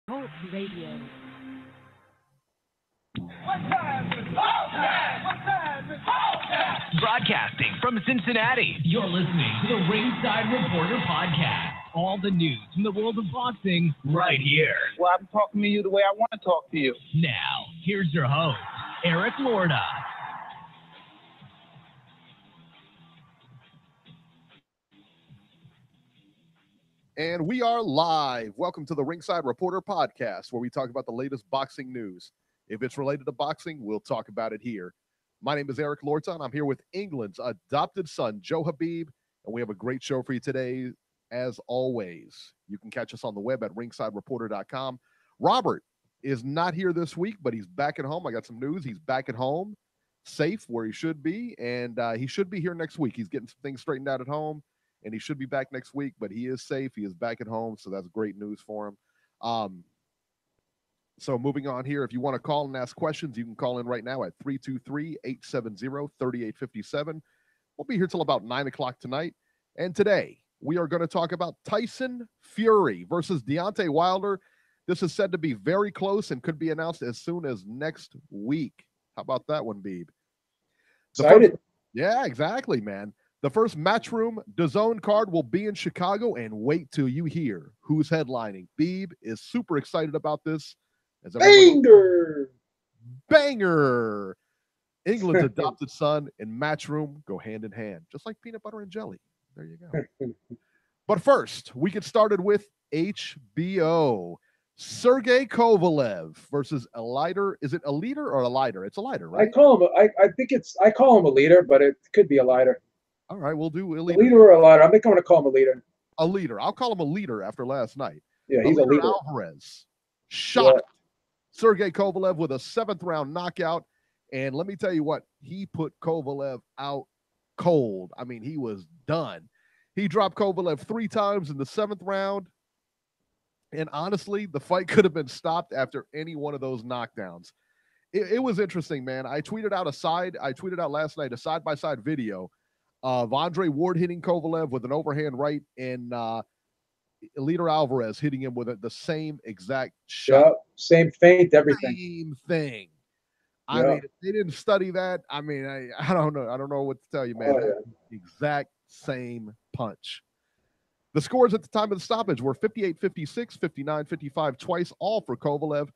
Talk Radio. Broadcasting from Cincinnati, you're listening to the Ringside Reporter podcast. All the news from the world of boxing right here. Well, I'm talking to you the way I want to talk to you. Now, here's your host, Eric Lorda. And we are live. Welcome to the Ringside Reporter podcast, where we talk about the latest boxing news. If it's related to boxing, we'll talk about it here. My name is Eric Lorda, and I'm here with England's adopted son, Joe Habib, and we have a great show for you today, as always. You can catch us on the web at ringsidereporter.com. Robert is not here this week, but he's back at home. I got some news. He's back at home, safe where he should be, and he should be here next week. He's getting some things straightened out at home, and he should be back next week, but he is safe. He is back at home, so that's great news for him. So moving on here, if you want to call and ask questions, you can call in right now at 323-870-3857. We'll be here till about 9 o'clock tonight. And today, we are going to talk about Tyson Fury versus Deontay Wilder. This is said to be very close and could be announced as soon as next week. How about that one, Beeb? Excited. Yeah, exactly, man. The first Matchroom DAZN card will be in Chicago, and wait till you hear who's headlining. Beeb is super excited about this. Banger! England's adopted son and Matchroom go hand in hand, just like peanut butter and jelly. There you go. But first, we get started with HBO. Sergey Kovalev versus Eleider. Is it a leader or a leader? It's a leader, right? I call him. I call him a leader, but it could be a leader. All right, we'll do a leader. A leader or a leader. I think I'm going to call him a leader. A leader. I'll call him a leader after last night. Yeah, he's a leader. Alvarez shocked Sergey Kovalev with a 7th round knockout. And let me tell you what, he put Kovalev out cold. I mean, he was done. He dropped Kovalev 3 times in the 7th round. And honestly, the fight could have been stopped after any one of those knockdowns. It was interesting, man. I tweeted out last night a side-by-side video of Andre Ward hitting Kovalev with an overhand right and Eleider Alvarez hitting him with the same exact shot. Yeah, same feint, everything. Same thing. I mean, if they didn't study that, I mean, I don't know. I don't know what to tell you, man. Exact same punch. The scores at the time of the stoppage were 58-56, 59-55 twice, all for Kovalev.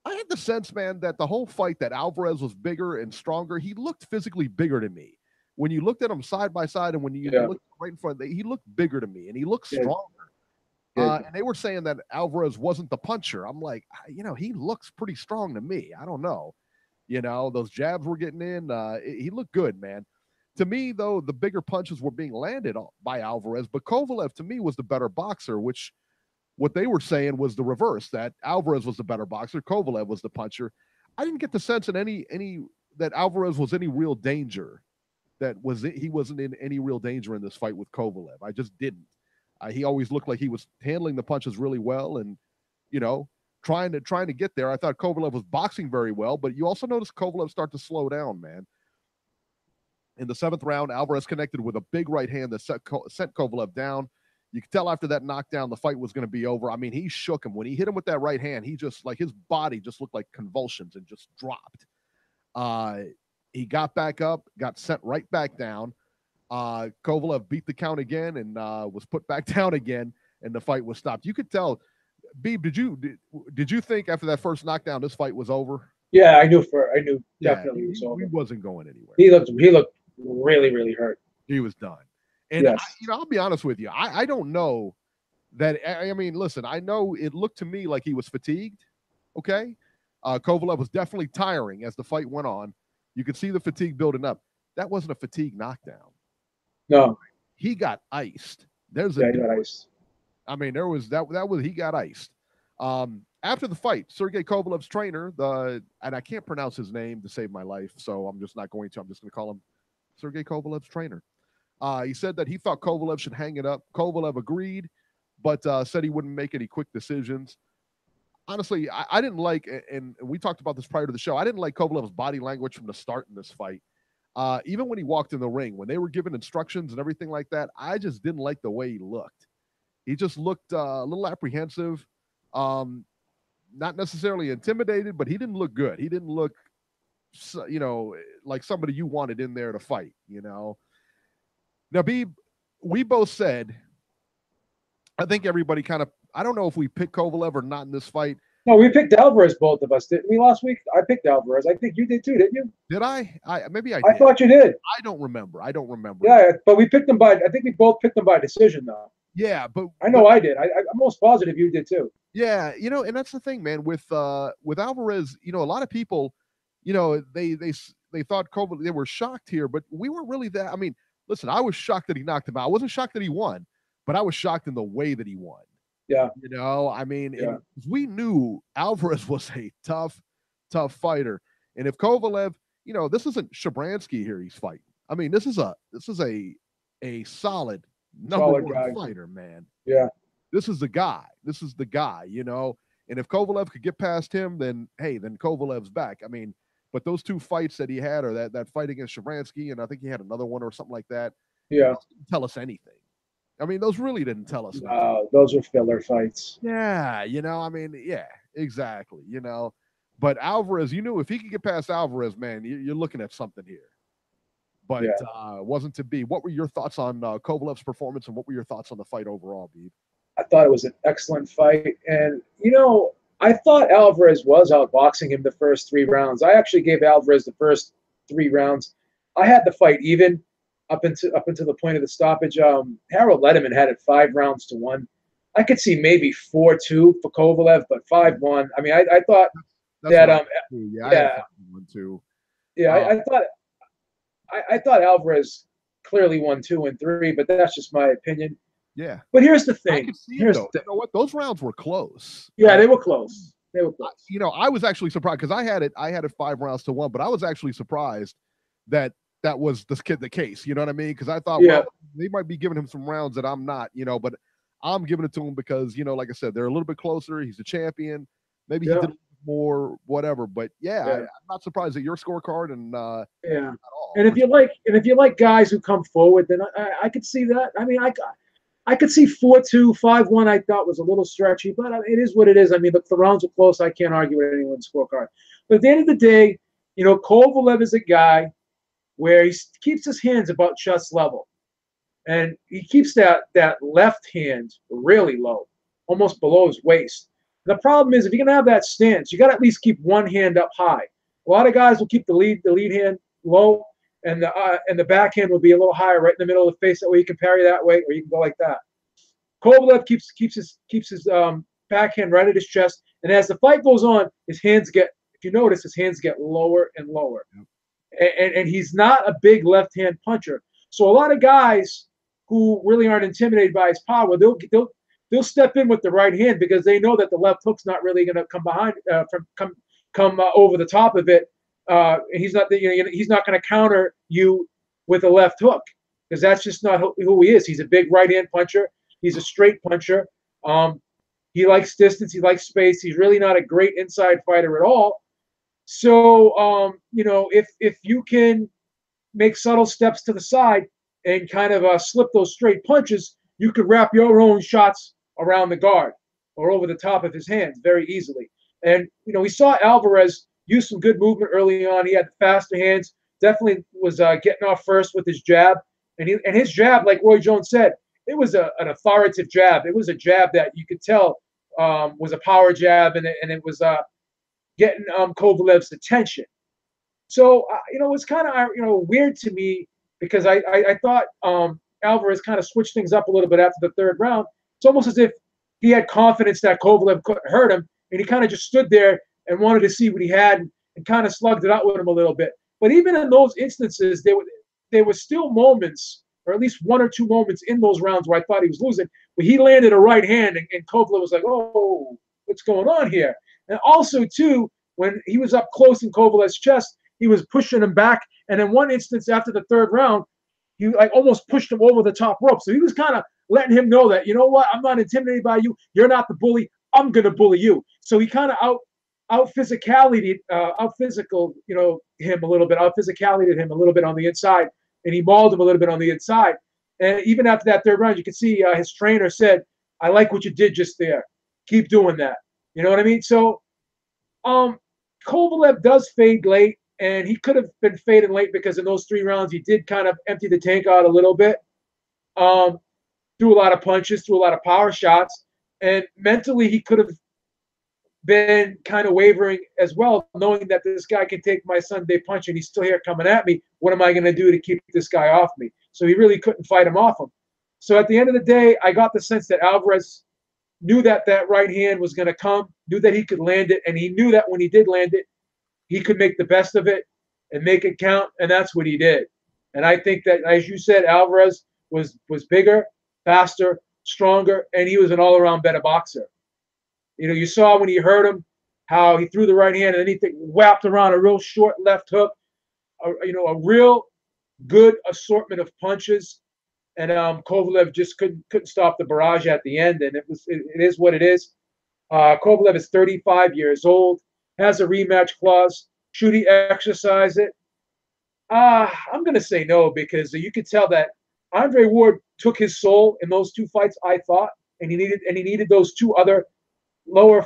I had the sense, man, that the whole fight that Alvarez was bigger and stronger. He looked physically bigger to me. When you looked at him side by side and when you looked right in front, he looked bigger to me and he looked stronger. And they were saying that Alvarez wasn't the puncher. I'm like, he looks pretty strong to me. I don't know. Those jabs were getting in. He looked good, man. To me, though, the bigger punches were being landed by Alvarez, but Kovalev, to me, was the better boxer, which what they were saying was the reverse, that Alvarez was the better boxer, Kovalev was the puncher. I didn't get the sense in any that Alvarez was any real danger, he wasn't in any real danger in this fight with Kovalev. I just didn't. He always looked like he was handling the punches really well and, trying to get there. I thought Kovalev was boxing very well, but you also noticed Kovalev start to slow down, man. In the 7th round, Alvarez connected with a big right hand that sent Kovalev down. You could tell after that knockdown, the fight was going to be over. I mean, he shook him. When he hit him with that right hand, he just, his body just looked like convulsions and just dropped. He got back up, got sent right back down. Kovalev beat the count again and was put back down again, and the fight was stopped. You could tell. Beeb, did you think after that first knockdown this fight was over? Yeah, I knew definitely it was over. He wasn't going anywhere. He looked really, really hurt. He was done. And I'll be honest with you. I don't know that. I mean, listen, I know it looked to me like he was fatigued. Okay, Kovalev was definitely tiring as the fight went on. You could see the fatigue building up. That wasn't a fatigue knockdown. No, he got iced. He got iced. I mean, he got iced. After the fight, Sergey Kovalev's trainer, and I can't pronounce his name to save my life, so I'm just not going to. I'm just going to call him Sergey Kovalev's trainer. He said that he thought Kovalev should hang it up. Kovalev agreed, but said he wouldn't make any quick decisions. Honestly, I didn't like, and we talked about this prior to the show, I didn't like Kovalev's body language from the start in this fight. Even when he walked in the ring, when they were given instructions and everything like that, I just didn't like the way he looked. He just looked a little apprehensive. not necessarily intimidated, but he didn't look good. He didn't look, like somebody you wanted in there to fight, Now, Beeb, we both said, I think everybody kind of, I don't know if we picked Kovalev or not in this fight. No, we picked Alvarez, both of us, didn't we, last week? I picked Alvarez. I think you did too, didn't you? Did I? Maybe I did. I thought you did. I don't remember. Yeah, but we picked them I think we both picked them by decision, though. Yeah, but I know I did. I'm almost positive you did too. Yeah, and that's the thing, man. With Alvarez, a lot of people, they thought Kovalev, they were shocked here, but we weren't really that. I mean, listen, I was shocked that he knocked him out. I wasn't shocked that he won, but I was shocked in the way that he won. Yeah. I mean, we knew Alvarez was a tough fighter. And if Kovalev, this isn't Shabransky here he's fighting. I mean, this is a solid number one fighter, man. Yeah. This is the guy. And if Kovalev could get past him, then Kovalev's back. I mean, but those two fights that he had, or that fight against Shabransky, and I think he had another one or something like that. Yeah. Didn't tell us anything. I mean, those really didn't tell us. Those were filler fights. Yeah, exactly. But Alvarez, you knew if he could get past Alvarez, man, you're looking at something here. But it wasn't to be. What were your thoughts on Kovalev's performance, and what were your thoughts on the fight overall, Beeb? I thought it was an excellent fight, and I thought Alvarez was outboxing him the first 3 rounds. I actually gave Alvarez the first 3 rounds. I had the fight even up until the point of the stoppage. Harold Lederman had it 5-1. I could see maybe 4-2 for Kovalev, but 5-1. I mean, I thought that I had 1-2. Yeah, I thought Alvarez clearly won 2 and 3, but that's just my opinion. Yeah. But here's the thing. I can see it, though. You know what? Those rounds were close. Yeah, they were close. I was actually surprised because I had it 5-1, but I was actually surprised that was the case. You know what I mean? Because I thought, well, they might be giving him some rounds that I'm not, but I'm giving it to him because, like I said, they're a little bit closer. He's a champion. Maybe he did more, whatever. But I'm not surprised at your scorecard and at all. And if you like guys who come forward, then I could see that. I mean, I could see 4-2, 5-1. I thought was a little stretchy, but it is what it is. I mean, the rounds are close. I can't argue with anyone's scorecard. But at the end of the day, Kovalev is a guy where he keeps his hands about chest level. And he keeps that left hand really low, almost below his waist. And the problem is, if you're going to have that stance, you got to at least keep one hand up high. A lot of guys will keep the lead hand low, and the backhand will be a little higher right in the middle of the face. That way you can parry that way, or you can go like that. Kovalev keeps his backhand right at his chest. And as the fight goes on, his hands get lower and lower. Yep. And he's not a big left-hand puncher. So a lot of guys who really aren't intimidated by his power, they'll step in with the right hand because they know that the left hook's not really going to come behind, come over the top of it. He's not going to counter you with a left hook because that's just not who he is. He's a big right-hand puncher. He's a straight puncher. He likes distance. He likes space. He's really not a great inside fighter at all. So, if you can make subtle steps to the side and kind of slip those straight punches, you could wrap your own shots around the guard or over the top of his hands very easily. And, we saw Alvarez use some good movement early on. He had faster hands, definitely was getting off first with his jab. And his jab, like Roy Jones said, it was an authoritative jab. It was a jab that you could tell was a power jab, and it was getting Kovalev's attention. So, it's kind of, weird to me because I thought Alvarez kind of switched things up a little bit after the 3rd round. It's almost as if he had confidence that Kovalev couldn't hurt him, and he kind of just stood there and wanted to see what he had and kind of slugged it out with him a little bit. But even in those instances, there were still moments, or at least 1 or 2 moments in those rounds where I thought he was losing, where he landed a right hand and Kovalev was like, oh, what's going on here? And also, too, when he was up close in Kovalev's chest, he was pushing him back. And in one instance, after the 3rd round, he almost pushed him over the top rope. So he was kind of letting him know that, you know what, I'm not intimidated by you. You're not the bully. I'm going to bully you. So he kind of out-physicaled him a little bit, out-physicaled him a little bit on the inside, and he mauled him a little bit on the inside. And even after that 3rd round, you can see his trainer said, I like what you did just there. Keep doing that. You know what I mean? So Kovalev does fade late, and he could have been fading late because in those 3 rounds he did kind of empty the tank out a little bit. Threw a lot of punches, threw a lot of power shots, and mentally he could have been kind of wavering as well, knowing that this guy can take my Sunday punch and he's still here coming at me. What am I going to do to keep this guy off me? So he really couldn't fight him off him. So at the end of the day, I got the sense that Alvarez knew that that right hand was going to come, knew that he could land it, and he knew that when he did land it, he could make the best of it and make it count, and that's what he did. And I think that, as you said, Alvarez was bigger, faster, stronger, and he was an all-around better boxer. You know, you saw when he hurt him how he threw the right hand and then he whapped around a real short left hook, a real good assortment of punches. And Kovalev just couldn't stop the barrage at the end, and it is what it is. Kovalev is 35 years old, has a rematch clause. Should he exercise it? I'm going to say no, because you could tell that Andre Ward took his soul in those 2 fights, I thought, and he needed those 2 other lower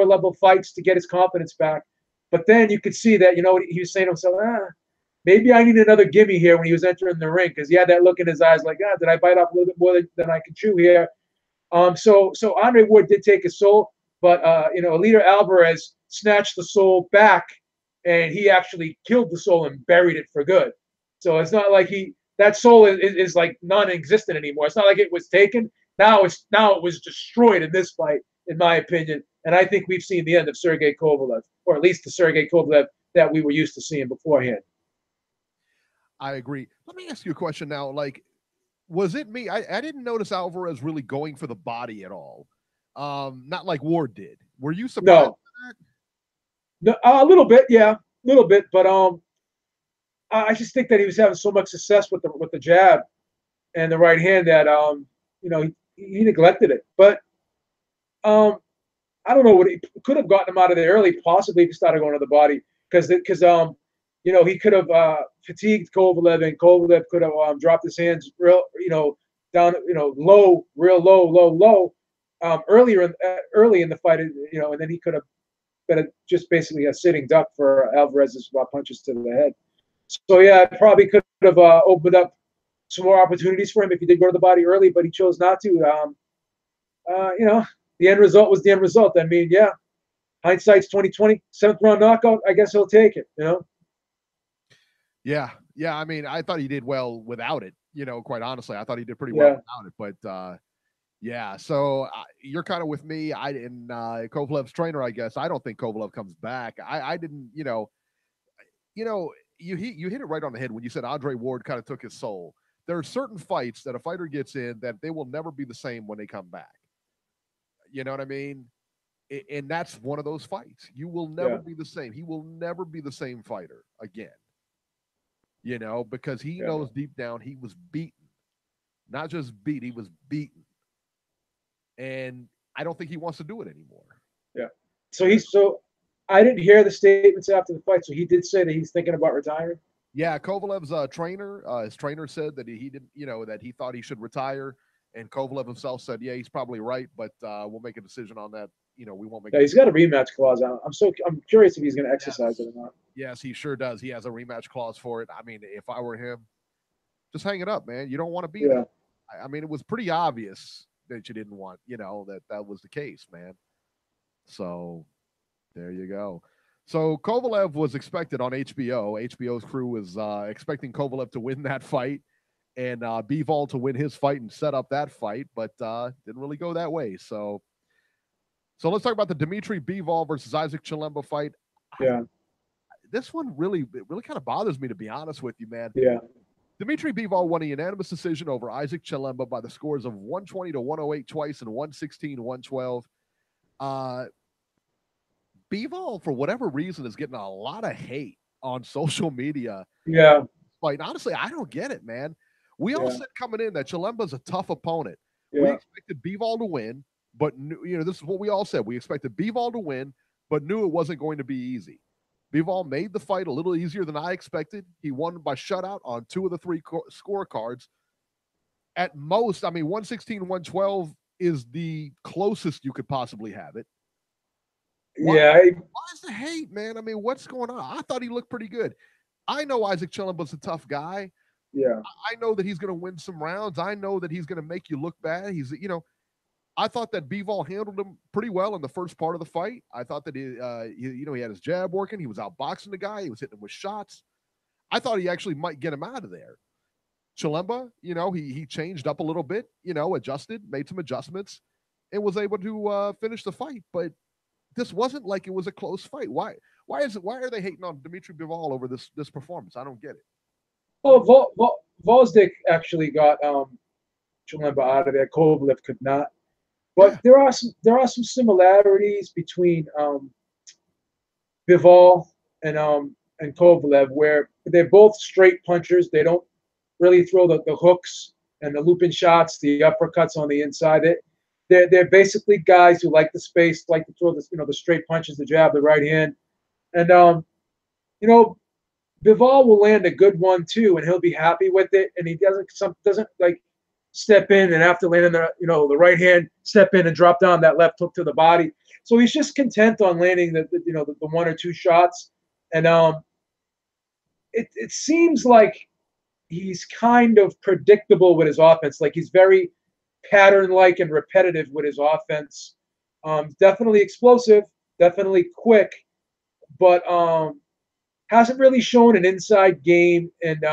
level fights to get his confidence back. But then you could see that, he was saying to himself, maybe I need another gimme here when he was entering the ring, because he had that look in his eyes like, did I bite off a little bit more than I can chew here? So Andre Ward did take his soul, but Eleider Alvarez snatched the soul back, and he actually killed the soul and buried it for good. So it's not like that soul is like non-existent anymore. It's not like it was taken. Now it was destroyed in this fight, in my opinion. And I think we've seen the end of Sergey Kovalev, or at least the Sergey Kovalev that we were used to seeing beforehand. I agree. Let me ask you a question now. Like, was it me? I didn't notice Alvarez really going for the body at all. Not like Ward did. Were you surprised by that? No, a little bit, yeah, a little bit. But I just think that he was having so much success with the jab and the right hand that he neglected it. But I don't know what he could have gotten him out of there early. Possibly if he started going to the body, because he could have fatigued Kovalev, and Kovalev could have dropped his hands real, down, low, real low, early in the fight, and then he could have been just basically a sitting duck for Alvarez's punches to the head. So yeah, it probably could have opened up some more opportunities for him if he did go to the body early, but he chose not to. The end result was the end result. I mean, yeah, hindsight's 20/20. 7th round knockout. I guess he'll take it. Yeah. I mean, I thought he did well without it. Quite honestly, I thought he did pretty well without it. But yeah, so you're kind of with me. I didn't. Kovalev's trainer, I guess. I don't think Kovalev comes back. I didn't. You hit it right on the head when you said Andre Ward kind of took his soul. There are certain fights that a fighter gets in that they will never be the same when they come back. You know what I mean? And that's one of those fights. You will never be the same. He will never be the same fighter again. Because he knows deep down he was beaten. Not just beat, he was beaten. And I don't think he wants to do it anymore. Yeah. So I didn't hear the statements after the fight. So he did say that he's thinking about retiring. Yeah, Kovalev's trainer, his trainer said that he didn't, that he thought he should retire. And Kovalev himself said, yeah, he's probably right, but we'll make a decision on that. We won't make. Yeah, he's got a rematch clause. I'm curious if he's going to exercise it or not. Yes, he sure does. He has a rematch clause for it. I mean, if I were him, just hang it up, man. You don't want to be there. I mean, it was pretty obvious that you didn't want, that was the case, man. So there you go. So Kovalev was expected on HBO. HBO's crew was expecting Kovalev to win that fight and Bivol to win his fight and set up that fight, but didn't really go that way. So let's talk about the Dimitri Bivol versus Isaac Chilemba fight. Yeah. This one really kind of bothers me, to be honest with you, man. Yeah. Dimitri Bivol won a unanimous decision over Isaac Chilemba by the scores of 120 to 108 twice and 116 112. Bivol, for whatever reason, is getting a lot of hate on social media. Yeah. Like, honestly, I don't get it, man. We all said coming in that Chilemba's a tough opponent. Yeah. We expected Bivol to win, but this is what we all said. We expected Bivol to win, but knew it wasn't going to be easy. Bivol made the fight a little easier than I expected. He won by shutout on 2 of the 3 scorecards. At most, 116, 112 is the closest you could possibly have it. Why is the hate, man? I mean, what's going on? I thought he looked pretty good. I know Isaac Chilemba's a tough guy. Yeah. I know that he's going to win some rounds. I know that he's going to make you look bad. I thought that Bivol handled him pretty well in the first part of the fight. I thought that he had his jab working. He was outboxing the guy. He was hitting him with shots. I thought he actually might get him out of there. Chilemba, he changed up a little bit, adjusted, made some adjustments, and was able to finish the fight. But this wasn't like it was a close fight. Why are they hating on Dmitry Bivol over this performance? I don't get it. Well, Vosdik actually got Chilemba out of there. Kovalev could not. But there are some similarities between Bivol and Kovalev, where they're both straight punchers. They don't really throw the hooks and the looping shots, the uppercuts on the inside. They're basically guys who like the space, like to throw the straight punches, the jab, the right hand, and Bivol will land a good one too, and he'll be happy with it, and he doesn't like step in and after landing the right hand, step in and drop down that left hook to the body. So he's just content on landing the one or two shots, and it seems like he's kind of predictable with his offense. Like he's very pattern-like and repetitive with his offense. Definitely explosive, definitely quick, but hasn't really shown an inside game. And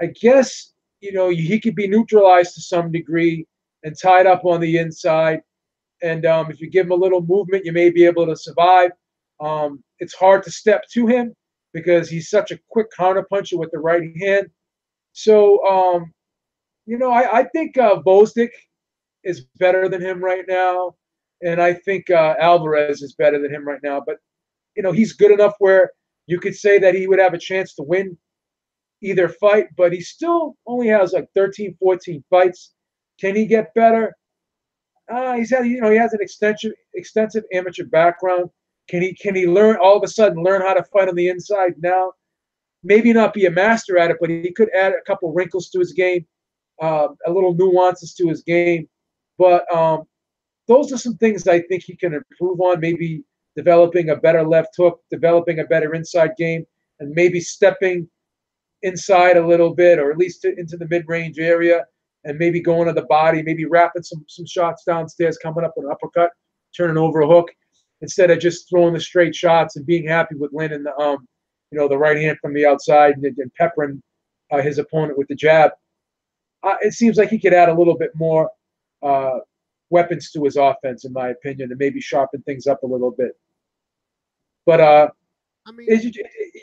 I guess he could be neutralized to some degree and tied up on the inside. And if you give him a little movement, you may be able to survive. It's hard to step to him because he's such a quick counterpuncher with the right hand. So, I think Vosdik is better than him right now. And I think Alvarez is better than him right now. But, he's good enough where you could say that he would have a chance to win either fight. But he still only has like 13, 14 fights. Can he get better? He has an extensive amateur background. Can he learn how to fight on the inside now? Maybe not be a master at it, but he could add a couple wrinkles to his game, a little nuances to his game. But those are some things I think he can improve on. Maybe developing a better left hook, developing a better inside game, and maybe stepping inside a little bit, or at least into the mid-range area, and maybe going to the body, maybe wrapping some shots downstairs, coming up with an uppercut, turning over a hook, instead of just throwing the straight shots and being happy with landing the right hand from the outside and peppering his opponent with the jab. It seems like he could add a little bit more weapons to his offense, in my opinion, and maybe sharpen things up a little bit. But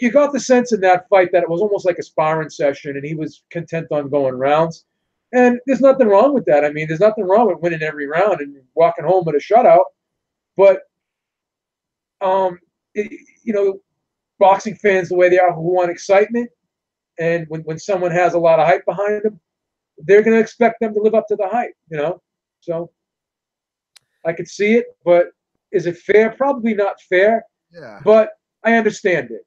you got the sense in that fight that it was almost like a sparring session, and he was content on going rounds. And there's nothing wrong with that. I mean, there's nothing wrong with winning every round and walking home with a shutout. But boxing fans, the way they are, who want excitement, and when someone has a lot of hype behind them, they're going to expect them to live up to the hype, So I could see it, but is it fair? Probably not fair. Yeah. But I understand it.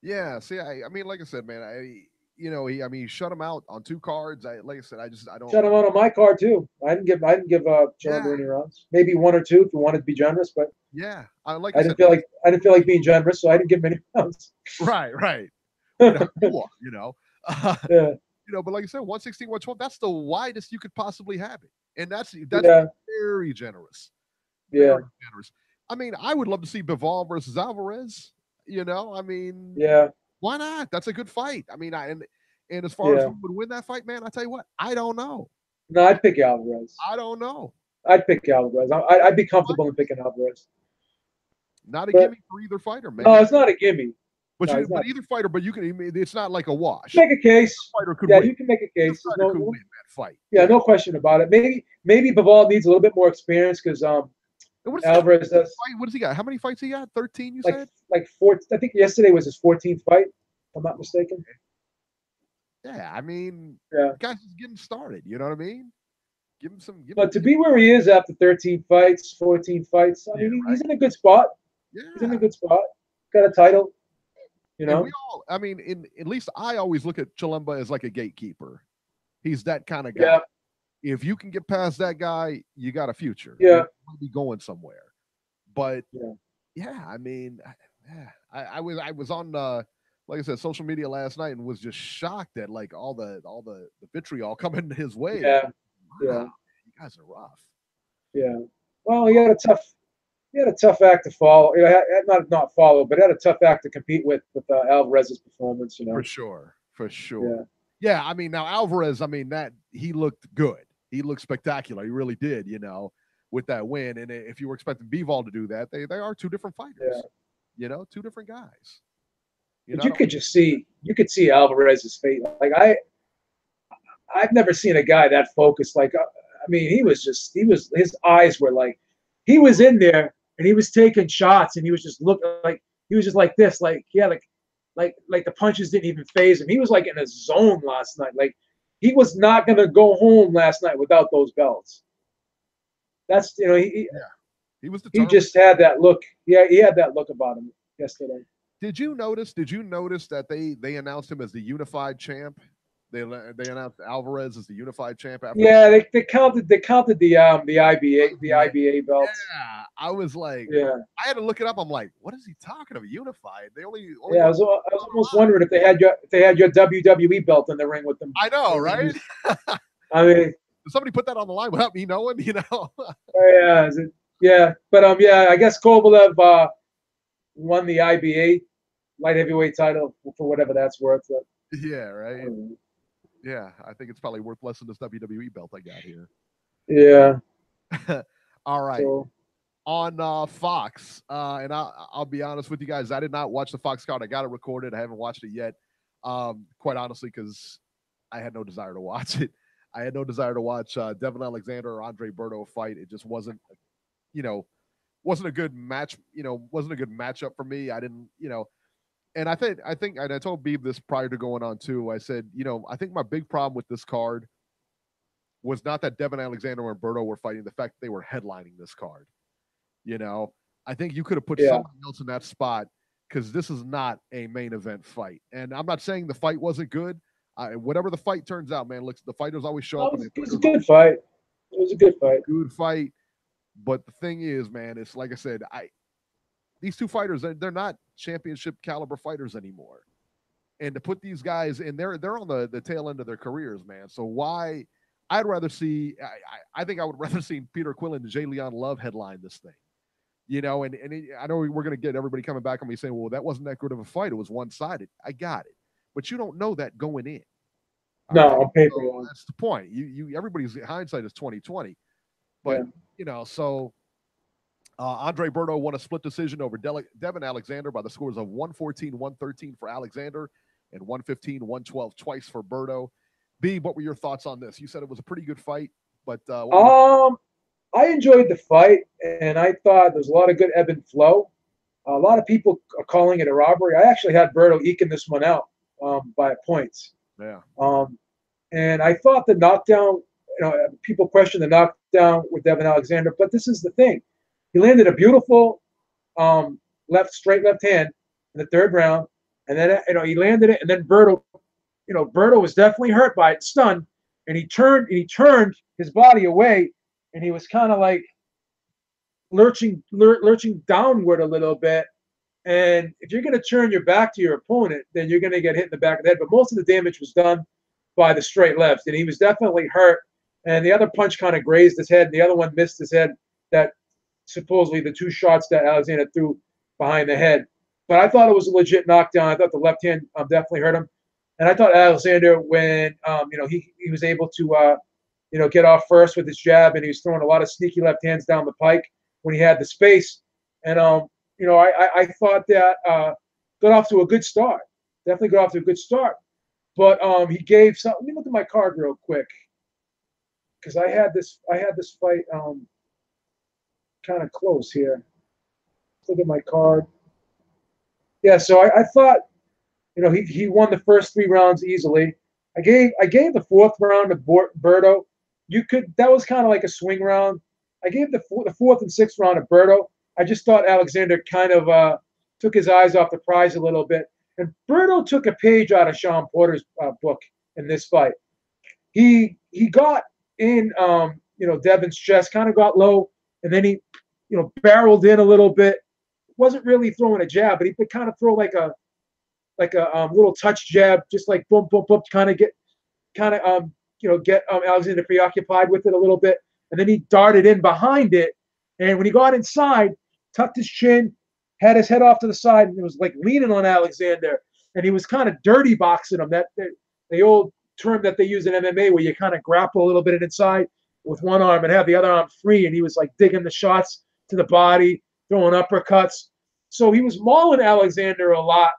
Yeah. See, I mean, like I said, man, he shut him out on 2 cards. I don't shut him out on my card too. I didn't give Chilemba any rounds. Maybe 1 or 2 if you wanted to be generous, but yeah, I didn't feel like being generous, so I didn't give him any rounds. Right. Yeah. But like I said, 116, 112, that's the widest you could possibly have it. And that's very generous. Yeah. Very generous. I mean, I would love to see Bivol versus Alvarez. Yeah. Why not? That's a good fight. I mean, and as far as who would win that fight, man, I tell you what, I don't know. No, I'd pick Alvarez. I don't know. I'd pick Alvarez. I'd be comfortable in picking Alvarez. Not a gimme for either fighter, man. No, it's not a gimme. But either fighter, but you can. It's not like a wash. Make a case. Fighter could win. You can make a case. Could win that fight. Yeah, no question about it. Maybe Bivol needs a little bit more experience because Alvarez does. What does he got? How many fights he got? 13, you said? Like 4. I think yesterday was his 14th fight, if I'm not mistaken. Yeah, I mean, the guy's just getting started. You know what I mean? Give him some. But to be where he is after 13 fights, 14 fights, I mean, he's in a good spot. Yeah. He's in a good spot. Got a title. At least I always look at Chilemba as like a gatekeeper. He's that kind of guy. Yeah. If you can get past that guy, you got a future. Yeah. You might be going somewhere. But yeah, I mean, I was on like I said, social media last night and was just shocked at like all the vitriol coming his way. Yeah, wow, you guys are rough. Yeah. Well, he had a tough act to follow. Not follow, but he had a tough act to compete with Alvarez's performance. For sure. Yeah. I mean, now Alvarez. I mean, that he looked good. He looked spectacular. He really did. With that win. And if you were expecting Bivol to do that, they are two different fighters. Yeah. Two different guys. You could see Alvarez's face. Like I've never seen a guy that focused. Like, I mean, his eyes were like, he was in there and he was taking shots and he was just looking like, he was just like this. Like, yeah, like the punches didn't even phase him. He was like in a zone last night. Like he was not going to go home last night without those belts. That's, he was determined. He just had that look. Yeah, he had that look about him yesterday. Did you notice that they announced him as the unified champ? They announced Alvarez as the unified champ after. Yeah, they counted the IBA belts. Yeah, I was like, I had to look it up. I'm like, what is he talking about? Unified? They only I was almost wondering if they had your WWE belt in the ring with them. I know, right? I mean, did somebody put that on the line without me knowing? Yeah, but I guess Kovalev won the IBA light heavyweight title for whatever that's worth. Yeah, right. Yeah, I think it's probably worth less than this WWE belt I got here. Yeah. All right. So, on Fox, and I'll be honest with you guys, I did not watch the Fox card. I got it recorded. I haven't watched it yet, quite honestly, because I had no desire to watch it. I had no desire to watch Devin Alexander or Andre Berto fight. It just wasn't, wasn't a good match. Wasn't a good matchup for me. I didn't, and I think, and I told Beeb this prior to going on too. I said, I think my big problem with this card was not that Devin Alexander and Berto were fighting, the fact that they were headlining this card. I think you could have put somebody else in that spot because this is not a main event fight. And I'm not saying the fight wasn't good. Whatever the fight turns out, man, the fighters always show up. It was a good fight. It was a good fight. Good fight. But the thing is, man, it's like I said, these two fighters, they're not championship caliber fighters anymore. And to put these guys in, they're on the tail end of their careers, man. So why? I'd rather see. I think I would rather see Peter Quillen and Jay Leon Love headline this thing. And I know we're going to get everybody coming back on me saying, well, that wasn't that good of a fight. It was one-sided. I got it. But you don't know that going in. No, on paper. So that's the point. Everybody's hindsight is 2020. But so Andre Berto won a split decision over Devin Alexander by the scores of 114-113 for Alexander and 115-112 twice for Berto. B, what were your thoughts on this? You said it was a pretty good fight, but I enjoyed the fight, and I thought there was a lot of good ebb and flow. A lot of people are calling it a robbery. I actually had Berto eking this one out by points. Yeah. And I thought the knockdown, people question the knockdown with Devin Alexander, but this is the thing. He landed a beautiful straight left hand in the third round, and then he landed it, and then Berto was definitely hurt by it, stunned, and he turned his body away, and he was kind of like lurching downward a little bit. And if you're going to turn your back to your opponent, then you're going to get hit in the back of the head. But most of the damage was done by the straight lefts, and he was definitely hurt. And the other punch kind of grazed his head, and the other one missed his head. That supposedly the two shots that Alexander threw behind the head. But I thought it was a legit knockdown. I thought the left hand definitely hurt him. And I thought Alexander, when he was able to get off first with his jab, and he was throwing a lot of sneaky left hands down the pike when he had the space. And I thought that got off to a good start. Definitely got off to a good start. But he gave some. Let me look at my card real quick, because I had this fight kind of close here. Let's look at my card. Yeah, so I thought, he won the first 3 rounds easily. I gave the 4th round to Berto. That was kind of like a swing round. I gave the 4th and 6th round to Berto. I just thought Alexander kind of took his eyes off the prize a little bit. And Berto took a page out of Sean Porter's book in this fight. He got in, Devin's chest, kind of got low, and then he barreled in a little bit. Wasn't really throwing a jab, but he could kind of throw like a little touch jab, just like boom, boom, boom, get Alexander preoccupied with it a little bit, and then he darted in behind it. And when he got inside, tucked his chin, had his head off to the side, and it was like leaning on Alexander, and he was kind of dirty boxing him. That the old term that they use in MMA, where you kind of grapple a little bit inside with one arm and have the other arm free, and he was like digging the shots to the body, throwing uppercuts. So he was mauling Alexander a lot,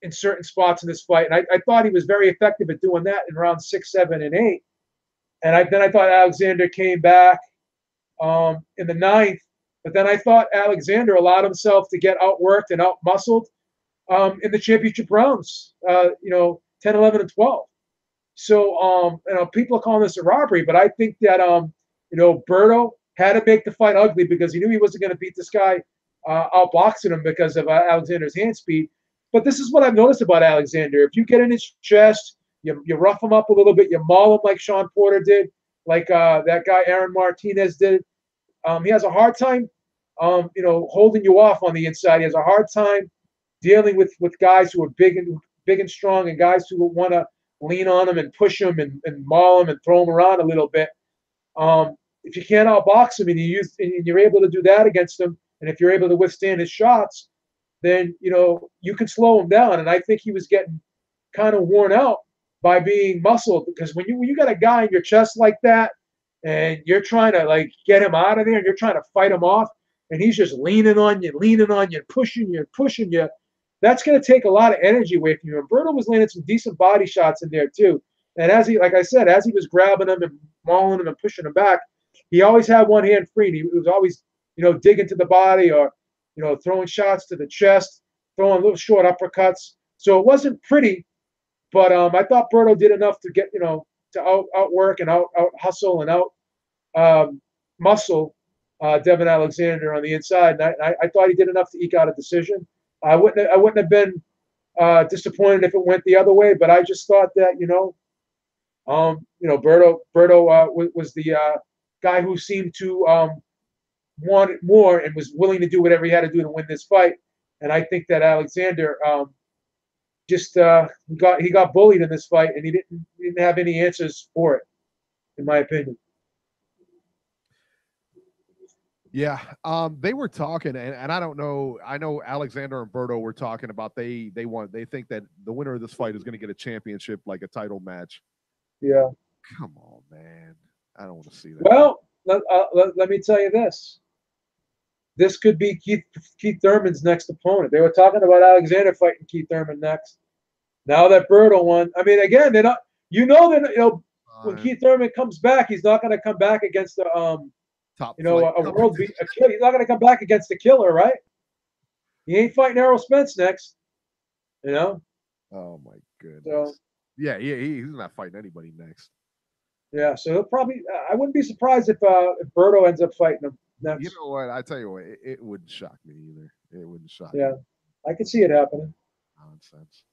in certain spots in this fight. And I thought he was very effective at doing that in rounds 6, 7, and 8. And then I thought Alexander came back in the 9th. But then I thought Alexander allowed himself to get outworked and outmuscled in the championship rounds, 10, 11, and 12. So, people are calling this a robbery, but I think that, Berto had to make the fight ugly because he knew he wasn't going to beat this guy outboxing him because of Alexander's hand speed. But this is what I've noticed about Alexander. If you get in his chest, you rough him up a little bit, you maul him like Sean Porter did, like that guy Aaron Martinez did. He has a hard time, holding you off on the inside. He has a hard time dealing with guys who are big and strong, and guys who want to lean on him and push him and maul him and throw him around a little bit. If you can't outbox him and you're able to do that against him, and if you're able to withstand his shots, then you can slow him down. And I think he was getting kind of worn out by being muscled, because when you got a guy in your chest like that, and you're trying to like get him out of there, and you're trying to fight him off, and he's just leaning on you, pushing you, that's going to take a lot of energy away from you. And Berto was landing some decent body shots in there too. And as he was grabbing him and mauling him and pushing him back, he always had one hand free. And he was always, digging to the body or, throwing shots to the chest, throwing little short uppercuts. So it wasn't pretty, but I thought Berto did enough to get, to outwork and out hustle and out muscle Devin Alexander on the inside. And I thought he did enough to eke out a decision. I wouldn't have been disappointed if it went the other way, but I just thought that Berto was the guy who seemed to want it more and was willing to do whatever he had to do to win this fight. And I think that Alexander he got bullied in this fight, and he didn't have any answers for it, in my opinion. Yeah, they were talking, and I don't know. I know Alexander and Berto were talking about they think that the winner of this fight is going to get a championship, like a title match. Yeah. Come on, man. I don't want to see that. Well, let me tell you this. This could be Keith Thurman's next opponent. They were talking about Alexander fighting Keith Thurman next. Now that Berto won, I mean, again, they're not. When Keith Thurman comes back, he's not going to come back against the top. He's not going to come back against the killer, right? He ain't fighting Errol Spence next. Oh my goodness. So, yeah, he's not fighting anybody next. Yeah, so he'll probably. I wouldn't be surprised if Berto ends up fighting him next. You know what? I tell you what, it wouldn't shock me either. It wouldn't shock me. Yeah, I could see it happening. Nonsense.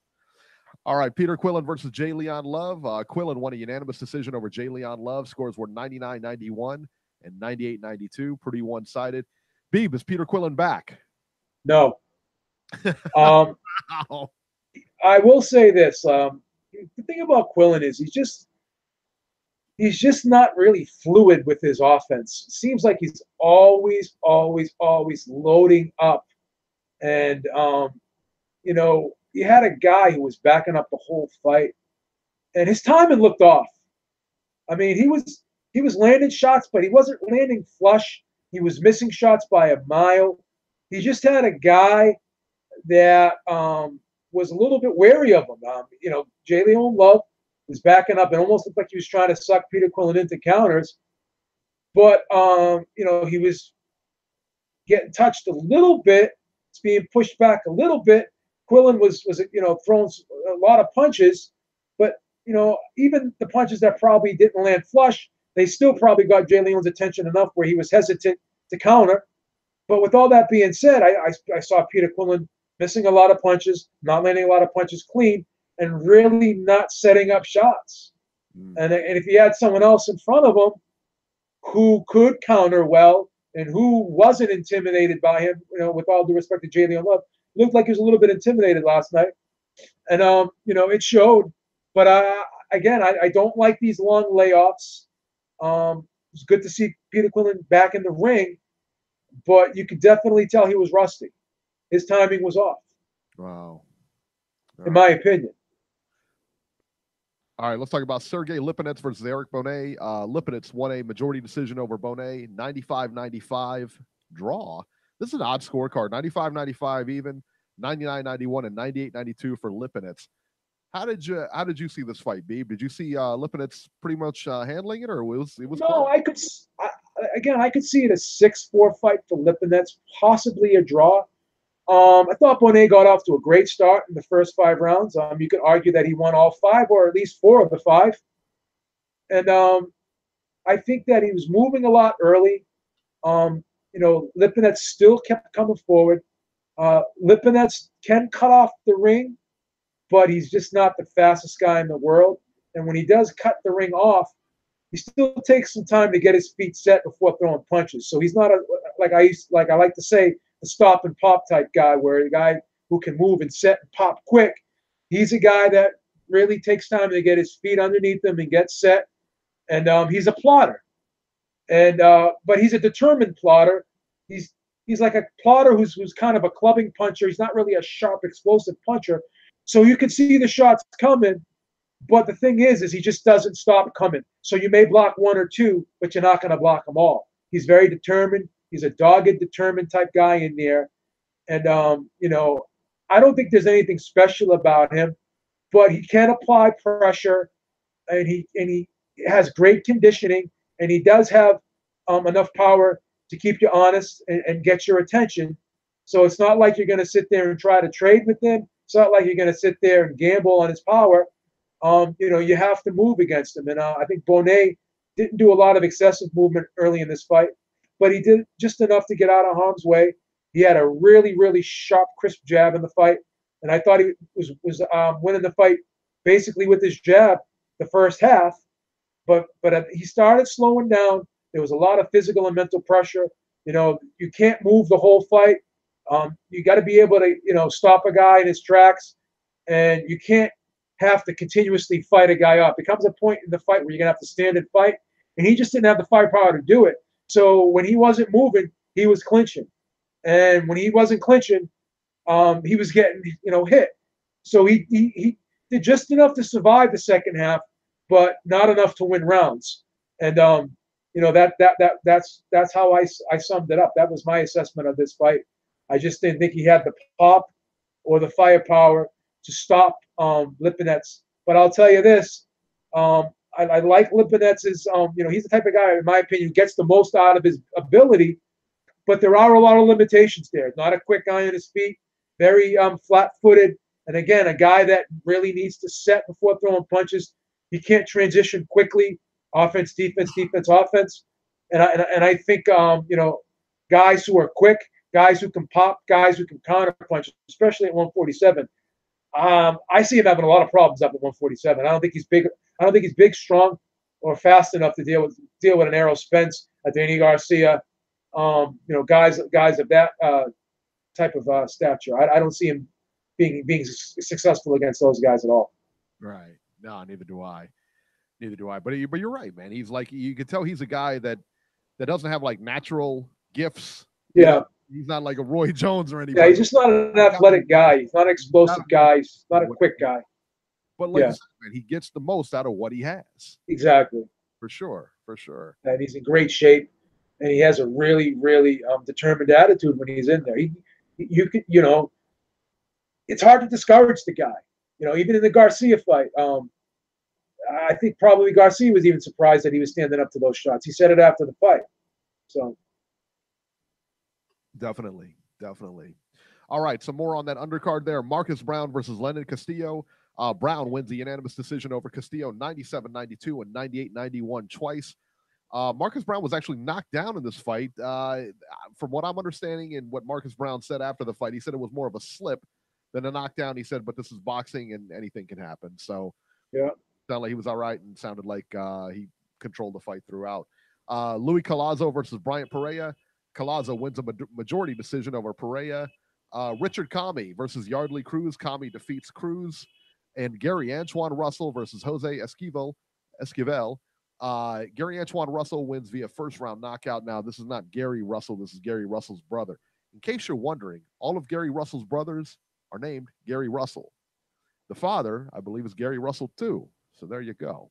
All right, Peter Quillen versus J. Leon Love. Quillen won a unanimous decision over J. Leon Love. Scores were 99-91 and 98-92. Pretty one-sided. Beeb, is Peter Quillen back? No. I will say this. The thing about Quillen is he's just not really fluid with his offense. It seems like he's always loading up. And, you had a guy who was backing up the whole fight, and his timing looked off. I mean, he was landing shots, but he wasn't landing flush. He was missing shots by a mile. He just had a guy that was a little bit wary of him. J. Leon Love was backing up and almost looked like he was trying to suck Peter Quillen into counters. But, he was getting touched a little bit. It's being pushed back a little bit. Quillen was throwing a lot of punches, but, even the punches that probably didn't land flush, they still probably got J. Leon's attention enough where he was hesitant to counter. But with all that being said, I saw Peter Quillen missing a lot of punches, not landing a lot of punches clean, and really not setting up shots. And if he had someone else in front of him who could counter well and who wasn't intimidated by him, with all due respect to Jalen Love, looked like he was a little bit intimidated last night. And, it showed. But, again, I don't like these long layoffs. It's good to see Peter Quinlan back in the ring, but you could definitely tell he was rusty. His timing was off. Wow. In my opinion. All right, let's talk about Sergey Lipinets versus Eric Bonet. Lipinets won a majority decision over Bonet, 95-95 draw. This is an odd scorecard, 95-95 even, 99-91, and 98-92 for Lipinets. How did you see this fight, Beeb? Did you see Lipinets pretty much handling it, or it was? No, close? I could see it a 6-4 fight for Lipinets, possibly a draw. I thought Bonet got off to a great start in the first 5 rounds. You could argue that he won all 5, or at least 4 of the 5. And I think that he was moving a lot early. Lipinets still kept coming forward. Lipinets can cut off the ring, but he's just not the fastest guy in the world. And when he does cut the ring off, he still takes some time to get his feet set before throwing punches. So he's not like I like to say, the stop and pop type guy, where the guy who can move and set and pop quick. He's a guy that really takes time to get his feet underneath him and get set. And he's a plotter. And but he's a determined plotter. He's like a plotter who's kind of a clubbing puncher. He's not really a sharp, explosive puncher. So you can see the shots coming, but the thing is he just doesn't stop coming. So you may block 1 or 2, but you're not going to block them all. He's very determined. He's a dogged, determined type guy in there. And, I don't think there's anything special about him, but he can apply pressure, and he has great conditioning, and he does have enough power to keep you honest and get your attention. So it's not like you're going to sit there and try to trade with him. It's not like you're going to sit there and gamble on his power. You have to move against him. And I think Bonet didn't do a lot of excessive movement early in this fight, but he did just enough to get out of harm's way. He had a really, really sharp, crisp jab in the fight, and I thought he was winning the fight basically with his jab the first half. But he started slowing down. There was a lot of physical and mental pressure. You can't move the whole fight. You got to be able to, stop a guy in his tracks, and you can't have to continuously fight a guy up. It comes a point in the fight where you're gonna have to stand and fight, and he just didn't have the firepower to do it. So when he wasn't moving, he was clinching. And when he wasn't clinching, he was getting, hit. So he did just enough to survive the second half, but not enough to win rounds. And that's how I summed it up. That was my assessment of this fight. I just didn't think he had the pop or the firepower to stop Lipinets. But I'll tell you this. I like Lipinets. He's the type of guy, in my opinion, who gets the most out of his ability, but there are a lot of limitations there. Not a quick guy on his feet, very flat-footed, and again, a guy that really needs to set before throwing punches. He can't transition quickly, offense, defense, offense, and I think guys who are quick, guys who can pop, guys who can counter punch, especially at 147. I see him having a lot of problems up at 147. I don't think he's big, strong, or fast enough to deal with an Errol Spence, a Danny Garcia, guys of that type of stature. I don't see him being successful against those guys at all. Right. No, neither do I. But you're right, man. He's like, you can tell he's a guy that doesn't have like natural gifts. Yeah. He's not like a Roy Jones or anybody. Yeah, he's just not an athletic guy. He's not an explosive guy. He's not a quick guy. But like you said, man, he gets the most out of what he has. Exactly. For sure. And he's in great shape, and he has a really, really determined attitude when he's in there. It's hard to discourage the guy. Even in the Garcia fight, I think probably Garcia was even surprised that he was standing up to those shots. He said it after the fight. So. Definitely. All right, some more on that undercard there. Marcus Brown versus Lenin Castillo. Brown wins the unanimous decision over Castillo, 97-92 and 98-91 twice. Marcus Brown was actually knocked down in this fight. From what I'm understanding and what Marcus Brown said after the fight, he said it was more of a slip than a knockdown. He said, but this is boxing and anything can happen. So yeah, sounded like he was all right and sounded like he controlled the fight throughout. Louis Collazo versus Bryant Pereira. Collazo wins a majority decision over Pereira. Richard Kami versus Yardley Cruz. Kami defeats Cruz. And Gary Antoine Russell versus Jose Esquivel. Gary Antoine Russell wins via first round knockout. Now, this is not Gary Russell. This is Gary Russell's brother. In case you're wondering, all of Gary Russell's brothers are named Gary Russell. The father, I believe, is Gary Russell too. So there you go.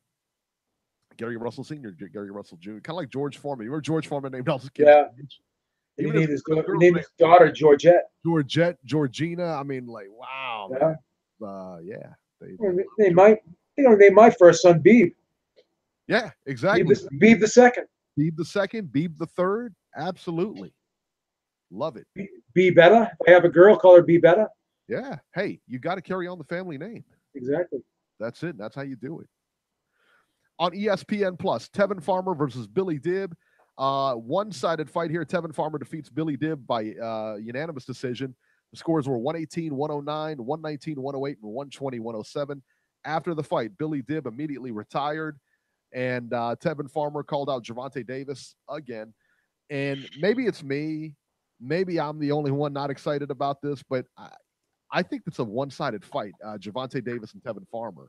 Gary Russell Sr., Gary Russell Jr., kind of like George Foreman. You remember George Foreman named all his kids? Yeah. He named his daughter Georgette. Georgina. I mean, like, wow. Yeah. Yeah. They might name my first son Beeb. Yeah, exactly. Beeb the second. Beeb the second. Beeb the third. Absolutely. Love it. Be better. If I have a girl, call her Be better. Yeah. Hey, you got to carry on the family name. Exactly. That's it. That's how you do it. On ESPN Plus, Tevin Farmer versus Billy Dibb. One-sided fight here. Tevin Farmer defeats Billy Dibb by unanimous decision. The scores were 118-109, 119-108, and 120-107. After the fight, Billy Dibb immediately retired, and Tevin Farmer called out Gervonta Davis again. And maybe it's me. Maybe I'm the only one not excited about this, but I think it's a one-sided fight, Gervonta Davis and Tevin Farmer.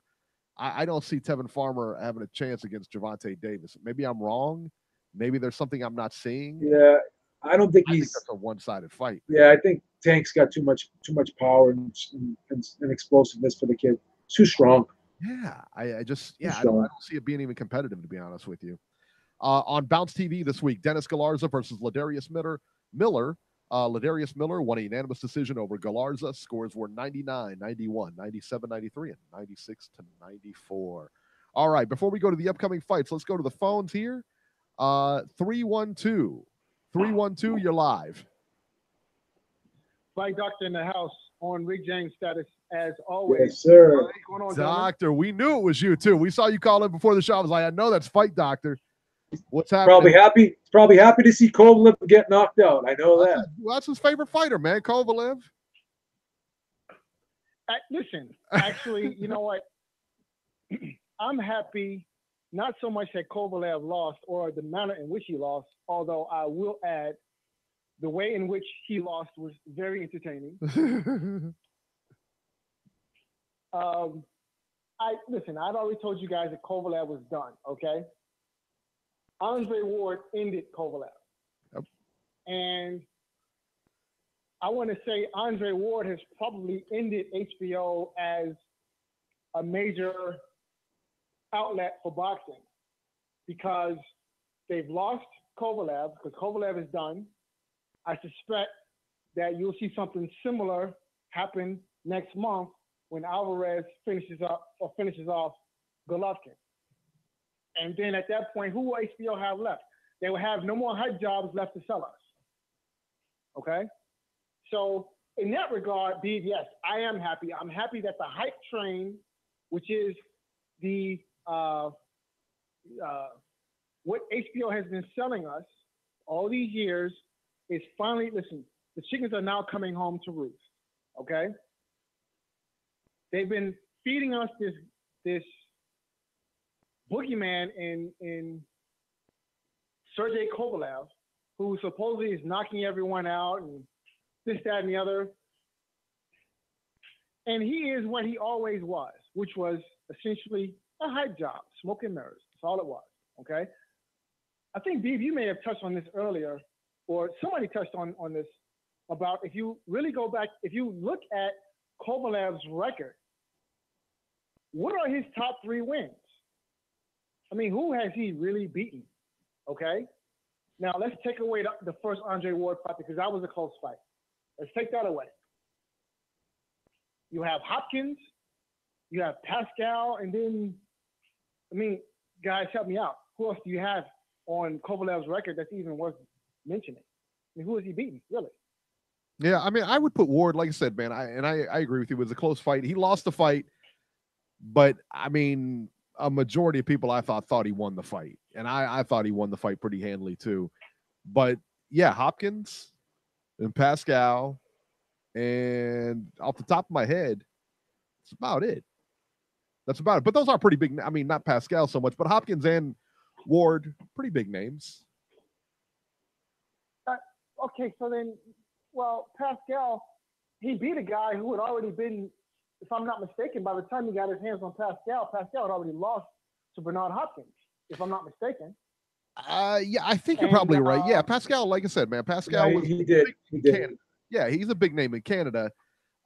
I don't see Tevin Farmer having a chance against Gervonta Davis. Maybe I'm wrong. Maybe there's something I'm not seeing. Yeah, I think that's a one-sided fight. Yeah, I think Tank's got too much power and explosiveness for the kid. It's too strong. Yeah, I don't see it being even competitive, to be honest with you. On Bounce TV this week, Dennis Galarza versus Ladarius Miller. Ladarius Miller won a unanimous decision over Galarza. Scores were 99-91, 97-93, and 96-94. All right, before we go to the upcoming fights, let's go to the phones here. 312, you're live. Fight Doctor in the house on Rick James status as always. Yes, sir. What's going on, Doctor, we knew it was you too. We saw you call in before the show. I was like, I know that's Fight Doctor. What's happening? Probably happy to see Kovalev get knocked out. I know that. Well, that's his favorite fighter, man, Kovalev. Listen, actually, you know what? I'm happy not so much that Kovalev lost or the manner in which he lost, although I will add the way in which he lost was very entertaining. I'd already told you guys that Kovalev was done, okay? Andre Ward ended Kovalev. Yep. And I want to say Andre Ward has probably ended HBO as a major outlet for boxing because they've lost Kovalev, because Kovalev is done. I suspect that you'll see something similar happen next month when Alvarez finishes off Golovkin. And then at that point, who will HBO have left? They will have no more hype jobs left to sell us. Okay? So in that regard, Beeb, yes, I am happy. I'm happy that the hype train, which is the what HBO has been selling us all these years, is finally, listen, the chickens are now coming home to roost. Okay? They've been feeding us this boogeyman in Sergey Kovalev, who supposedly is knocking everyone out and this, that, and the other. And he is what he always was, which was essentially a hype job, smoke and mirrors. That's all it was, okay? I think, Beeb, you may have touched on this earlier, or somebody touched on this, about if you really go back, if you look at Kovalev's record, what are his top 3 wins? I mean, who has he really beaten? Okay? Now, let's take away the first Andre Ward fight because that was a close fight. Let's take that away. You have Hopkins, you have Pascal, and then, I mean, guys, help me out. Who else do you have on Kovalev's record that's even worth mentioning? I mean, who has he beaten, really? Yeah, I mean, I would put Ward, like I said, man, I agree with you. It was a close fight. He lost the fight, but, I mean, a majority of people I thought he won the fight. And I thought he won the fight pretty handily too. But yeah, Hopkins and Pascal, and off the top of my head, that's about it. That's about it. But those are pretty big. I mean, not Pascal so much, but Hopkins and Ward, pretty big names. okay, so then, well, Pascal, he beat a guy who had already been, if I'm not mistaken, by the time he got his hands on Pascal had already lost to Bernard Hopkins, if I'm not mistaken. Yeah, I think you're probably right. Yeah, Pascal, like I said, man, Pascal was he did. Canada. Yeah, he's a big name in Canada.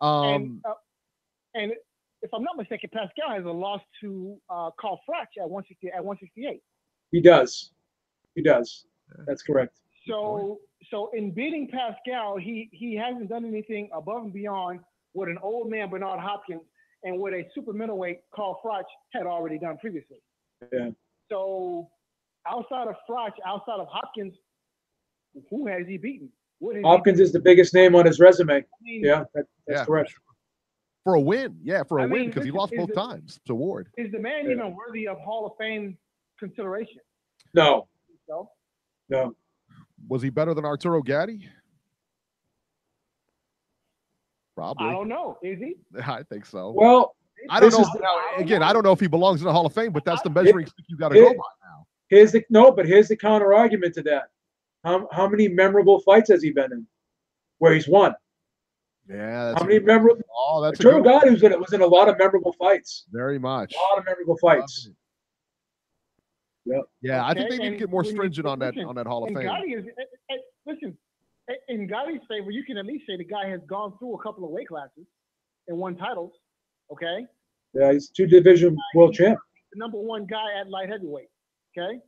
And if I'm not mistaken, Pascal has a loss to Carl Fratch at 168. He does. That's correct. So in beating Pascal, he hasn't done anything above and beyond what an old man Bernard Hopkins and what a super middleweight Carl Fratch had already done previously. Yeah. So outside of Fratch, outside of Hopkins, who has he beaten? Hopkins is the biggest name on his resume. That's correct. For a win, because he lost both times to Ward. Is the man even worthy of Hall of Fame consideration? No. No. Was he better than Arturo Gatti? Probably. I don't know. Is he? I think so. Well, I don't know. I don't know if he belongs in the Hall of Fame, but that's the measuring stick you got to go by now. Here's the counter argument to that. How many memorable fights has he been in where he's won? Yeah. That's how many memorable? Oh, that's Arturo Gatti was in a lot of memorable fights. Very much. A lot of memorable fights. Yep. Yeah, I think they need to get more stringent on that Hall of Fame. Gotti listen, in Gotti's favor, you can at least say the guy has gone through a couple of weight classes and won titles. Okay. Yeah, he's 2-division world champ. The number one guy at light heavyweight. Okay.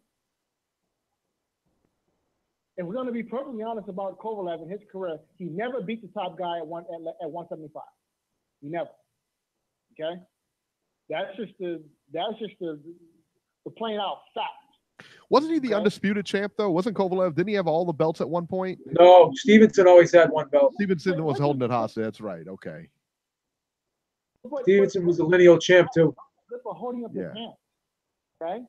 If we're going to be perfectly honest about Kovalev in his career, he never beat the top guy at 175. He never. Okay. That's just the plain out fact. Wasn't he the undisputed champ though? Wasn't Kovalev? Didn't he have all the belts at one point? No, Stevenson always had one belt. Stevenson was holding it hostage. That's right. Okay. Stevenson was a lineal champ too. Good for holding up his hand. Okay.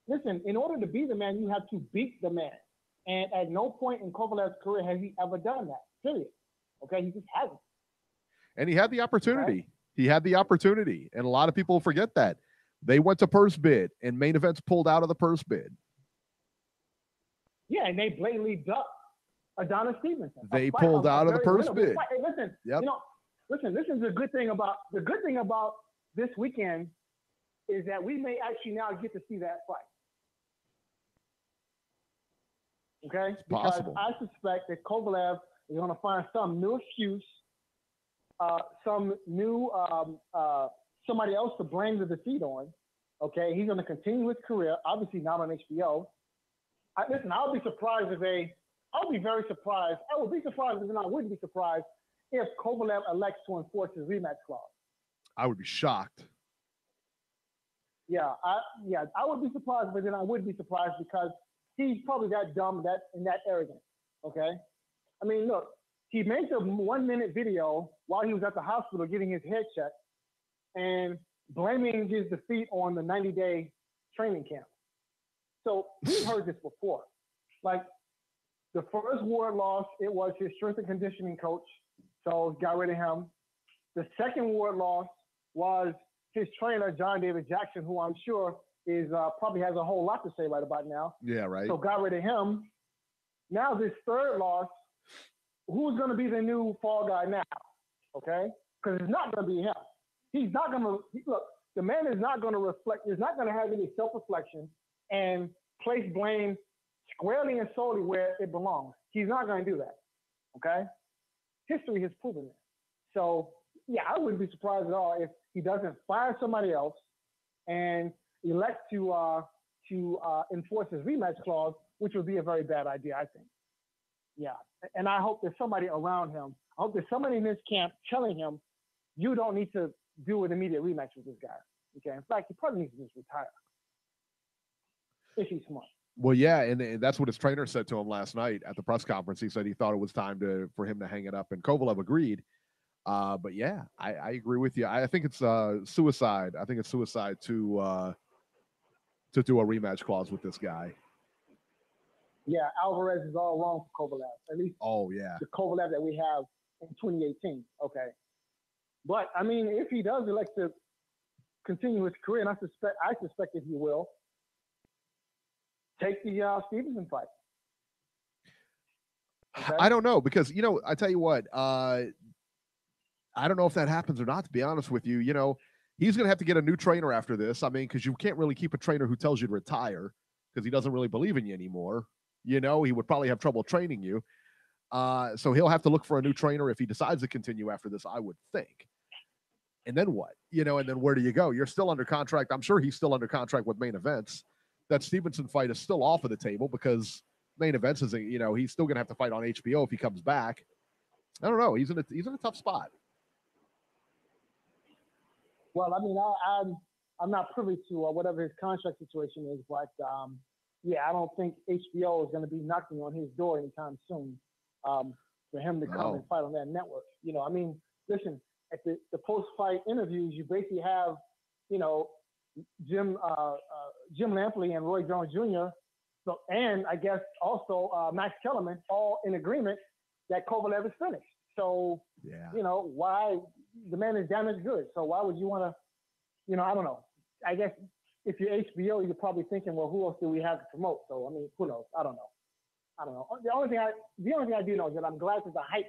Listen, in order to be the man, you have to beat the man. And at no point in Kovalev's career has he ever done that. Period. Okay, he just hasn't. And he had the opportunity. Right? He had the opportunity, and a lot of people forget that. They went to purse bid, and main events pulled out of the purse bid. Yeah, and they blatantly ducked Adonis Stevenson. They pulled out of the purse bid. Hey, listen, listen. This is the good thing about this weekend is that we may actually now get to see that fight. Okay, it's possible. Because I suspect that Kovalev is going to find some new excuse, some new somebody else to blame the defeat on. Okay, he's going to continue his career, obviously not on HBO. I'll be surprised I'll be very surprised. I would be surprised, and I wouldn't be surprised if Kovalev elects to enforce his rematch clause. I would be shocked. Yeah, I would be surprised, but then I wouldn't be surprised because he's probably that dumb, that arrogant. Okay, I mean, look, he made a 1-minute video while he was at the hospital getting his head checked and blaming his defeat on the 90-day training camp. So we've heard this before. Like the first Ward loss, it was his strength and conditioning coach, so got rid of him. The second Ward loss was his trainer, John David Jackson, who I'm sure is probably has a whole lot to say right about now. Yeah, right. So got rid of him. Now this third loss, who's going to be the new fall guy now? Okay, because it's not going to be him. He's not going to look. The man is not going to reflect. He's not going to have any self-reflection and place blame squarely and solely where it belongs. He's not going to do that. Okay, history has proven that. So yeah, I wouldn't be surprised at all if he doesn't fire somebody else and elect to enforce his rematch clause, which would be a very bad idea, I think. Yeah, and I hope there's somebody around him. I hope there's somebody in his camp telling him, you don't need to do an immediate rematch with this guy. Okay, in fact, he probably needs to just retire if he's smart. Well, yeah, and that's what his trainer said to him last night at the press conference. He said he thought it was time for him to hang it up, and Kovalev agreed. But yeah, I agree with you. I think it's suicide. I think it's suicide to do a rematch clause with this guy. Yeah, Alvarez is all wrong for Kovalev. At least the Kovalev that we have in 2018. Okay. But I mean, if he does elect to continue his career, and I suspect that he will, take the Stevenson fight. Okay? I don't know because, I tell you what, I don't know if that happens or not, to be honest with you. He's going to have to get a new trainer after this. I mean, because you can't really keep a trainer who tells you to retire because he doesn't really believe in you anymore. He would probably have trouble training you. So he'll have to look for a new trainer if he decides to continue after this, I would think. And then what? And then where do you go? You're still under contract. I'm sure he's still under contract with Main Events. That Stevenson fight is still off of the table because Main Events is, he's still going to have to fight on HBO if he comes back. I don't know. He's in a tough spot. Well, I mean, I'm not privy to whatever his contract situation is, but I don't think HBO is going to be knocking on his door anytime soon for him to come and fight on that network. I mean, listen, at the post-fight interviews, you basically have, Jim Lampley and Roy Jones Jr. So, and I guess also Max Kellerman all in agreement that Kovalev is finished. So, why the man is damaged goods. So why would you want to, I don't know. I guess if you're HBO, you're probably thinking, well, who else do we have to promote? So, I mean, who knows? I don't know. The only thing I do know is that I'm glad that the hype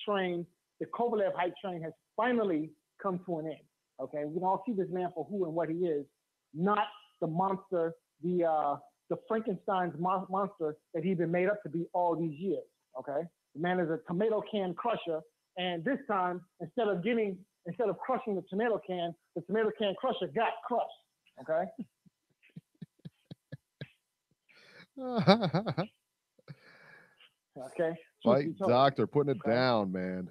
train, the Kovalev hype train has finally come to an end. Okay. We can all see this man for who and what he is, not the monster, the Frankenstein's monster that he's been made up to be all these years. Okay. The man is a tomato can crusher. And this time, instead of crushing the tomato can crusher got crushed. Okay. Okay. Fight doctor putting it down, man.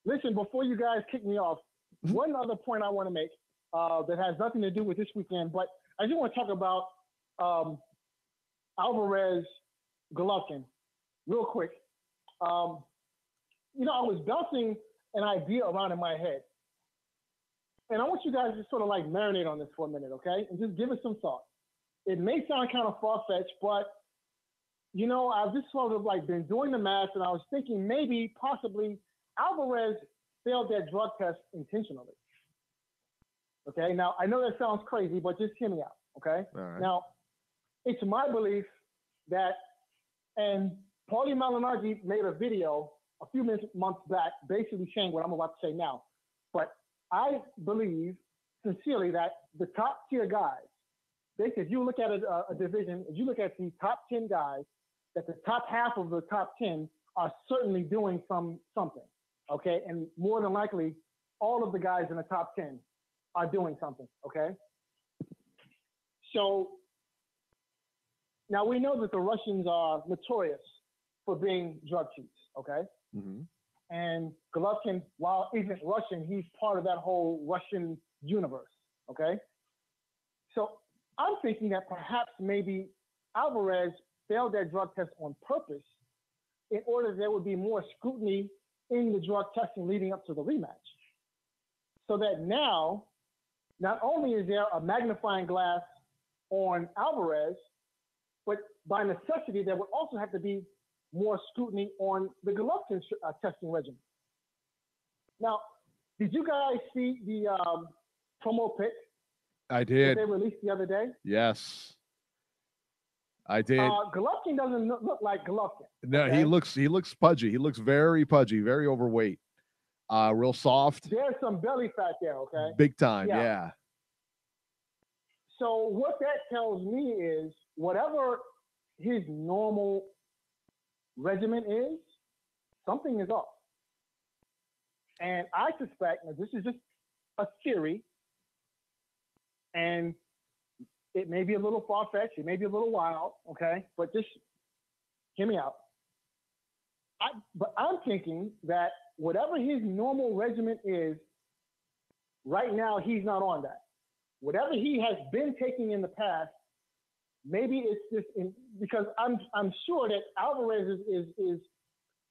Listen, before you guys kick me off, one other point I want to make that has nothing to do with this weekend, but I just want to talk about Alvarez Golovkin real quick. I was bouncing an idea around in my head. And I want you guys to sort of like marinate on this for a minute, okay? And just give it some thought. It may sound kind of far-fetched, but, I've just sort of like been doing the math and I was thinking maybe, possibly, Alvarez failed that drug test intentionally. Okay? Now, I know that sounds crazy, but just hear me out, okay? All right. Now, it's my belief that, and Paulie Malignaggi made a video a few months back, basically saying what I'm about to say now. But I believe sincerely that the top tier guys, basically, if you look at a division, if you look at the top 10 guys, that the top half of the top 10 are certainly doing something, okay? And more than likely, all of the guys in the top 10 are doing something, okay? So now we know that the Russians are notorious for being drug cheats, okay? Mm-hmm. And Golovkin, while isn't Russian, he's part of that whole Russian universe, okay? So I'm thinking that perhaps maybe Alvarez failed that drug test on purpose in order there would be more scrutiny in the drug testing leading up to the rematch. So that now, not only is there a magnifying glass on Alvarez, but by necessity, there would also have to be more scrutiny on the Golovkin testing regimen. Now, did you guys see the promo pic? I did. That they released the other day? Yes, I did. Golovkin doesn't look like Golovkin. No, okay? he looks pudgy. He looks very pudgy, very overweight. Real soft. There's some belly fat there, okay? Big time, yeah. So what that tells me is whatever his normal regimen is, something is off. And I suspect, now this is just a theory, and it may be a little far-fetched, it may be a little wild, okay? But just hear me out. But I'm thinking that whatever his normal regimen is, right now he's not on that. Whatever he has been taking in the past, maybe it's just because I'm sure that Alvarez is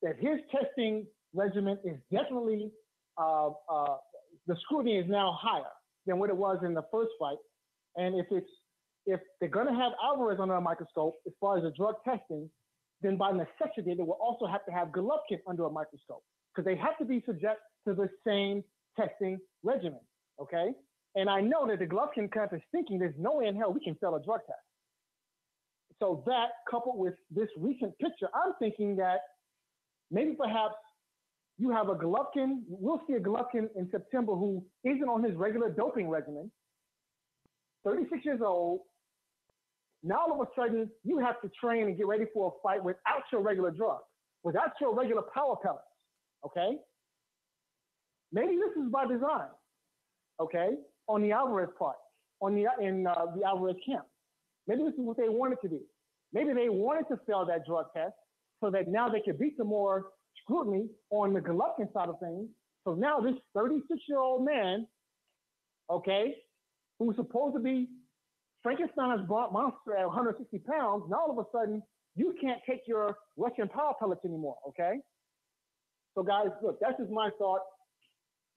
that his testing regimen is definitely the scrutiny is now higher than what it was in the first fight. And if they're going to have Alvarez under a microscope as far as the drug testing, then by necessity they will also have to have Golovkin under a microscope because they have to be subject to the same testing regimen. Okay. And I know that the Golovkin camp is thinking there's no way in hell we can fail a drug test. So that coupled with this recent picture, I'm thinking that maybe perhaps you have a Golovkin. We'll see a Golovkin in September who isn't on his regular doping regimen, 36 years old. Now all of a sudden you have to train and get ready for a fight without your regular drugs, without your regular power pellets. Okay? Maybe this is by design. Okay? On the Alvarez part, in the Alvarez camp. Maybe this is what they wanted to do. Maybe they wanted to fail that drug test so that now they could beat some more scrutiny on the Golovkin side of things. So now this 36-year-old man, okay, who's supposed to be Frankenstein's monster at 160 pounds, now all of a sudden you can't take your Russian power pellets anymore, okay? So guys, look, that's just my thought.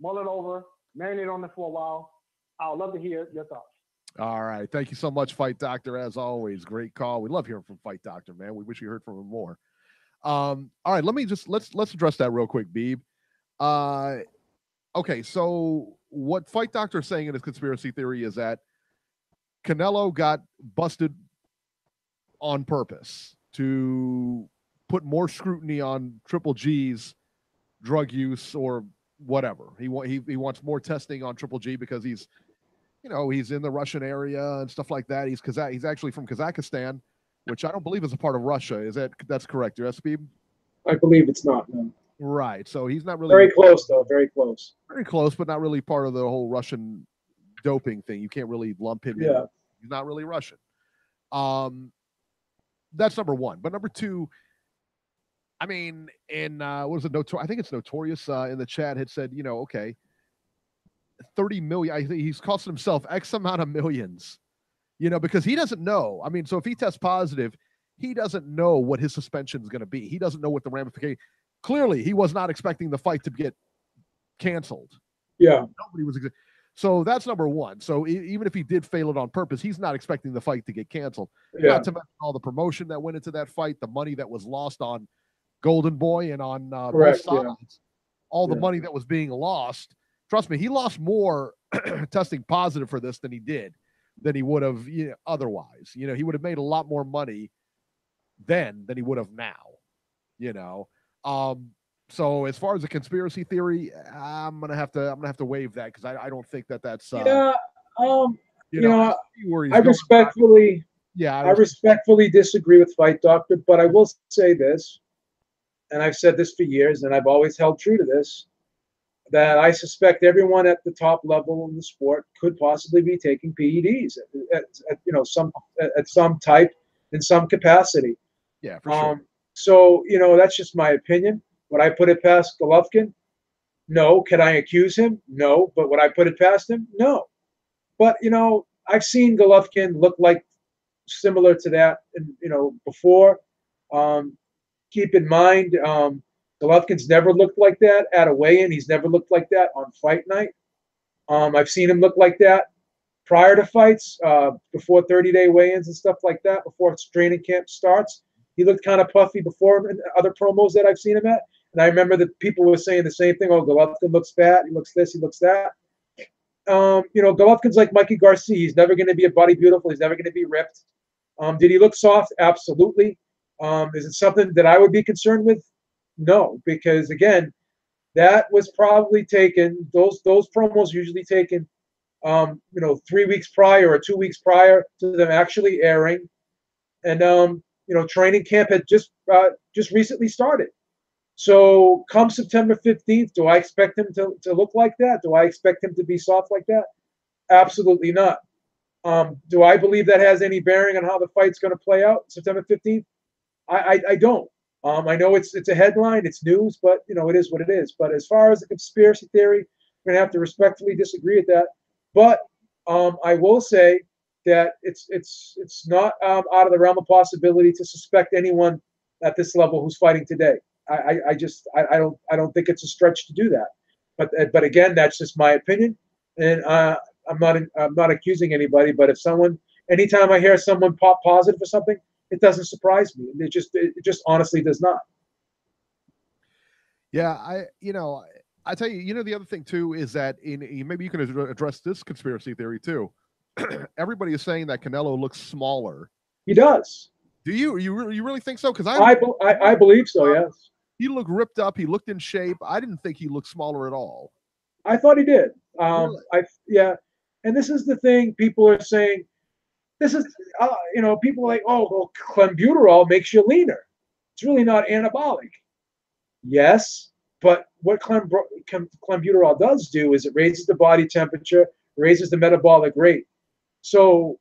Mull it over, marinate on it for a while. I would love to hear your thoughts. All right. Thank you so much, Fight Doctor. As always, great call. We love hearing from Fight Doctor, man. We wish you heard from him more. All right, let's address that real quick, Beeb. Okay, so what Fight Doctor is saying in his conspiracy theory is that Canelo got busted on purpose to put more scrutiny on Triple G's drug use or whatever. He wants more testing on Triple G because he's in the Russian area and stuff like that. He's actually from Kazakhstan, which I don't believe is a part of Russia. That's correct? Yes, Beeb? I believe it's not, no. Right. So he's not really very close, though. Very close. Very close, but not really part of the whole Russian doping thing. You can't really lump him in. He's not really Russian. That's number one. But number two, I mean, in what is it? I think it's Notorious in the chat had said, okay, 30 million. I think he's costing himself X amount of millions, because he doesn't know. I mean, so if he tests positive, he doesn't know what his suspension is going to be. He doesn't know what the ramification. Clearly, he was not expecting the fight to get canceled. Yeah, nobody was. So that's number one. So even if he did fail it on purpose, he's not expecting the fight to get canceled. Yeah. Not to mention all the promotion that went into that fight, the money that was lost on Golden Boy and on both sides, all the money that was being lost. Trust me, he lost more testing positive for this than he would have otherwise. He would have made a lot more money then than he would have now. So as far as the conspiracy theory, I'm gonna have to waive that because I don't think that's I I respectfully disagree with Fight Doctor, but I will say this, and I've said this for years, and I've always held true to this, that I suspect everyone at the top level in the sport could possibly be taking PEDs at some type in some capacity. Yeah, for sure. So that's just my opinion. Would I put it past Golovkin? No. Can I accuse him? No. But would I put it past him? No. But I've seen Golovkin look like similar to that, before. Keep in mind, Golovkin's never looked like that at a weigh-in. He's never looked like that on fight night. I've seen him look like that prior to fights, before 30-day weigh-ins and stuff like that, before training camp starts. He looked kind of puffy before in other promos that I've seen him at. And I remember that people were saying the same thing. Oh, Golovkin looks fat. He looks this. He looks that. Golovkin's like Mikey Garcia. He's never going to be a body beautiful. He's never going to be ripped. Did he look soft? Absolutely. Is it something that I would be concerned with? No, because again, that was probably taken. Those promos usually taken, 3 weeks prior or 2 weeks prior to them actually airing, and training camp had just recently started. So come September 15th, do I expect him to look like that? Do I expect him to be soft like that? Absolutely not. Do I believe that has any bearing on how the fight's going to play out September 15th? I don't. I know it's a headline, it's news, but it is what it is. But as far as the conspiracy theory, we're gonna have to respectfully disagree with that. But I will say that it's not out of the realm of possibility to suspect anyone at this level who's fighting today. I don't think it's a stretch to do that. But again, that's just my opinion, and I'm not accusing anybody. But anytime I hear someone pop positive for something, it doesn't surprise me. It just honestly does not. Yeah, I tell you, the other thing too is that maybe you can address this conspiracy theory too. Everybody is saying that Canelo looks smaller. He does. Do you really think so? Because I believe so. Yes. He looked ripped up. He looked in shape. I didn't think he looked smaller at all. I thought he did. Really? And this is the thing people are saying. This is, people are like, oh, well, clenbuterol makes you leaner. It's really not anabolic. Yes, but what clenbuterol does do is it raises the body temperature, raises the metabolic rate. So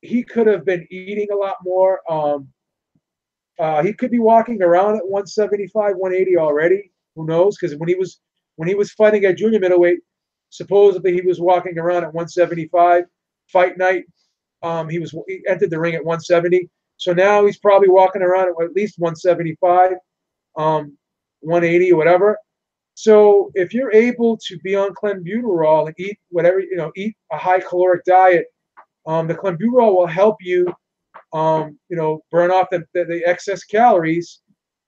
he could have been eating a lot more. He could be walking around at 175, 180 already. Who knows? Because when he was fighting at junior middleweight, supposedly he was walking around at 175. Fight night, he entered the ring at 170. So now he's probably walking around at least 175, 180 or whatever. So if you're able to be on clenbuterol and eat whatever, eat a high caloric diet, the clenbuterol will help you burn off the excess calories,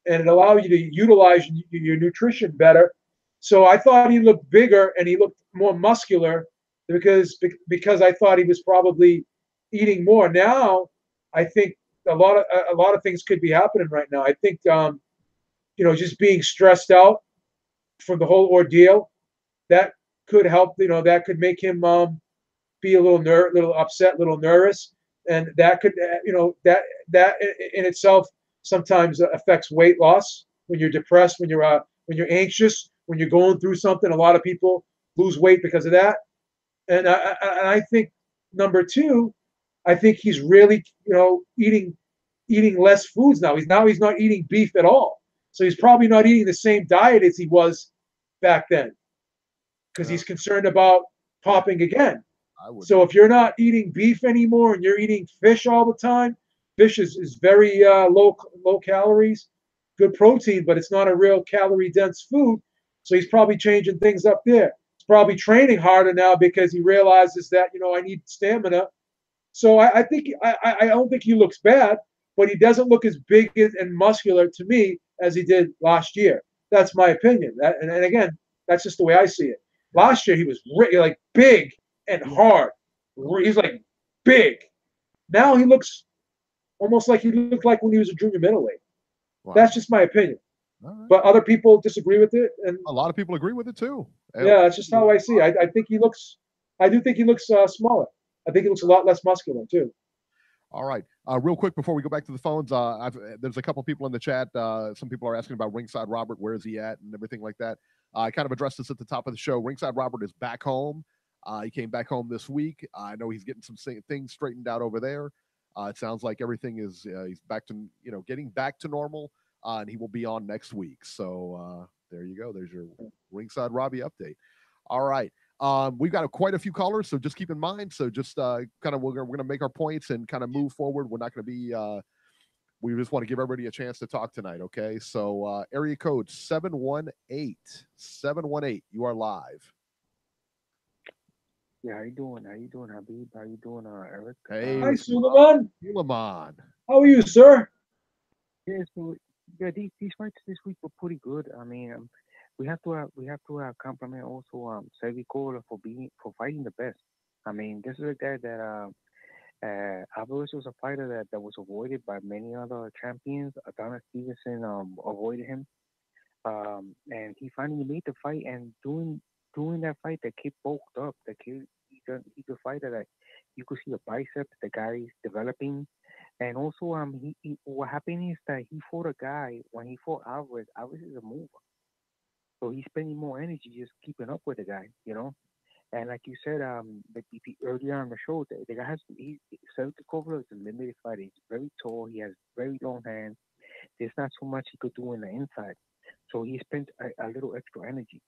and it allows you to utilize your nutrition better. So I thought he looked bigger and he looked more muscular because I thought he was probably eating more. Now I think a lot of things could be happening right now. I think just being stressed out from the whole ordeal, that could help. That could make him be a little upset, a little nervous. And that could, that in itself sometimes affects weight loss. When you're depressed, when you're anxious, when you're going through something, a lot of people lose weight because of that. And I think number two, I think he's really, eating less foods now. He's not eating beef at all. So he's probably not eating the same diet as he was back then, because he's concerned about popping again. So if you're not eating beef anymore and you're eating fish all the time, fish is very low calories, good protein, but it's not a real calorie dense food. So he's probably changing things up there. He's probably training harder now because he realizes that, I need stamina. So I think I don't think he looks bad, but he doesn't look as big and muscular to me as he did last year. That's my opinion. And again, that's just the way I see it. Last year he was like big and hard. He's like big. Now he looks almost like he looked like when he was a junior middleweight. Wow. That's just my opinion. Right. But other people disagree with it, and a lot of people agree with it too. Yeah, that's just how I see it. I think he looks. I do think he looks smaller. I think he looks a lot less muscular too. All right. Real quick before we go back to the phones, there's a couple people in the chat. Some people are asking about Ringside Robert. Where is he at and everything like that. I kind of addressed this at the top of the show. Ringside Robert is back home. He came back home this week. I know he's getting some things straightened out over there. It sounds like everything is he's back to getting back to normal, and he will be on next week. So there you go. There's your Ringside Robbie update. All right. We've got quite a few callers, so just keep in mind. So just kind of we're going to make our points and kind of move forward. We're not going to be we just want to give everybody a chance to talk tonight, okay? So area code 718. You are live. Yeah, how you doing? How you doing, Habib? How you doing, Eric? Hey, hi, Suleiman. Suleiman. How are you, sir? Yeah, so these fights this week were pretty good. I mean, we have to compliment also Sergey Kovalev for fighting the best. I mean, this is a guy that Alvarez was a fighter that was avoided by many other champions. Adonis Stevenson avoided him, and he finally made the fight. And during that fight, the kid bulked up. The kid, he's a fighter that you could see the biceps. The guy's developing, and also what happened is that he fought a guy when he fought Alvarez. Alvarez is a mover, so he's spending more energy just keeping up with the guy, And like you said, earlier on the show, the guy Sergey Kovalev is a limited fighter. He's very tall. He has very long hands. There's not so much he could do in the inside, so he spent a little extra energy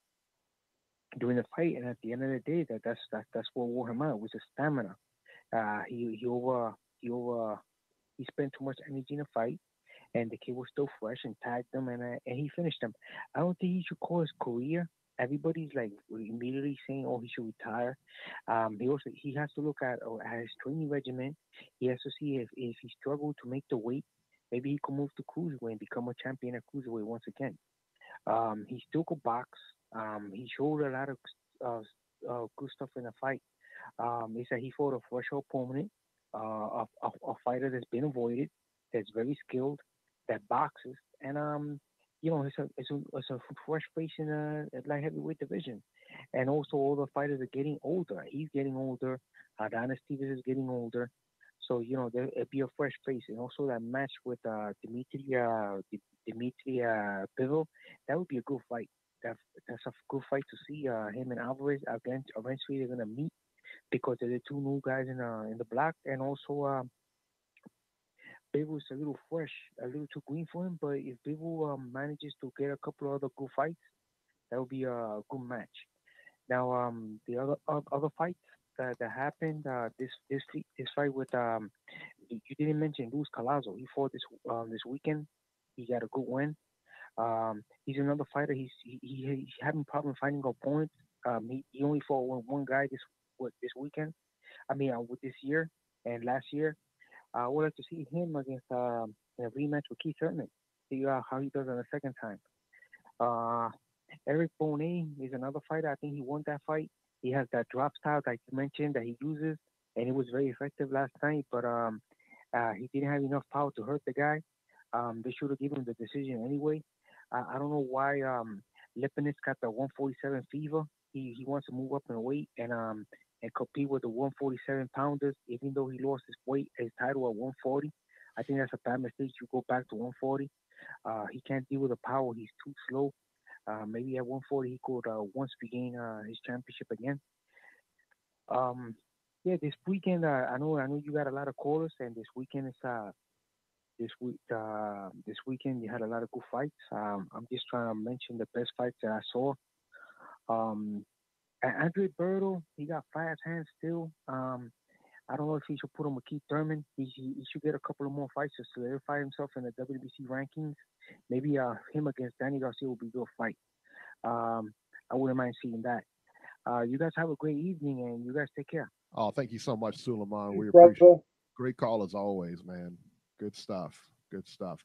during the fight. And at the end of the day, that's what wore him out, was his stamina. He spent too much energy in the fight, and the kid was still fresh and tagged him, and he finished him. I don't think he should call his career. Everybody's like immediately saying, "Oh, he should retire." He has to look at his training regimen. He has to see if he struggled to make the weight, maybe he could move to cruiserweight and become a champion at cruiserweight once again. He still could box. He showed a lot of good stuff in the fight. He said he fought a fresh opponent, a fighter that's been avoided. that's very skilled, that boxes, and it's a fresh face in a light heavyweight division, and also all the fighters are getting older. He's getting older. Adonis Stevens is getting older, so it'd be a fresh face, and also that match with Dimitri Bivol, that would be a good fight. That's a good fight to see. Him and Alvarez again. Eventually, they're gonna meet because they're the two new guys in the block, and also Bivol's a little fresh, a little too green for him. But if Bivol manages to get a couple of other good fights, that would be a good match. Now, the other fights that happened this fight with you didn't mention Luis Calazo. He fought this weekend. He got a good win. He's another fighter. He's having problem finding opponents. He only fought one guy this weekend. I mean, with this year and last year. I would like to see him against in a rematch with Keith Thurman. See how he does on the second time. Eric Bonet is another fighter. I think he won that fight. He has that drop style that you mentioned that he uses, and it was very effective last night. But he didn't have enough power to hurt the guy. They should have given him the decision anyway. I don't know why Lipinets got the 147 fever. He wants to move up in weight and compete with the 147 pounders, even though he lost his title at 140. I think that's a bad mistake. You go back to 140. He can't deal with the power. He's too slow. Maybe at 140 he could once regain his championship again. Yeah, this weekend I know you got a lot of callers, and this weekend is this weekend you had a lot of good fights. I'm just trying to mention the best fights that I saw. Andre Berto, he got fast hands still. I don't know if he should put him with Keith Thurman. He should get a couple of more fights to solidify himself in the WBC rankings. Maybe him against Danny Garcia will be a good fight. I wouldn't mind seeing that. You guys have a great evening, and you guys take care. Oh, thank you so much, Suleiman. We appreciate it. Great call as always, man. Good stuff. Good stuff.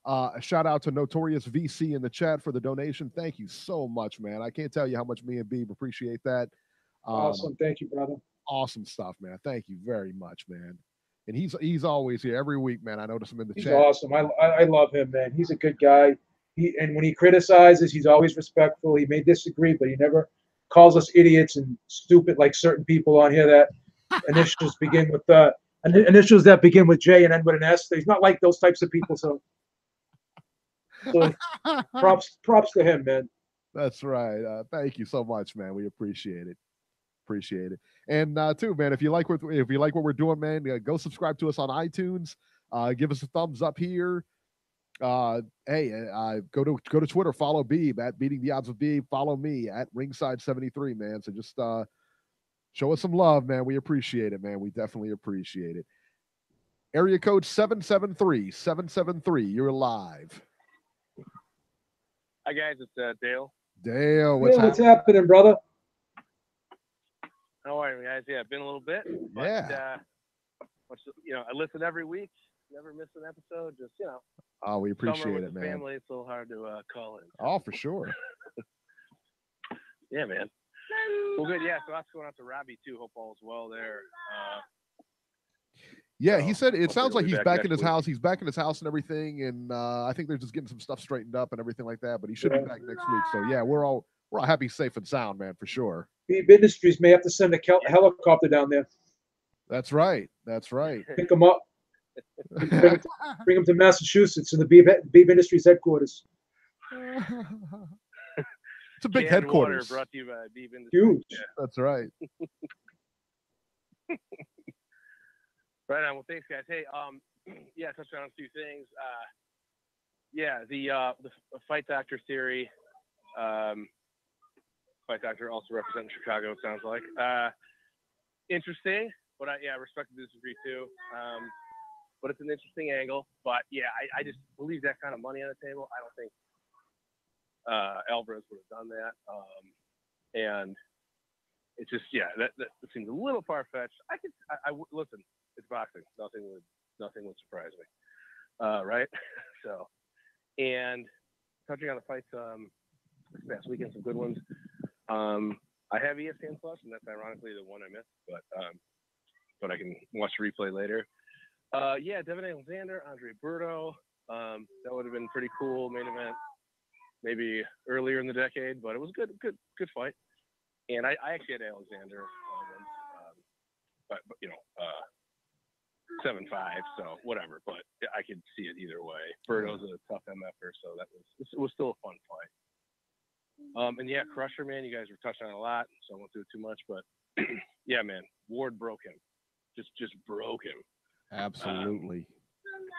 A shout out to Notorious VC in the chat for the donation. Thank you so much, man. I can't tell you how much me and Beeb appreciate that. Awesome. Thank you, brother. Awesome stuff, man. Thank you very much, man. And he's always here every week, man. I notice him in the chat. He's awesome. I love him, man. He's a good guy. And when he criticizes, he's always respectful. He may disagree, but he never calls us idiots and stupid like certain people on here that initials begin with initials that begin with J and end with an S. He's not like those types of people. So props to him, man. That's right. Thank you so much, man. We appreciate it. Appreciate it. And too, man, if you like what we're doing, man, go subscribe to us on iTunes. Give us a thumbs up here. Go to Twitter, follow Beeb at Beating the Odds with Beeb. Follow me at Ringside 73, man. So just show us some love, man. We appreciate it, man. We definitely appreciate it. Area code 773. You're live. Hi guys, it's Dale. Dale, what's happening, brother? How are you guys? Yeah, been a little bit. But, yeah. I listen every week. Never miss an episode. Just Oh, we appreciate it, man. Family, it's a little hard to call in. Oh, for sure. Yeah, man. Well, good. Yeah, so that's going out to Robbie too. Hope all's well there. Yeah, he said it sounds like he's back in his house. He's back in his house and everything, and I think they're just getting some stuff straightened up and everything like that. But he should be back next week. So yeah, we're all happy, safe, and sound, man, for sure. Beeb Industries may have to send a helicopter down there. That's right. That's right. Pick them up. Bring them to Massachusetts in the Beeb Industries headquarters. It's a big headquarters. Brought to you by Beeb Industries. Huge. Yeah. That's right. Right on. Well, thanks, guys. Hey, touch on a few things. The Fight Doctor theory. Fight Doctor also representing Chicago, it sounds like. Interesting, but I respect the disagree too. But it's an interesting angle. But yeah, I just believe that kind of money on the table. I don't think Alvarez would have done that. And it's just that seems a little far fetched. I listen. It's boxing. Nothing would surprise me. Right? So, and touching on the fights this past weekend, some good ones. I have ESPN Plus, and that's ironically the one I missed, but I can watch the replay later. Yeah, Devin Alexander, Andre Berto. That would have been pretty cool main event, maybe earlier in the decade, but it was good fight. And I actually had Alexander, but 7-5, so whatever. But I could see it either way. Berto's a tough MFer, so it was still a fun fight. And yeah, Crusher, man, you guys were touching on it a lot, so I won't do it too much. But yeah, man, Ward broke him, just broke him. Absolutely.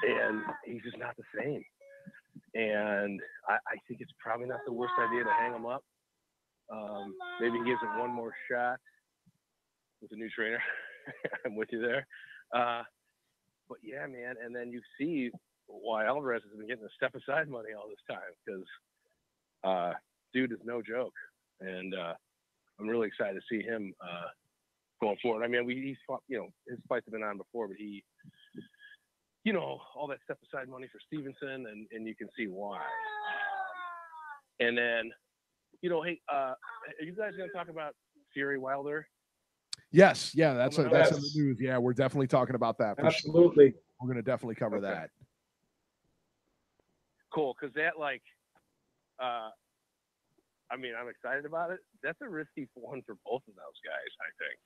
And he's just not the same. And I think it's probably not the worst idea to hang him up. Maybe he gives it one more shot with a new trainer. I'm with you there. But yeah, man. And then you see why Alvarez has been getting the step aside money all this time, because dude is no joke. And I'm really excited to see him going forward. I mean, he's fought, his fights have been on before, but he, all that step aside money for Stevenson, and you can see why. And then, hey, are you guys going to talk about Fury Wilder? Yes, yeah, that's in the news. Yeah, we're definitely talking about that. Absolutely. Sure. We're going to definitely cover that. Cool, because that, I'm excited about it. That's a risky one for both of those guys, I think.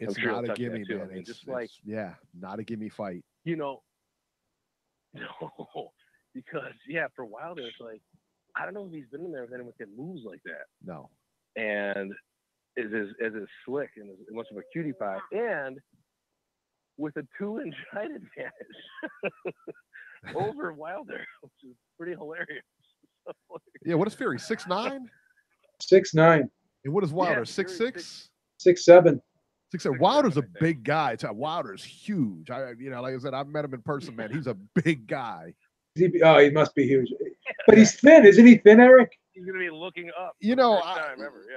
It's not a gimme, man. I mean, not a gimme fight. No, because for Wilder, it's like, I don't know if he's been in there with anyone that moves like that. No. And is as slick and as much of a cutie pie, and with a 2-inch height advantage over Wilder, which is pretty hilarious. Yeah, what is Fury? 6'9"? 6'9". And what is Wilder? 6'6"? 6'7". 6'7". Wilder's a big guy. Wilder's huge. Like I said, I've met him in person, man. He's a big guy. He must be huge. But he's thin. Isn't he thin, Eric? He's going to be looking up.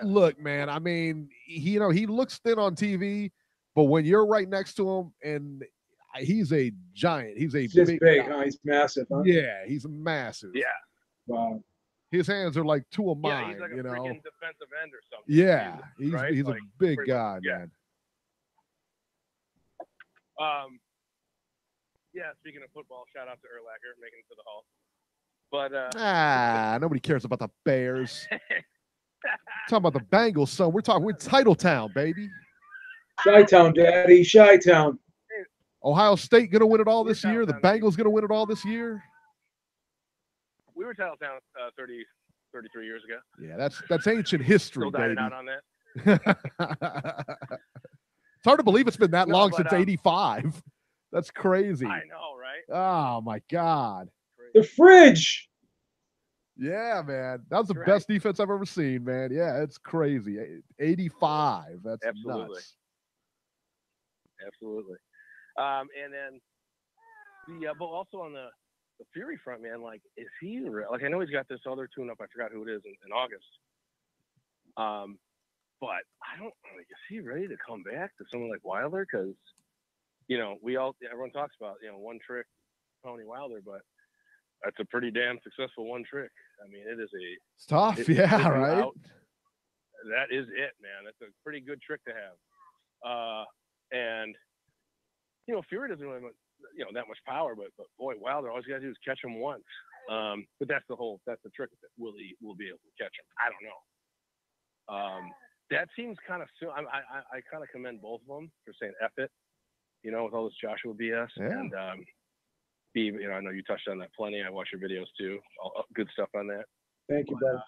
Look, man, I mean, he looks thin on TV, but when you're right next to him, and he's a giant. He's big guy. Huh? He's massive, huh? Yeah, he's massive. Yeah. Wow. His hands are like two of mine, he's like a freaking defensive end or something. Yeah, he's like, a big guy, man. Yeah, speaking of football, shout out to Urlacher making it to the Hall. But nobody cares about the Bears. Talking about the Bengals, son. We're Titletown, baby. Chi-Town, Daddy. Chi-Town. Ohio State gonna win it all this year. The Bengals gonna win it all this year. We were Titletown 33 years ago. Yeah, that's ancient history, Still baby. dining out on that. It's hard to believe it's been that long since '85. That's crazy. I know, right? Oh my God. The fridge. Yeah, man. That was the best defense I've ever seen, man. Yeah, it's crazy. 85. That's nuts. Absolutely. And then but also on the Fury front, man, like, is he I know he's got this other tune-up. I forgot who it is in August. But I don't is he ready to come back to someone like Wilder? Because everyone talks about one trick Tony Wilder, but that's a pretty damn successful one trick. I mean, it's tough, right? Out. That is it, man. That's a pretty good trick to have. And Fury doesn't really have that much power, but boy, Wilder, all he's got to do is catch him once. But that's the trick. Will he be able to catch him? I don't know. That seems kind of soon. I kind of commend both of them for saying F it, with all this Joshua BS. Yeah. And Beeb, I know you touched on that plenty. I watch your videos too. All good stuff on that. Thank you, brother.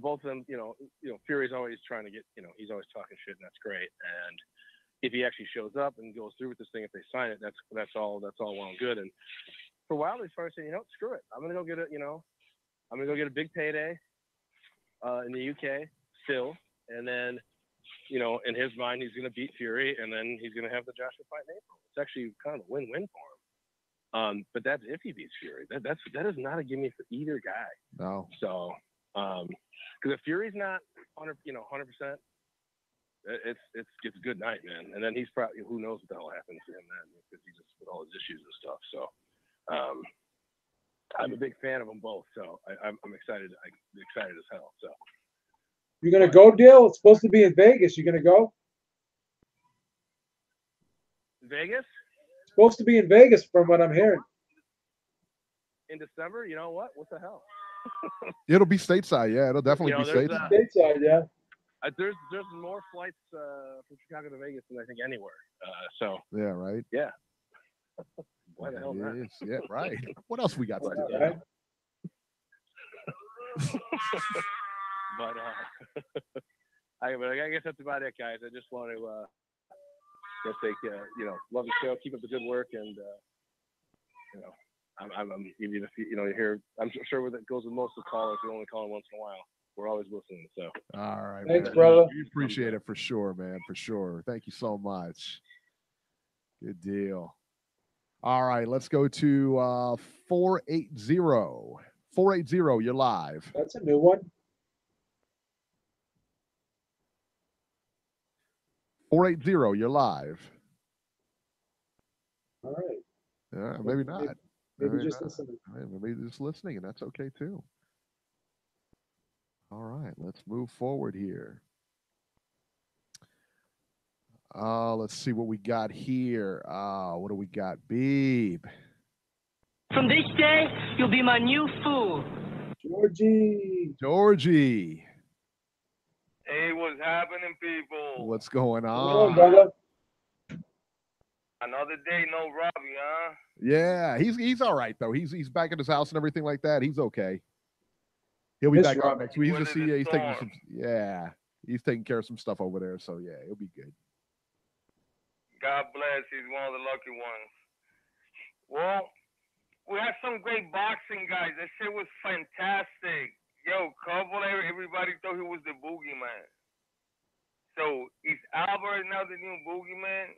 Both of them, Fury's always trying to get, he's always talking shit, and that's great. And if he actually shows up and goes through with this thing, if they sign it, that's all well and good. And for Wilder, he's probably saying, screw it. I'm gonna go get I'm gonna go get a big payday in the UK still, and then, in his mind, he's gonna beat Fury, and then he's gonna have the Joshua fight in April. It's actually kind of a win-win for him. But that's if he beats Fury. That is not a gimme for either guy. No. So, because if Fury's not 100%, it's a good night, man. And then he's probably, who knows what the hell happens to him then, because he's just with all his issues and stuff. So, I'm a big fan of them both. So I'm excited. I'm excited as hell. So. You're gonna go, Dale? It's supposed to be in Vegas. You gonna go? Vegas? Supposed to be in Vegas, from what I'm hearing. In December? You know what? What the hell? It'll be stateside. Yeah, it'll definitely be stateside. Stateside, yeah. There's more flights from Chicago to Vegas than I think anywhere. So yeah, right. Yeah. Why the hell not? Yeah, right. What else we got to do? Right? But I guess that's about it, guys. I just want to say, love the show, keep up the good work, and I'm even if you hear, I'm sure that goes with most of the callers. We only call once in a while. We're always listening. So all right, thanks, man. brother. We appreciate it for sure, man. For sure. Thank you so much. Good deal. All right, let's go to 480. 480, you're live. That's a new one. 480, you're live. All right. Yeah, maybe not. Maybe just listening. Maybe just listening, and that's okay too. All right, let's move forward here. Let's see what we got here. What do we got? Beeb. From this day, you'll be my new fool. Georgie. Hey, what's happening, people? What's going Come on? on, brother. Another day, no Robbie, huh? Yeah, he's all right though. He's back at his house and everything like that. He's okay. He'll be back on next week. He's he's taking some. Yeah, he's taking care of some stuff over there. So yeah, he'll be good. God bless. He's one of the lucky ones. Well, we had some great boxing, guys. That shit was fantastic. Yo, Kovalev, everybody thought he was the boogeyman. So is Alvarez now the new boogeyman?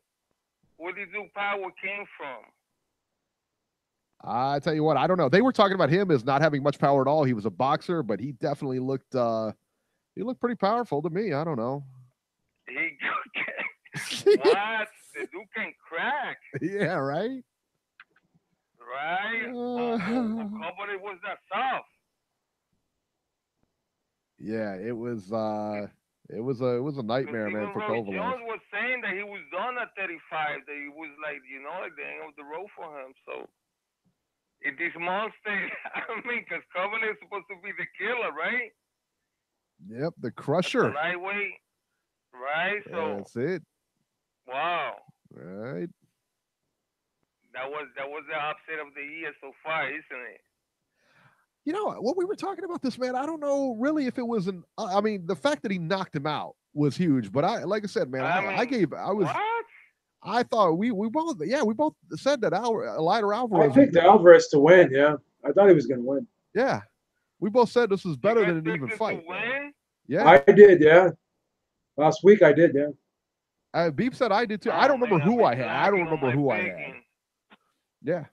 Where did his power came from? I tell you what, I don't know. They were talking about him as not having much power at all. He was a boxer, but he definitely looked pretty powerful to me. I don't know. What? The dude can crack. Yeah, right? Right? Nobody was that soft. Yeah, it was a nightmare, man, for Kovalev. Jones was saying that he was done at 35, that he was like, like the end of the road for him. So if this monster, because Kovalev is supposed to be the killer, right? Yep, the crusher. The lightweight, right? So that's it. Wow. Right. That was the upset of the year so far, isn't it? You know what we were talking about this, man. I don't know really if it was the fact that he knocked him out was huge, but like I said, man, I thought we both said that Eleider Alvarez. I picked Alvarez to win. Yeah, I thought he was going to win. Yeah, we both said this was better than an even fight. Yeah, I did. Yeah, last week I did. Yeah. Beeb said I did too. I don't remember who I had. I don't remember who I had. Yeah.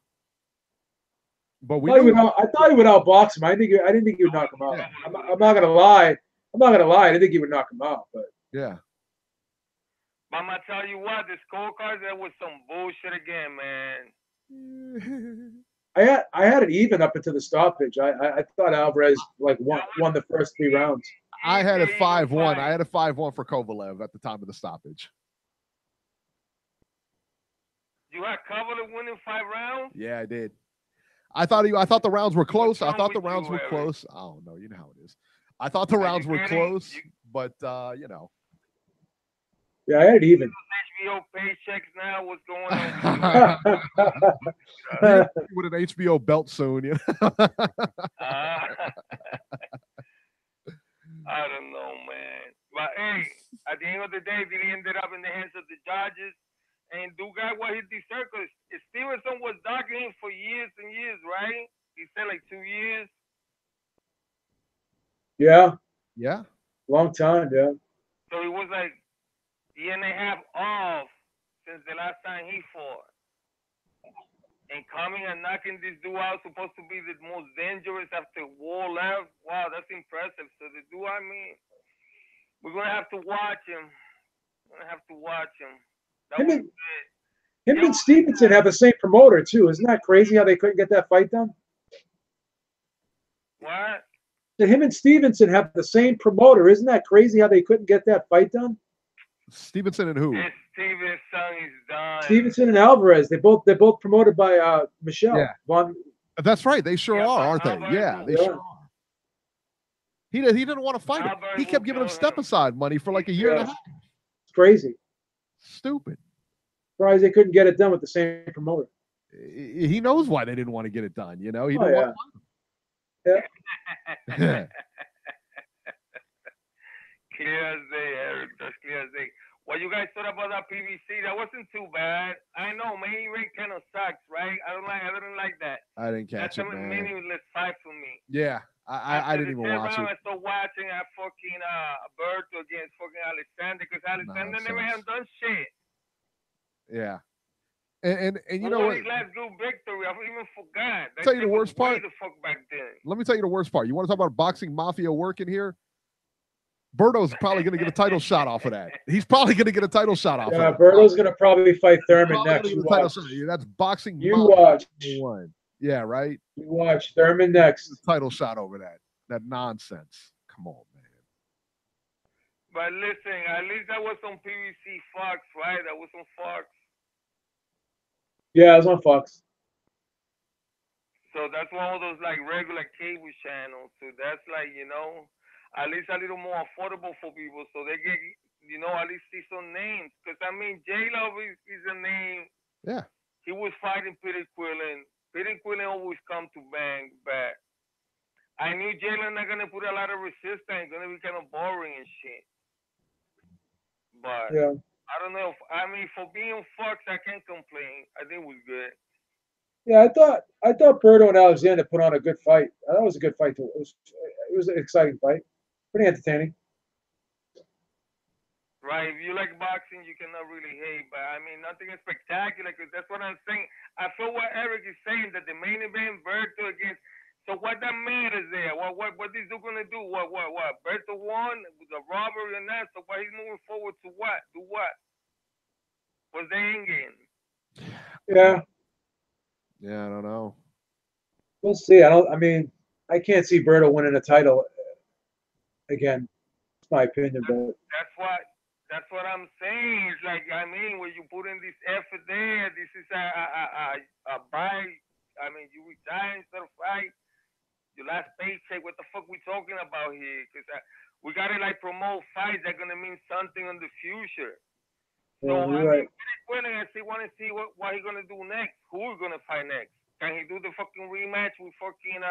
But I thought he would outbox him. I didn't think he would knock him out. Yeah. I'm not gonna lie. I didn't think he would knock him out. But yeah. But I'm gonna tell you what, the scorecards, that was some bullshit again, man. I had it even up into the stoppage. I thought Alvarez won the first 3 rounds. I had a 5-1. I had a 5-1 for Kovalev at the time of the stoppage. You had Kovalev winning 5 rounds? Yeah, I did. I thought the rounds were close. I thought the rounds were close. I don't know. You know how it is. I thought the rounds were close, but Yeah, I had it even. HBO paychecks now. What's going on? With an HBO belt soon, you know. I don't know, man. But hey, at the end of the day, he ended up in the hands of the judges. And do got what he deserved, because Stevenson was dogging him for years and years, right? He said like 2 years. Yeah. Yeah. Long time, yeah. So it was like a year and a half off since the last time he fought. And coming and knocking this dude out, supposed to be the most dangerous after War left. Wow, that's impressive. So the dude, we're going to have to watch him. Him and Stevenson have the same promoter too. Isn't that crazy how they couldn't get that fight done? What? Him and Stevenson have the same promoter. Isn't that crazy how they couldn't get that fight done? Stevenson and who? It's Stevenson is done. Stevenson and Alvarez. They're both promoted by Michelle. Yeah. That's right. They sure are, aren't they? Yeah, they sure are. He didn't want to fight him. He kept giving him step-aside money for like a year and a half. It's crazy. Stupid. Surprised they couldn't get it done with the same promoter. He knows why they didn't want to get it done. You know, he didn't want to Yeah. Clear as day, Eric. That's clear as day. What you guys thought about that PVC? That wasn't too bad. I know main event kind of sucks, right? I didn't like that. I didn't catch it, man. That's a meaningless fight for me. Yeah, I didn't even watch it. I started watching fucking Berto against fucking Alexander because Alexander never had done shit. Yeah. And you know what? His last good victory, I even forgot. Tell you the worst part. The fuck back then. Let me tell you the worst part. You want to talk about boxing mafia working here? Berto's probably going to get a title shot off of that. He's probably going to get a title shot off of that. Berto's going to probably fight Thurman next. That's boxing. You watch. One. Yeah, right? You watch. Thurman next. Title shot over that. That nonsense. Come on, man. But listen, at least that was on PVC Fox, right? That was on Fox. Yeah, it was on Fox. So that's one of those like regular cable channels. So that's like, you know, at least a little more affordable for people, so they get, you know, at least see some names. Because I mean, J-Love is a name. Yeah. He was fighting Peter Quillen. Peter Quillen always come to bang back. I knew J-Love not gonna put a lot of resistance. Gonna be kind of boring and shit. But yeah. I don't know. I mean, for being Fox, I can't complain. I think it was good. Yeah, I thought Berto and Alexander put on a good fight. That was a good fight too. It was an exciting fight. Pretty entertaining. Right. If you like boxing, you cannot really hate. But I mean, nothing is spectacular because that's what I'm saying. I feel what Eric is saying, that the main event, Berto against. So what that matters there? What is he gonna do? What? Berto won with the robbery and that. So what he's moving forward to what? Do what? What's the end game? Yeah. Yeah, I don't know. We'll see. I mean, I can't see Berto winning a title again. That's my opinion, but that's what I'm saying. It's like, I mean, when you put in this effort there, this is a buy. I mean, you retire instead of fight. Your last paycheck. What the fuck we talking about here? Because we gotta like promote fights that gonna mean something in the future. So I mean, I want to see what he's gonna do next. Who is gonna fight next? Can he do the fucking rematch with fucking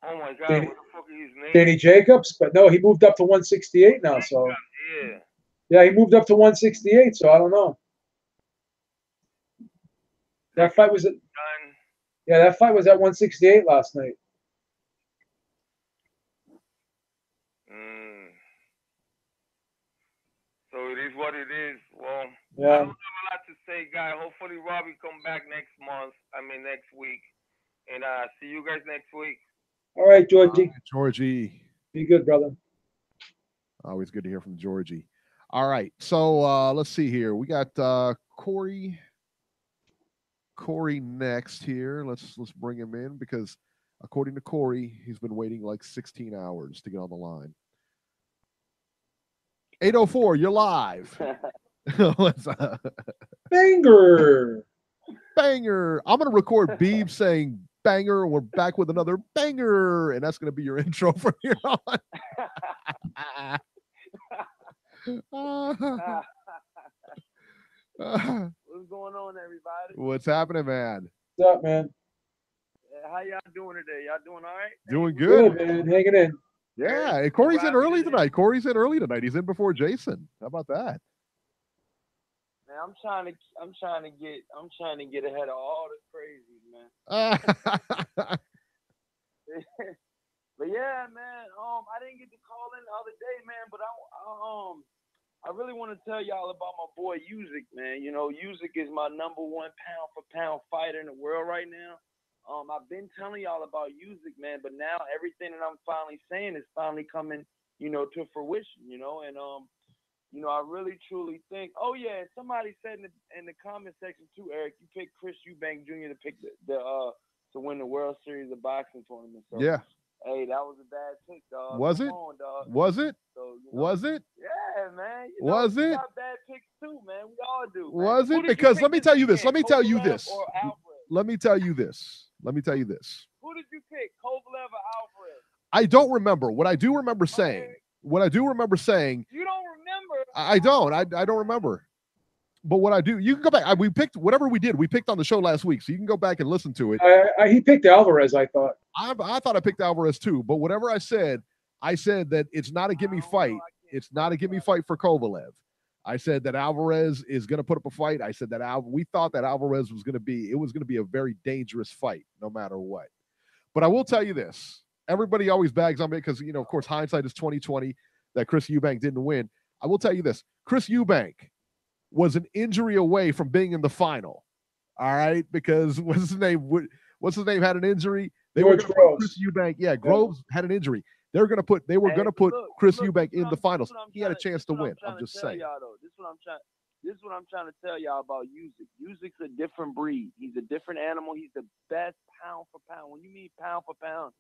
oh my God, what the fuck is his name? Danny Jacobs? But no, he moved up to 168 now. So yeah, he moved up to 168. So I don't know. That fight was that fight was at 168 last night. So it is what it is. Well, yeah. I don't have a lot to say, guy. Hopefully Robbie come back next week. And see you guys next week. All right, Georgie. Georgie. Be good, brother. Always good to hear from Georgie. All right. So let's see here. We got Corey next here. Let's bring him in because according to Corey, he's been waiting like 16 hours to get on the line. 804, you're live. What's up? Banger. I'm going to record Beeb saying banger. We're back with another banger. And that's going to be your intro from here on. What's going on, everybody? What's happening, man? What's up, man? How y'all doing today? Y'all doing all right? Doing good, man. Hanging in. Yeah, and Corey's in early tonight. He's in before Jason. How about that? Man, I'm trying to get ahead of all the crazies, man. But yeah, man. I didn't get to call in the other day, man. But I really want to tell y'all about my boy Usyk, man. You know, Usyk is my #1 pound for pound fighter in the world right now. I've been telling y'all about Usyk, man, but now everything that I'm finally saying is finally coming, you know, to fruition, you know, and you know, I really truly think. Oh yeah, somebody said in the comment section too, Eric, you picked Chris Eubank Jr. to pick the to win the World Series of Boxing tournament. So, yeah. Hey, that was a bad pick, dog. Was Come it? on, dog. Was it? So, Was it? Yeah, man. Was we it? got bad picks too, man. We all do. Man. Was it? Who did you Because pick let me this tell you this. weekend? Let me tell you Kovalev this. or Alvarez? Let me tell you this. Let me tell you this. Who did you pick, Kovalev or Alvarez? I don't remember. What I do remember saying. What I do remember saying. You don't remember? I don't. I don't remember. But what I do, you can go back. We picked whatever we did. We picked on the show last week, so you can go back and listen to it. He picked Alvarez, I thought. I thought I picked Alvarez too. But whatever I said that it's not a gimme fight. It's not a gimme fight for Kovalev. I said that Alvarez is going to put up a fight. I said that we thought that Alvarez was going to be a very dangerous fight, no matter what. But I will tell you this: everybody always bags on me because of course, hindsight is 20/20. That Chris Eubank didn't win. I will tell you this: Chris Eubank was an injury away from being in the final. All right, because what's his name had an injury. They were going to put Chris Eubank. Yeah, Groves had an injury. They were going to put Chris Eubank in the finals. He had a chance to win. I'm just saying. This is what I'm trying to tell y'all about Usyk. Usyk's a different breed. He's a different animal. He's the best pound for pound. When you mean pound for pound,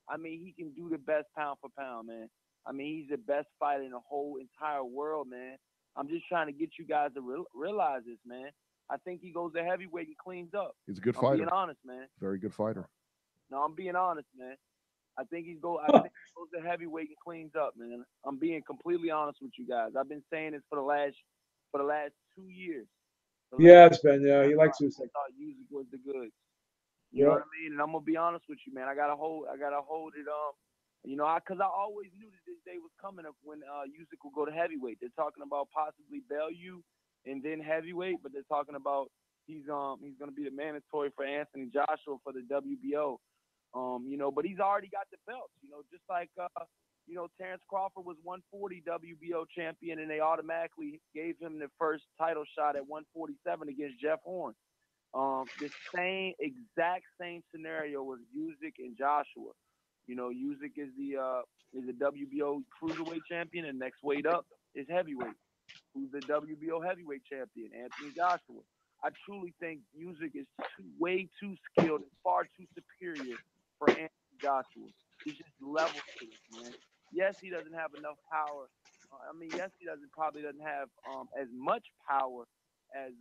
I mean he can do the best pound for pound, man. I mean he's the best fighter in the whole entire world, man. I'm just trying to get you guys to realize this, man. I think he goes to heavyweight and cleans up. He's a good fighter. I'm being honest, man. Very good fighter. No, I'm being honest, man. I think he goes to heavyweight and cleans up, man. I'm being completely honest with you guys. I've been saying this for the last 2 years. Yeah, it's been. Yeah, he likes Usyk. I thought Usyk was the goods. You know what I mean? And I'm gonna be honest with you, man. I gotta hold it. Because I always knew that this day was coming up when Usyk will go to heavyweight. They're talking about possibly Bellew and then heavyweight, but they're talking about he's gonna be the mandatory for Anthony Joshua for the WBO. But he's already got the belts. Just like Terrence Crawford was 140 WBO champion, and they automatically gave him the first title shot at 147 against Jeff Horn. The exact same scenario was Usyk and Joshua. Usyk is the WBO cruiserweight champion, and next weight up is heavyweight. Who's the WBO heavyweight champion? Anthony Joshua. I truly think Usyk is way too skilled and far too superior for Anthony Joshua. There's just levels to it, man. Yes, he doesn't have enough power. Yes, he probably doesn't have as much power as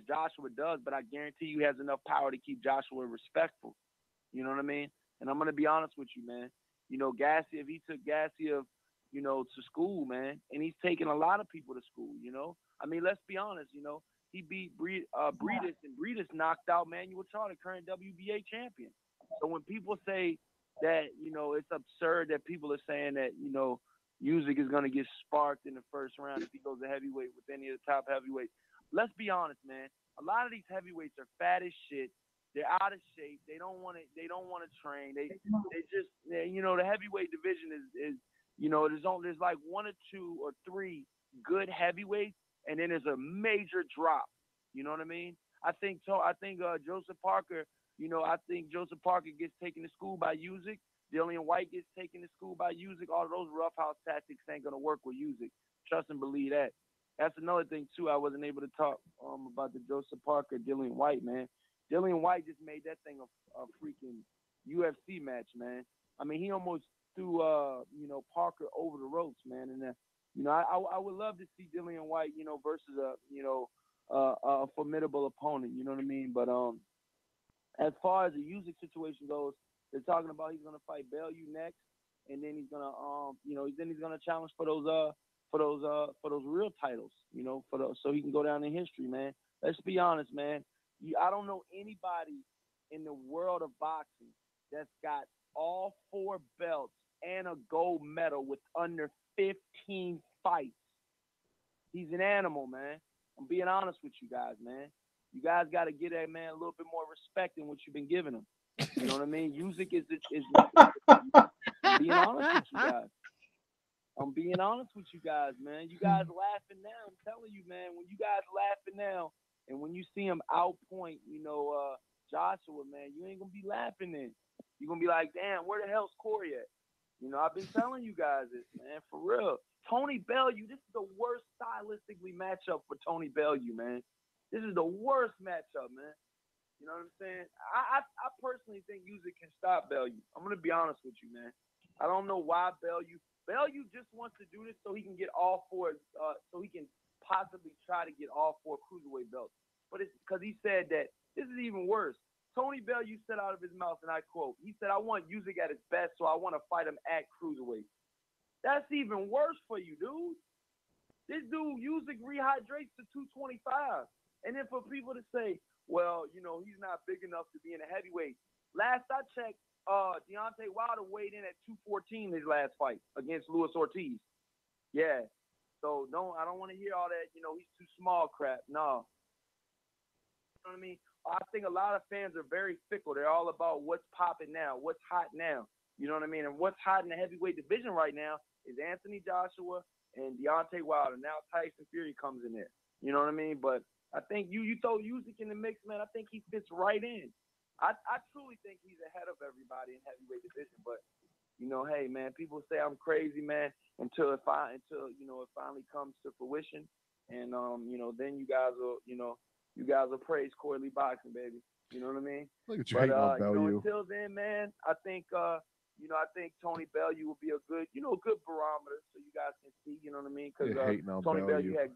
Joshua does, but I guarantee you he has enough power to keep Joshua respectful. You know what I mean? And I'm going to be honest with you, man. If he took Gassiev, to school, man, and he's taking a lot of people to school, let's be honest, he beat Breedis, and Breedis knocked out Manuel Charr, the current WBA champion. So when people say that, it's absurd that people are saying that, Usyk is going to get sparked in the first round if he goes to heavyweight with any of the top heavyweights. Let's be honest, man. A lot of these heavyweights are fat as shit. They're out of shape. They don't want to train. They just, the heavyweight division is there's like 1 or 2 or 3 good heavyweights, and then there's a major drop. You know what I mean? I think Joseph Parker. I think Joseph Parker gets taken to school by Usyk. Dillian White gets taken to school by Usyk. All of those roughhouse tactics ain't gonna work with Usyk. Trust and believe that. That's another thing too. I wasn't able to talk about the Joseph Parker Dillian White, man. Dillian White just made that thing a freaking UFC match, man. He almost threw Parker over the ropes, man. And I would love to see Dillian White, versus a formidable opponent. You know what I mean? But as far as the Usyk situation goes, they're talking about he's gonna fight Bellew next, and then he's gonna challenge for those real titles, so he can go down in history, man. Let's be honest, man. I don't know anybody in the world of boxing that's got all 4 belts and a gold medal with under 15 fights. He's an animal, man. I'm being honest with you guys, man. You guys got to give that man a little bit more respect than what you've been giving him. You know what I mean? Usyk is I'm being honest with you guys. I'm being honest with you guys, man. You guys laughing now. I'm telling you, man, when you guys laughing now and when you see him outpoint, Joshua, man, you ain't going to be laughing then. You're going to be like, damn, where the hell's Corey at? I've been telling you guys this, man, for real. Tony Bellew, this is the worst stylistically matchup for Tony Bellew, man. This is the worst matchup, man. You know what I'm saying? I personally think Usyk can stop Bellew. I'm gonna be honest with you, man. I don't know why Bellew just wants to do this so he can get all four, so he can possibly try to get all 4 cruiserweight belts. But it's because he said that this is even worse. Tony Bellew said out of his mouth, and I quote, he said, "I want Usyk at his best, so I want to fight him at cruiserweight." That's even worse for you, dude. This dude Usyk rehydrates to 225, and then for people to say, well, you know, he's not big enough to be in a heavyweight. Last I checked, Deontay Wilder weighed in at 214 his last fight against Luis Ortiz. Yeah. So I don't want to hear all that, you know, he's too small crap. No. You know what I mean? I think a lot of fans are very fickle. They're all about what's popping now, what's hot now. You know what I mean? And what's hot in the heavyweight division right now is Anthony Joshua and Deontay Wilder. Now Tyson Fury comes in there. You know what I mean? But I think you throw Usyk in the mix, man. I think he fits right in. I truly think he's ahead of everybody in heavyweight division. But you know, hey, man, people say I'm crazy, man, until it finally comes to fruition, and you know, then you guys will praise Corey Lee Boxing, baby. You know what I mean? Look at you hating on Bellew. You know, until then, man, I think Tony Bellew will be a good barometer, so you guys can see. You know what I mean? Because Tony Bellew had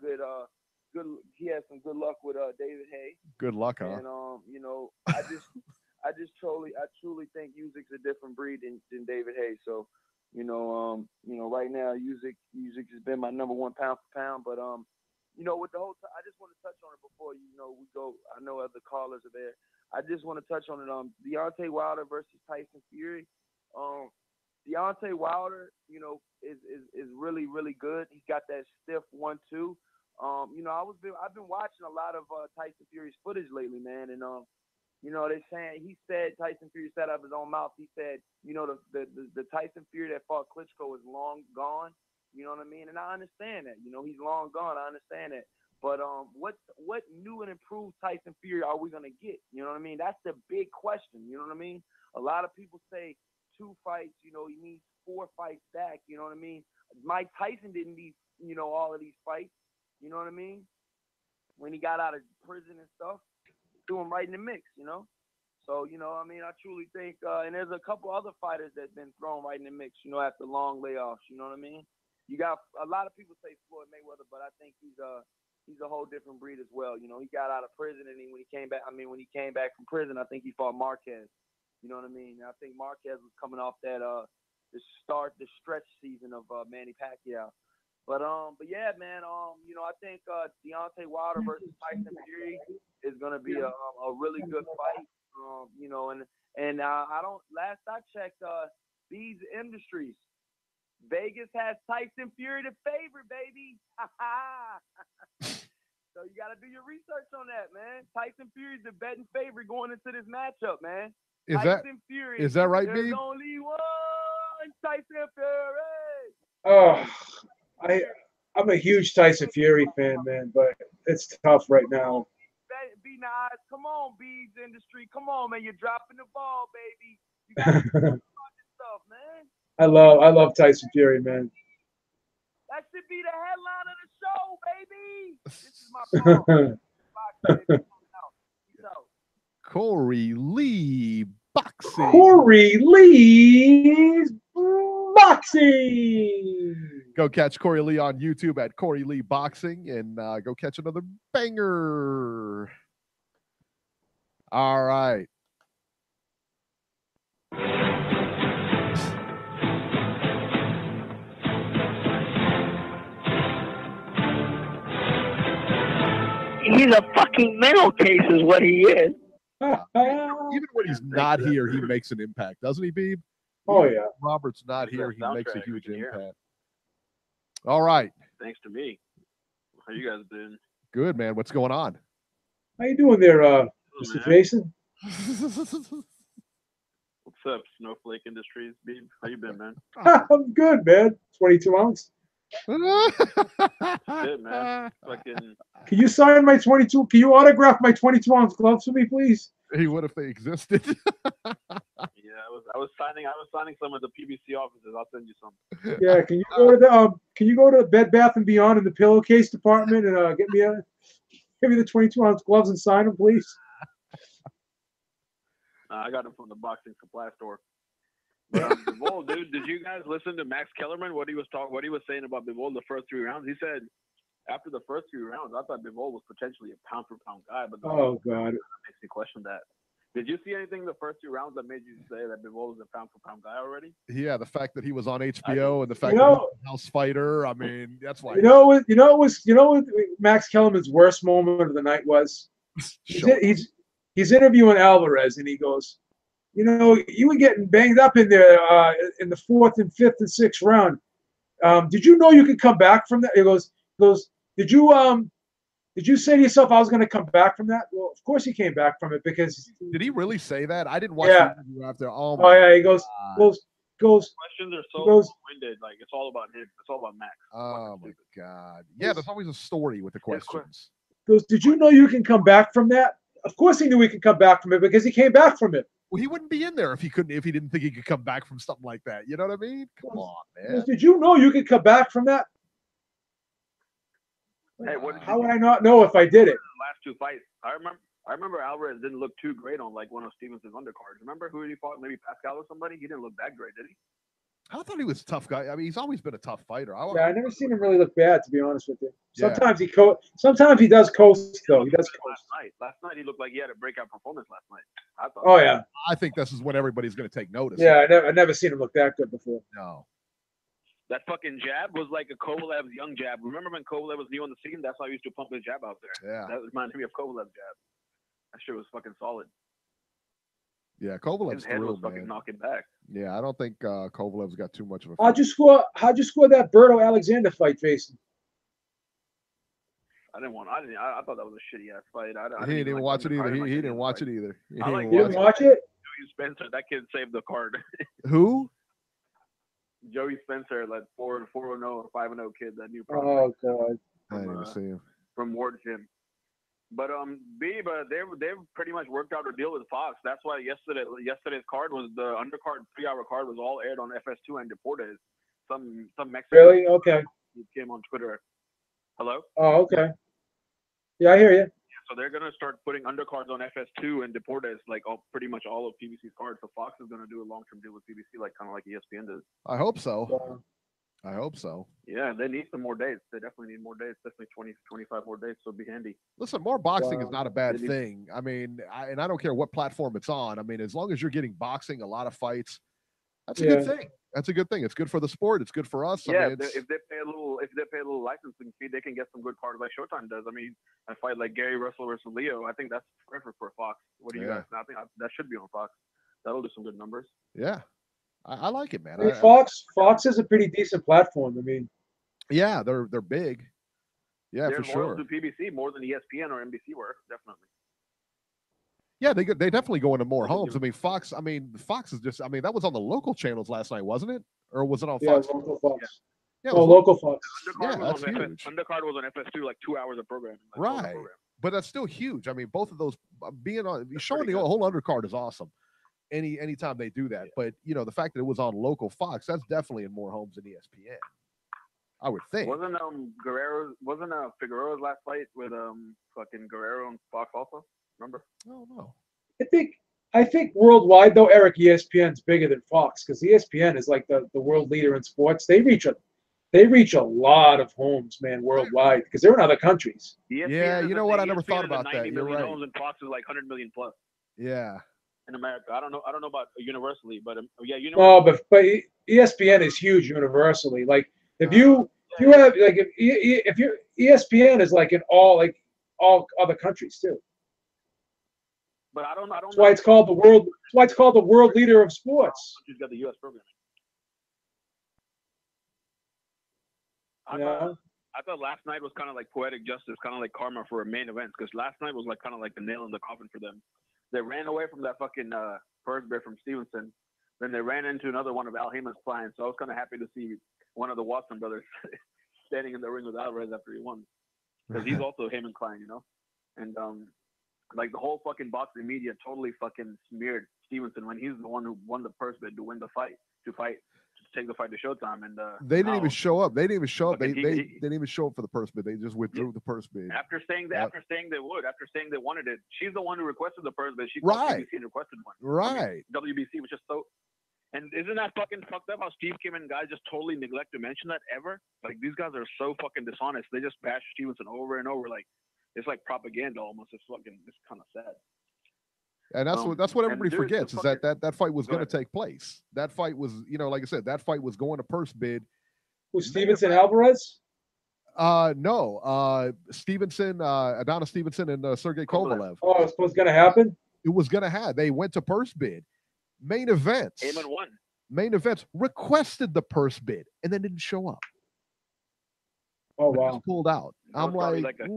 he had some good luck with David Haye. Good luck, huh? And you know, I truly think Usyk's a different breed than David Haye. So, you know, right now Usyk has been my number 1 pound for pound. But you know, with the whole, I just want to touch on it before we go. I know other callers are there. I just want to touch on it. Deontay Wilder versus Tyson Fury. Deontay Wilder, you know, is really, really good. He's got that stiff 1-2. You know, I've been watching a lot of Tyson Fury's footage lately, man, and you know, Tyson Fury said out of his own mouth, he said, you know, the Tyson Fury that fought Klitschko is long gone. You know what I mean? And I understand that. You know, he's long gone. I understand that. But what new and improved Tyson Fury are we gonna get? You know what I mean? That's the big question. You know what I mean? A lot of people say 2 fights. You know, he needs 4 fights back. You know what I mean? Mike Tyson didn't need, you know, all of these fights. You know what I mean? When he got out of prison and stuff, threw him right in the mix, you know? So, you know, I mean, I truly think, and there's a couple other fighters that have been thrown right in the mix, you know, after long layoffs, you know what I mean? You got a lot of people say Floyd Mayweather, but I think he's a whole different breed as well. You know, he got out of prison, and when he came back from prison, I think he fought Marquez. You know what I mean? I think Marquez was coming off that the stretch season of Manny Pacquiao. But yeah, man, you know, I think Deontay Wilder versus Tyson Fury is gonna be a really good fight. You know, and last I checked, Beeb Industries, Vegas has Tyson Fury the favorite, baby. So you gotta do your research on that, man. Tyson Fury's the betting favorite going into this matchup, man. Is that right, Beeb? There's only one Tyson Fury. Oh. I'm a huge Tyson Fury fan, man, but it's tough right now. Be nice. Come on, Beebs Industry. Come on, man. You're dropping the ball, baby. You got to do stuff, man. I love Tyson Fury, man. That should be the headline of the show, baby. This is my call. Corey Lee Boxing. Corey Lee's Boxing. Go catch Corey Lee on YouTube at Corey Lee Boxing, and go catch another banger. All right. He's a fucking mental case is what he is. Even when he's not here, he makes an impact, doesn't he, Beeb? Oh, yeah. Robert's not here, he makes a huge impact. All right. Thanks to me. How you guys been? Good, man. What's going on? How you doing there, Mr. Jason? What's up, Snowflake Industries, Beeb? How you been, man? I'm good, man. 22 ounce. Shit, man. Fucking. Can you sign my 22? Can you autograph my 22 ounce gloves for me, please? Hey, what if they existed? Yeah, I was signing some of the PBC offices. I'll send you some. Yeah, can you go to Bed Bath and Beyond in the pillowcase department and give me the 22 ounce gloves and sign them, please? I got them from the boxing supply store. But Bivol, dude, did you guys listen to Max Kellerman? What he was saying about Bivol the first 3 rounds? He said after the first 3 rounds, I thought Bivol was potentially a pound for pound guy, but God, makes me question that. Did you see anything in the first 2 rounds that made you say that Bivol was a pound for pound guy already? Yeah, the fact that he was on HBO and the fact that he was a house fighter. I mean, that's why. You know what Max Kellerman's worst moment of the night was? He's interviewing Alvarez, and he goes, you were getting banged up in there in the 4th and 5th and 6th round. Did you know you could come back from that? He goes, did you say to yourself, I was going to come back from that? Well, of course he came back from it because. Did he really say that? I didn't watch the interview after. Oh yeah. He goes. Questions are so long-winded. Like, it's all about him. It's all about Max. Oh, my God. Yeah, there's always a story with the questions. Goes, did you know you can come back from that? Of course he knew he could come back from it because he came back from it. Well, he wouldn't be in there if he didn't think he could come back from something like that. You know what I mean? Come on, man. Goes, did you know you could come back from that? Hey, how would I not know if I did it? The last 2 fights, I remember Alvarez didn't look too great on like one of Stevenson's undercards. Remember who he fought? Maybe Pascal or somebody. He didn't look that great, did he? I thought he was a tough guy. I mean, he's always been a tough fighter. I never seen him really look bad, to be honest with you. Sometimes sometimes he does coast though. He does coast. Last night he looked like he had a breakout performance last night. I think this is when everybody's going to take notice. Yeah, I never seen him look that good before. No. That fucking jab was like a Kovalev's young jab. Remember when Kovalev was new on the scene? That's why I used to pump his jab out there. Yeah. That reminded me of Kovalev's jab. That shit was fucking solid. Yeah, Kovalev's his head was man. fucking knocking back. Yeah, I don't think Kovalev's got too much of a. How'd you score that Berto Alexander fight facing? I thought that was a shitty ass fight. He didn't even watch it either. He didn't watch it either. You didn't watch it? Joey Spencer, that kid saved the card. Who? Joey Spencer, that 4-0 or 5-0 kid, that new prospect. Oh God! I didn't see him from Ward Gym. But Beeb, they've pretty much worked out a deal with Fox. That's why yesterday's card was the undercard 3-hour card was all aired on FS2 and Deportes. Some Mexican. Really? Okay. He came on Twitter. Hello. Oh, okay. Yeah, I hear you. So they're gonna start putting undercards on FS2 and Deportes, like pretty much all of PBC's cards. So Fox is gonna do a long-term deal with PBC, like kind of like ESPN does. I hope so. I hope so. Yeah, they need some more dates. They definitely need more dates. Definitely 20, 25 more dates. So be handy. Listen, more boxing is not a bad thing. I mean, I don't care what platform it's on. I mean, as long as you're getting boxing, a lot of fights, that's a good thing. That's a good thing. It's good for the sport. It's good for us. Yeah, I mean, if they pay a little licensing fee, they can get some good cards like Showtime does. I mean, a fight like Gary Russell versus Leo, I think that's perfect for Fox. What do you guys? I think that should be on Fox. That'll do some good numbers. Yeah, I like it, man. I mean, Fox is a pretty decent platform. I mean, yeah, they're big. Yeah, they're for sure. To PBC more than ESPN or NBC were, definitely. Yeah, they definitely go into more homes. I mean, Fox is just. I mean, that was on the local channels last night, wasn't it? Or was it on Fox? Yeah, local Fox. Yeah, local Fox. Undercard was on FS2, like 2 hours of programming. Right, but that's still huge. I mean, both of those showing the whole undercard is awesome. Anytime they do that, but the fact that it was on local Fox, that's definitely in more homes than ESPN. I would think. Wasn't Figueroa's last fight with fucking Guerrero and Fox also? Remember? Oh no. I think worldwide though, Eric, ESPN's bigger than Fox because ESPN is like the world leader in sports. They reach a lot of homes, man, worldwide because they're in other countries. Yeah, you know what? I never thought about that. You're right. Homes and Fox is like 100 million plus. Yeah. In America, I don't know about universally, but yeah, but ESPN is huge universally. Like if ESPN is like in all other countries too. But I don't. That's why it's called the world. That's why it's called the world leader of sports. She's got the U.S. programming. I thought last night was kind of like poetic justice, kind of like karma for a main event, because last night was like kind of like the nail in the coffin for them. They ran away from that fucking first bear from Stevenson. Then they ran into another one of Al Heyman's clients. So I was kind of happy to see one of the Watson brothers standing in the ring with Alvarez after he won, because he's also a Heyman client, And like the whole fucking boxing media totally fucking smeared Stevenson when he's the one who won the purse bid to win the fight, to take the fight to Showtime, and they didn't even show up. They didn't even show up. They he didn't even show up for the purse bid. They just withdrew the purse bid. after saying that, after saying they wanted it. She's the one who requested the purse bid. She Right. called WBC and requested one. Right. I mean, WBC was just so. And isn't that fucking fucked up? How Steve Kim and guys just totally neglect to mention that ever? Like these guys are so fucking dishonest. They just bash Stevenson over and over. Like it's like propaganda almost. It's kind of sad. And that's what everybody forgets is that fight was going to ahead. take place. That fight was, like I said, that fight was going to purse bid. Was Stevenson Alvarez? No. Stevenson, Adonis Stevenson and Sergey Kovalev. Oh, it was going to happen? It was going to have. They went to purse bid. Main events. Heyman won. Main events requested the purse bid and then didn't show up. Oh wow! Pulled out. I'm like, that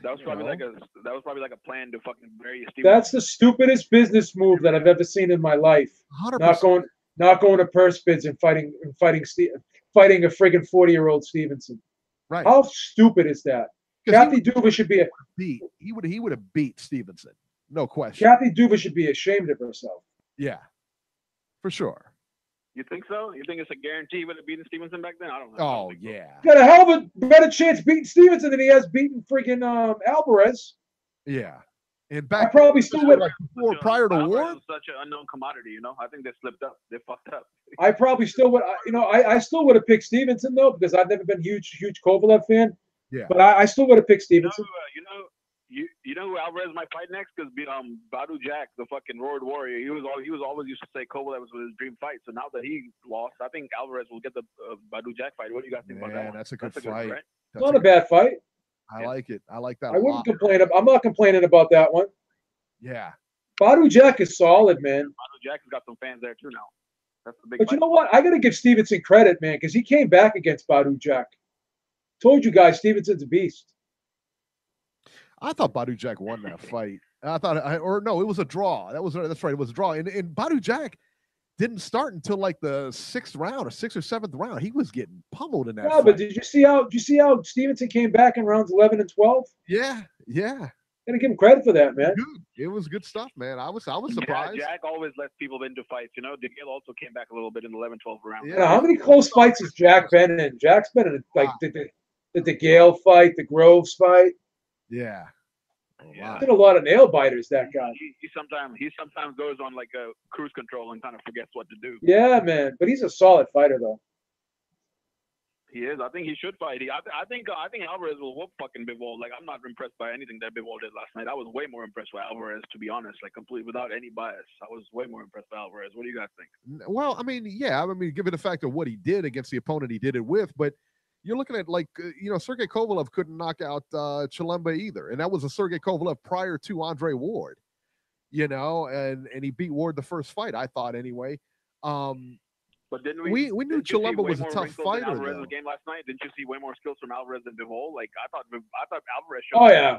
was probably like a plan to fucking bury Stevenson. That's the stupidest business move that I've ever seen in my life. 100%. Not going to purse bids and fighting a friggin' 40-year-old Stevenson. Right? How stupid is that? Kathy Duva should be he would have beat Stevenson, no question. Kathy Duva should be ashamed of herself. Yeah, for sure. You think so? You think it's a guarantee he would have beaten Stevenson back then? I don't know. Oh yeah. Got a hell of a better chance beating Stevenson than he has beaten freaking Alvarez. Yeah. And back I probably still would prior to Alvarez war. was such an unknown commodity, I think they slipped up. They fucked up. I probably still would. I still would have picked Stevenson though because I've never been huge Kovalev fan. Yeah. But I still would have picked Stevenson. You know who Alvarez might fight next? Because Badu Jack, the fucking Road Warrior, he was always used to say Kovalev was his dream fight. So now that he lost, I think Alvarez will get the Badu Jack fight. What do you guys think about that? That's a good fight. Right? It's not a bad fight. I like it. I like that. I wouldn't complain. I'm not complaining about that one. Yeah. Badu Jack is solid, man. Badu Jack has got some fans there too now. That's the big. But fight. you know what? I got to give Stevenson credit, man, because he came back against Badu Jack. Told you guys, Stevenson's a beast. I thought Badu Jack won that fight. It was a draw. That's right. It was a draw. And Badu Jack didn't start until like the 6th round or 6th or 7th round. He was getting pummeled in that fight. But did you see how Stevenson came back in rounds 11 and 12? Yeah. Gotta give him credit for that, man. Good. It was good stuff, man. I was surprised. Yeah, Jack always lets people into fights. DeGale also came back a little bit in the 11-12 round. Yeah. How many close fights has Jack been in? Jack's been in the DeGale fight, the Groves fight. Yeah. Wow. Did a lot of nail biters, that guy. He sometimes goes on like a cruise control and kind of forgets what to do. Yeah, man. But he's a solid fighter, though. He is. I think he should fight. I think Alvarez will whoop fucking Bivol. Like I'm not impressed by anything that Bivol did last night. I was way more impressed by Alvarez, to be honest. Like complete without any bias. I was way more impressed by Alvarez. What do you guys think? Well, I mean, yeah. I mean, given the fact of what he did against the opponent he did it with, but you're looking at Sergey Kovalev couldn't knock out Chilemba either, and that was a Sergey Kovalev prior to Andre Ward, and he beat Ward the first fight. I thought anyway. But didn't we knew Chilemba was a tough fighter. Alvarez's game last night. Didn't you see way more skills from Alvarez than Bivol? Like I thought Alvarez. Oh yeah,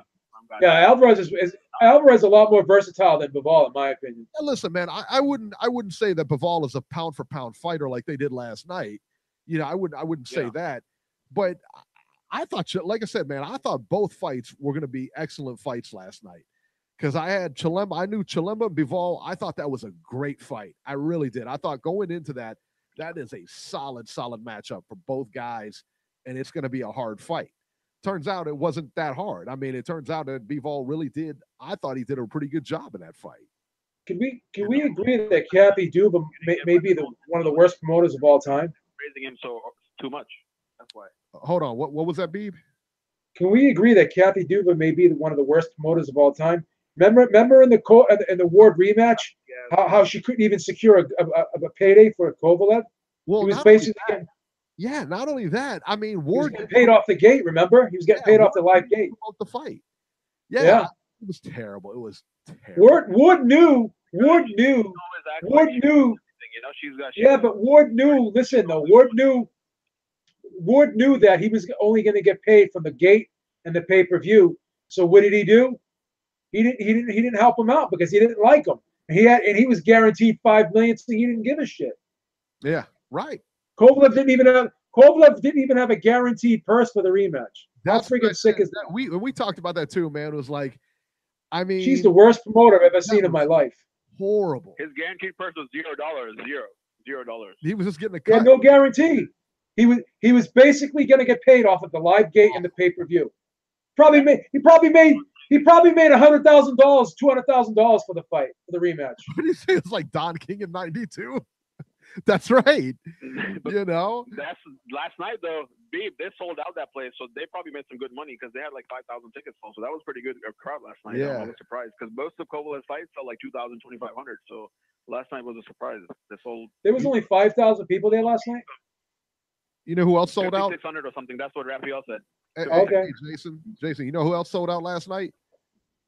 yeah. Alvarez is a lot more versatile than Bivol, in my opinion. And listen, man, I wouldn't say that Bivol is a pound for pound fighter like they did last night. I wouldn't say that. But I thought, like I said, man, I thought both fights were going to be excellent fights last night because I had Chilemba. I knew Chilemba and Bivol. I thought that was a great fight. I really did. I thought going into that is a solid matchup for both guys, and it's going to be a hard fight. Turns out it wasn't that hard. I mean, it turns out that Bivol really did. I thought he did a pretty good job in that fight. Can we agree that Kathy Duva may be one of the worst promoters of all time? Praising him so too much. That's why. Hold on. What was that, Beeb? Can we agree that Kathy Duva may be one of the worst promoters of all time? Remember in the Ward rematch, how she couldn't even secure a payday for Kovalev? Well, he was basically not only that. I mean, Ward was paid off the gate. Remember, he was getting paid off the live gate. The fight. Yeah, it was terrible. It was terrible. Ward knew. Ward knew. But Ward knew. Listen, though, Ward knew that he was only going to get paid from the gate and the pay-per-view. So what did he do? He didn't help him out because he didn't like him. And he was guaranteed $5 million, so he didn't give a shit. Yeah, right. Kovalev didn't even have a guaranteed purse for the rematch. How freaking sick is that? We talked about that too, man. It was like, I mean, she's the worst promoter I've ever seen in my life. Horrible. His guaranteed purse was $0. $0. He was just getting a He had cut. no guarantee. He was basically going to get paid off at the live gate and the pay-per-view. He probably made $100,000, $200,000 for the fight, for the rematch. What do you say? It's like Don King in '92. That's right. You know. That's last night though. Beeb, they sold out that place, so they probably made some good money because they had like 5,000 tickets sold. So that was pretty good crowd last night. Yeah. I was surprised because most of Kovalev's fights sell like 2,000, 2,500. So last night was a surprise. They sold. There was only 5,000 people there last night. You know who else sold out? 600 or something. That's what Raphael said. Okay. Hey, Jason, you know who else sold out last night?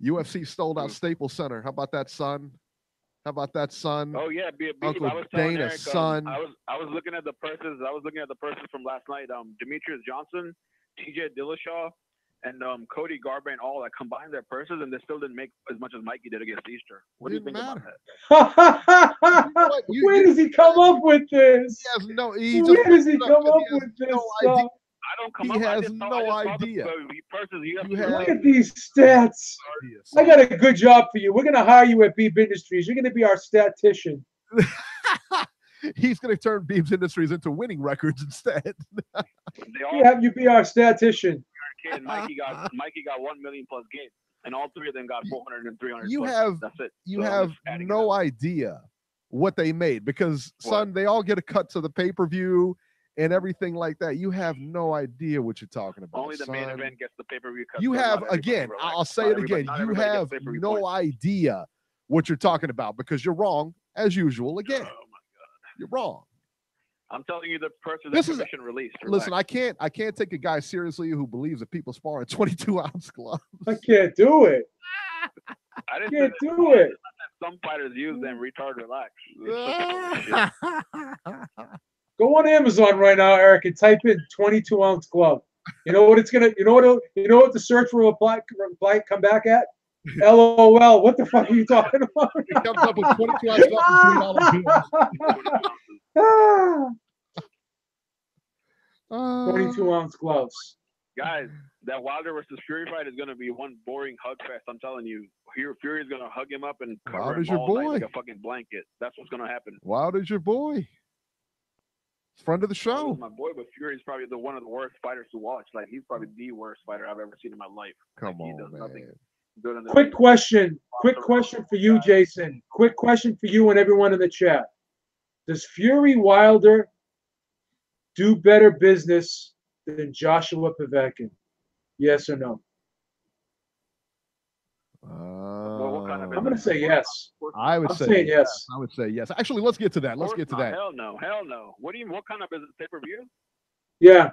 UFC sold out Staples Center. How about that, son? How about that, son? Oh yeah, Beeb, Uncle I was telling Dana's Eric, son. I was looking at the purses. I was looking at the purses from last night. Demetrius Johnson, TJ Dillashaw, and Cody Garbrandt all that combined their purses, and they still didn't make as much as Mikey did against Easter. What do you think about that? Where does he come up with this? He has Where does he come up with this stuff? I don't come He up. has no idea. Look at these stats. I got a good job for you. We're going to hire you at Beeb Industries. You're going to be our statistician. He's going to turn Beeb's Industries into winning records instead. We have you be our statistician. Mikey got 1 million plus games, and all three of them got 400 and 300. You plus. have That's it. you So have no idea what they made because son, they all get a cut to the pay-per-view and everything like that. You have no idea what you're talking about. Only the main event gets the pay-per-view cut. You so have not again, everybody I'll say it again. not You everybody gets have pay-per-view no points. idea what you're talking about because you're wrong as usual. Again, Oh my god, you're wrong. I'm telling you, the person This that is commission released. Listen, I can't take a guy seriously who believes that people spar in 22-ounce gloves. I can't do it. I didn't Can't say do it. Some fighters use them. Retard, relax. Go on Amazon right now, Eric, and type in 22-ounce glove. You know what it's gonna. You know what the search for reply come back at? LOL. What the fuck are you talking about? It comes up with 22-ounce gloves and $3 bills. 22-ounce gloves. Guys, that Wilder versus Fury fight is gonna be one boring hug fest. I'm telling you. Fury is gonna hug him up and cover Wilder's him your all night boy. like a fucking blanket. That's what's gonna happen. Wilder's your boy. Friend of the show. Wilder's my boy, but Fury is probably one of the worst fighters to watch. Like he's probably the worst fighter I've ever seen in my life. Come He on, does man. nothing good in the Quick question for you, Jason. Quick question for you and everyone in the chat. Does Fury Wilder do better business than Joshua Povetkin? Yes or no? what kind of I'm going to say yes. I would I'm say saying yes. I would say yes. Actually, let's get to that. Let's get to that. Hell no. What kind of business? Pay-per-view? Yeah.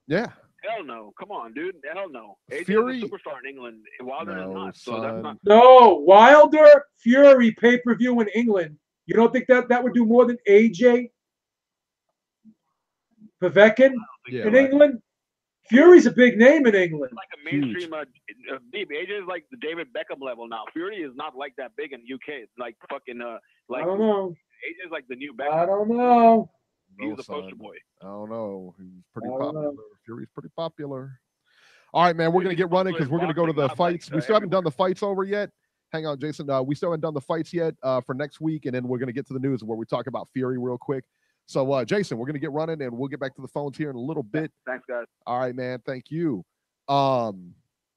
Yeah. Hell no. Come on, dude. Hell no. AJ Fury- is a superstar in England. Wilder is not. So that's not. No, Wilder Fury pay-per-view in England. You don't think that would do more than AJ Povetkin in England? Fury's a big name in England. Like a mainstream Beeb. AJ is like the David Beckham level now. Fury is not like that big in UK. It's like fucking like I don't know. AJ is like the new Beckham. I don't know. He's the poster boy. I don't know. He's pretty I don't popular. know. Fury's pretty popular. All right, man. We're gonna get running because we're gonna go to the fights. We still haven't done the fights over yet. Hang on, Jason. We still haven't done the fights yet for next week, and then we're gonna get to the news where we talk about Fury real quick. So, Jason, we're gonna get running, and we'll get back to the phones here in a little bit. Thanks, guys. All right, man. Thank you.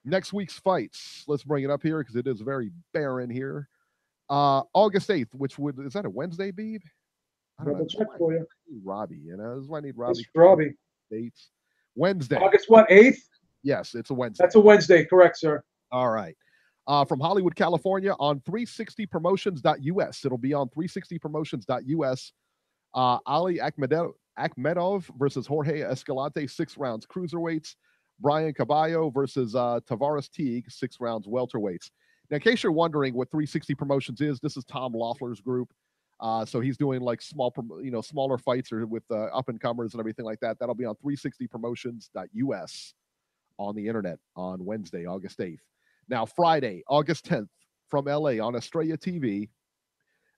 Next week's fights. Let's bring it up here because it is very barren here. August 8th, is that a Wednesday, Beeb? I don't know. Double check for you. Robbie, you know, this is why I need Robbie. It's Robbie. Dates. Wednesday. August what, 8th? Yes, it's a Wednesday. That's a Wednesday, correct, sir. All right. From Hollywood, California on 360promotions.us. It'll be on 360promotions.us. Ali Akhmedov versus Jorge Escalante, 6 rounds cruiserweights. Brian Caballo versus Tavares Teague, 6 rounds welterweights. Now, in case you're wondering what 360 Promotions is, this is Tom Loeffler's group. So he's doing like smaller fights or with up and comers and everything like that. That'll be on 360promotions.us on the internet on Wednesday, August 8th. Now, Friday, August 10th, from LA on Estrella TV,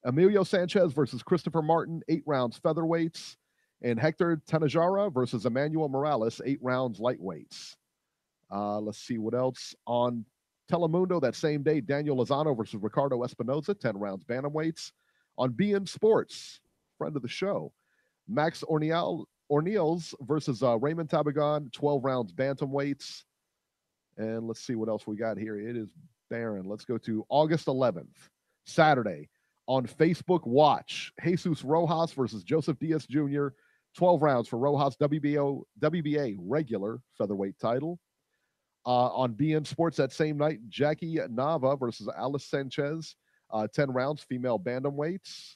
Emilio Sanchez versus Christopher Martin, 8 rounds featherweights, and Hector Tanajara versus Emmanuel Morales, 8 rounds lightweights. Let's see what else. On Telemundo that same day, Daniel Lozano versus Ricardo Espinoza, 10 rounds bantamweights. On BN Sports, friend of the show. Max Orneals versus Raymond Tabagon, 12 rounds bantamweights. And let's see what else we got here. It is barren. Let's go to August 11th, Saturday. On Facebook Watch, Jesus Rojas versus Joseph Diaz Jr., 12 rounds for Rojas WBA regular featherweight title. On BN Sports that same night, Jackie Nava versus Alice Sanchez, 10 rounds, female bantamweights.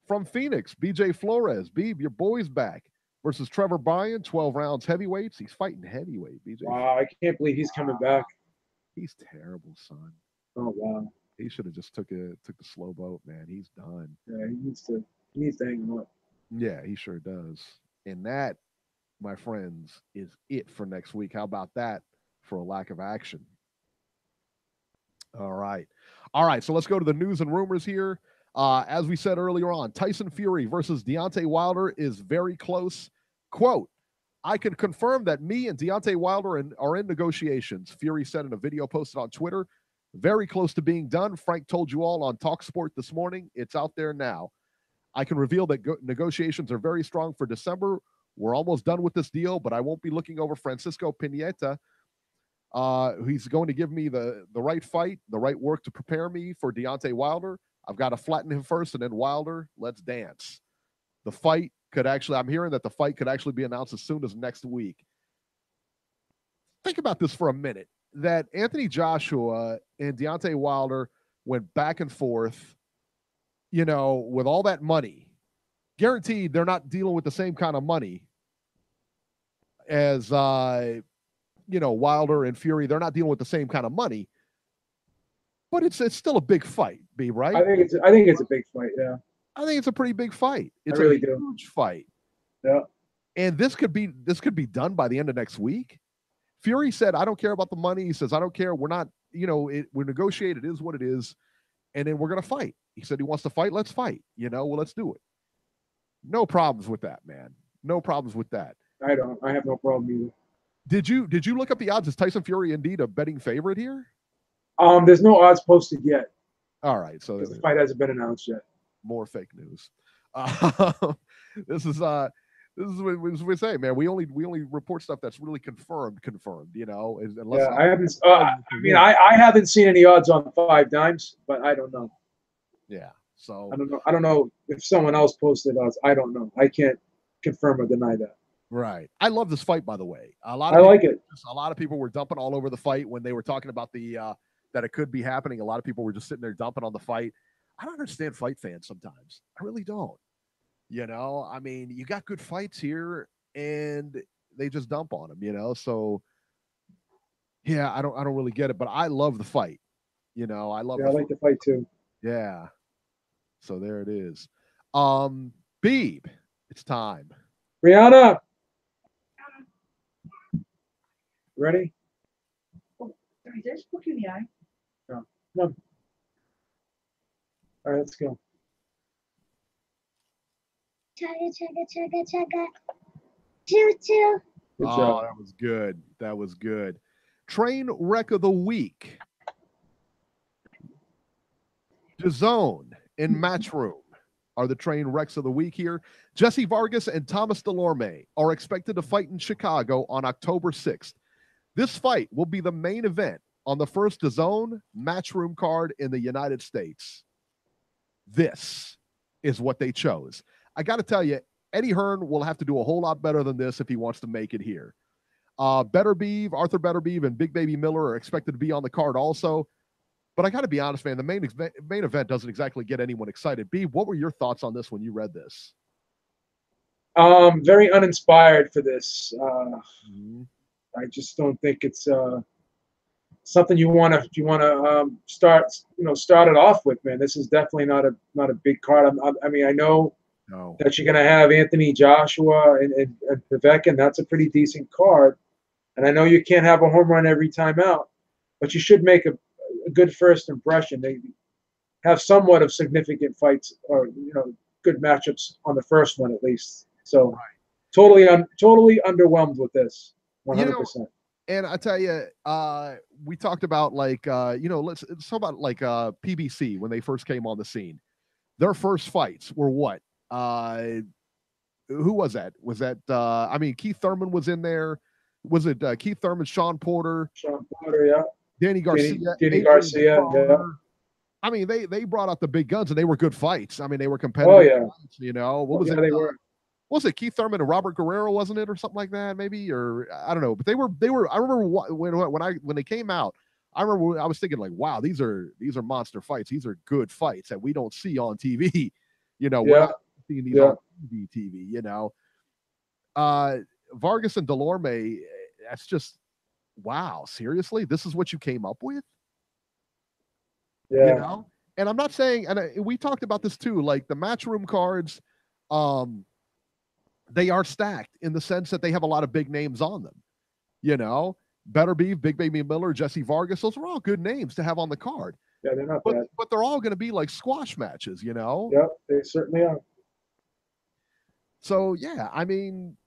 From Phoenix, BJ Flores, Beeb, your boy's back, versus Trevor Bryan, 12 rounds heavyweights. He's fighting heavyweight, BJ. Wow, I can't believe he's coming back. He's terrible, son. Oh, wow. He should have just took the slow boat, man. He's done. Yeah, he needs to hang him up. Yeah, he sure does. And that, my friends, is it for next week. How about that for a lack of action? All right. So let's go to the news and rumors here. As we said earlier on, Tyson Fury versus Deontay Wilder is very close. Quote, I can confirm that me and Deontay Wilder are in negotiations. Fury said in a video posted on Twitter. Very close to being done. Frank told you all on TalkSport this morning. It's out there now. I can reveal that negotiations are very strong for December. We're almost done with this deal, but I won't be looking over Francisco Pineda. He's going to give me the right fight, the right work to prepare me for Deontay Wilder. I've got to flatten him first, and then Wilder, let's dance. The fight could actually, I'm hearing that the fight could actually be announced as soon as next week. Think about this for a minute, that Anthony Joshua and Deontay Wilder went back and forth, with all that money. Guaranteed they're not dealing with the same kind of money as, Wilder and Fury. They're not dealing with the same kind of money. But it's still a big fight, B, right? I think it's a big fight, yeah. I think it's a pretty big fight. It's I really a huge fight. Yeah. And this could be done by the end of next week. Fury said, I don't care about the money. He says, I don't care. We're not, we're negotiated. It is what it is. And then we're going to fight. He said he wants to fight. Let's fight. Well, let's do it. No problems with that, man. No problems with that. I have no problem either. Did you look up the odds? Is Tyson Fury indeed a betting favorite here? There's no odds posted yet. All right. So the fight hasn't been announced yet. More fake news. This is what we say, man. We only report stuff that's really confirmed. Unless I haven't. I haven't seen any odds on 5 Dimes, but I don't know. Yeah. So I don't know if someone else posted odds. I don't know. I can't confirm or deny that. Right. I love this fight, by the way. I like it. A lot of people were dumping all over the fight when they were talking about that it could be happening. A lot of people were just sitting there dumping on the fight. I don't understand fight fans sometimes. I really don't. You got good fights here, and they just dump on them. So yeah, I don't really get it, but I love the fight. I like the fight too. Yeah. So there it is. Beeb, it's time. Brianna, ready? Oh, sorry, did I just look you in the eye? No. Come on. All right, let's go. Chugga. Choo-choo. Oh, that was good. That was good. Train wreck of the week. DAZN and Matchroom are the train wrecks of the week here. Jesse Vargas and Thomas Delorme are expected to fight in Chicago on October 6th. This fight will be the main event on the first DAZN Matchroom card in the United States. This is what they chose. I got to tell you, Eddie Hearn will have to do a whole lot better than this if he wants to make it here. Arthur Beterbiev, and Big Baby Miller are expected to be on the card also. But I got to be honest, man, the main event doesn't exactly get anyone excited. Beeb, what were your thoughts on this when you read this? Very uninspired for this. I just don't think it's something you want to start it off with, man. This is definitely not a big card. I know that you're going to have Anthony Joshua and Povetkin. That's a pretty decent card, and I know you can't have a home run every time out, but you should make a good first impression. They have somewhat of significant fights or good matchups on the first one at least. So totally underwhelmed with this. 100%. And I tell you, we talked about let's talk about PBC when they first came on the scene. Their first fights were what? Who was that? Was that I mean, Keith Thurman was in there. Was it Keith Thurman, Sean Porter, yeah, Danny Garcia, Danny Garcia, yeah. I mean, they brought out the big guns and they were good fights. I mean, they were competitive. Oh yeah, fights, you know. What was it? They were. Was it Keith Thurman and Robert Guerrero, wasn't it, or something like that, maybe? Or I don't know. But they were. I remember when they came out. I remember I was thinking like, wow, these are monster fights. These are good fights that we don't see on TV. You know, we're not seeing these on TV. You know, Vargas and Delorme. That's just wow. Seriously, this is what you came up with? Yeah. You know, and I'm not saying, and we talked about this too. Like the Matchroom cards, they are stacked in the sense that they have a lot of big names on them. You know, Better Beeb, Big Baby Miller, Jesse Vargas. Those are all good names to have on the card. Yeah, they're not bad. But they're all going to be like squash matches, you know? Yep, they certainly are. So, yeah, I mean,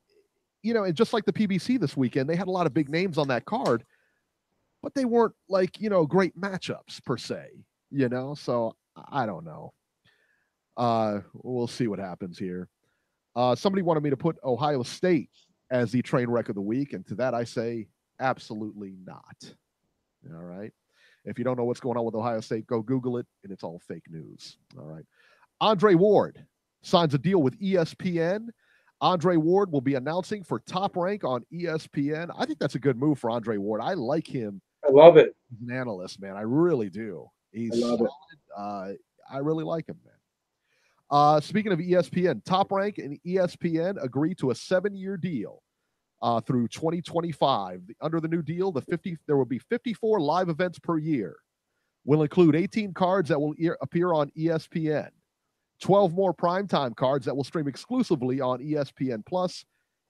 you know, and just like the PBC this weekend, they had a lot of big names on that card, but they weren't like, you know, great matchups per se, you know? So, I don't know. We'll see what happens here. Somebody wanted me to put Ohio State as the train wreck of the week, and to that I say absolutely not. All right. If you don't know what's going on with Ohio State, go Google it, and it's all fake news. All right. Andre Ward signs a deal with ESPN. Andre Ward will be announcing for Top Rank on ESPN. I think that's a good move for Andre Ward. I like him. I love it. He's an analyst, man. I really do. He's solid. I really like him, man. Speaking of ESPN, Top Rank and ESPN agreed to a 7-year deal through 2025. Under the new deal, there will be 54 live events per year. Will include 18 cards that will appear on ESPN, 12 more primetime cards that will stream exclusively on ESPN Plus,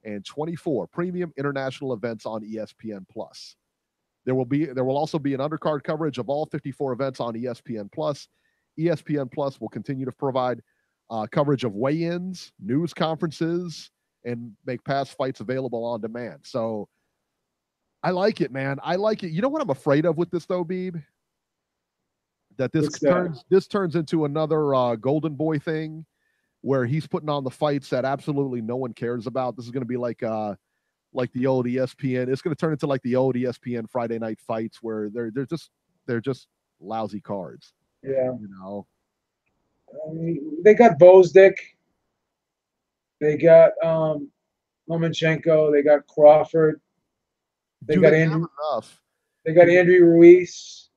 and 24 premium international events on ESPN Plus. There will also be an undercard coverage of all 54 events on ESPN Plus. ESPN Plus will continue to provide coverage of weigh-ins, news conferences, and make past fights available on demand. So I like it, man. I like it. You know what I'm afraid of with this, though, Beeb? That this turns into another Golden Boy thing where he's putting on the fights that absolutely no one cares about. This is going to be like the old ESPN. It's going to turn into like the old ESPN Friday night fights where they're just lousy cards. Yeah. You know. They got Bozdik. They got Lomachenko. They got Crawford. They got Andrew. They got Andrew Ruiz.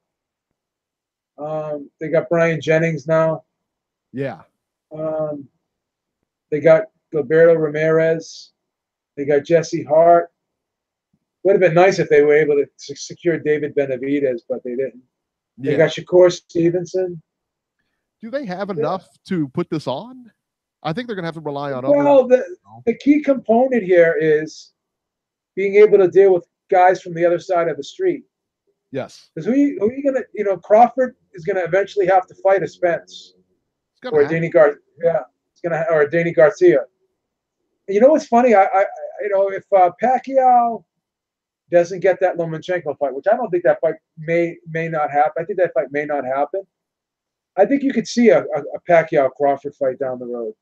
They got Brian Jennings now. Yeah. They got Gilberto Ramirez. They got Jesse Hart. Would have been nice if they were able to secure David Benavidez, but they didn't. Yeah. They got Shakur Stevenson. Do they have enough to put this on? I think they're going to have to rely on the key component here is being able to deal with guys from the other side of the street. Yes. Because who are you going to, Crawford is going to eventually have to fight a Spence or Danny Garcia. Yeah, or Danny Garcia. You know what's funny? If Pacquiao doesn't get that Lomachenko fight, which I don't think that fight may not happen. I think that fight may not happen. I think you could see a Pacquiao Crawford fight down the road.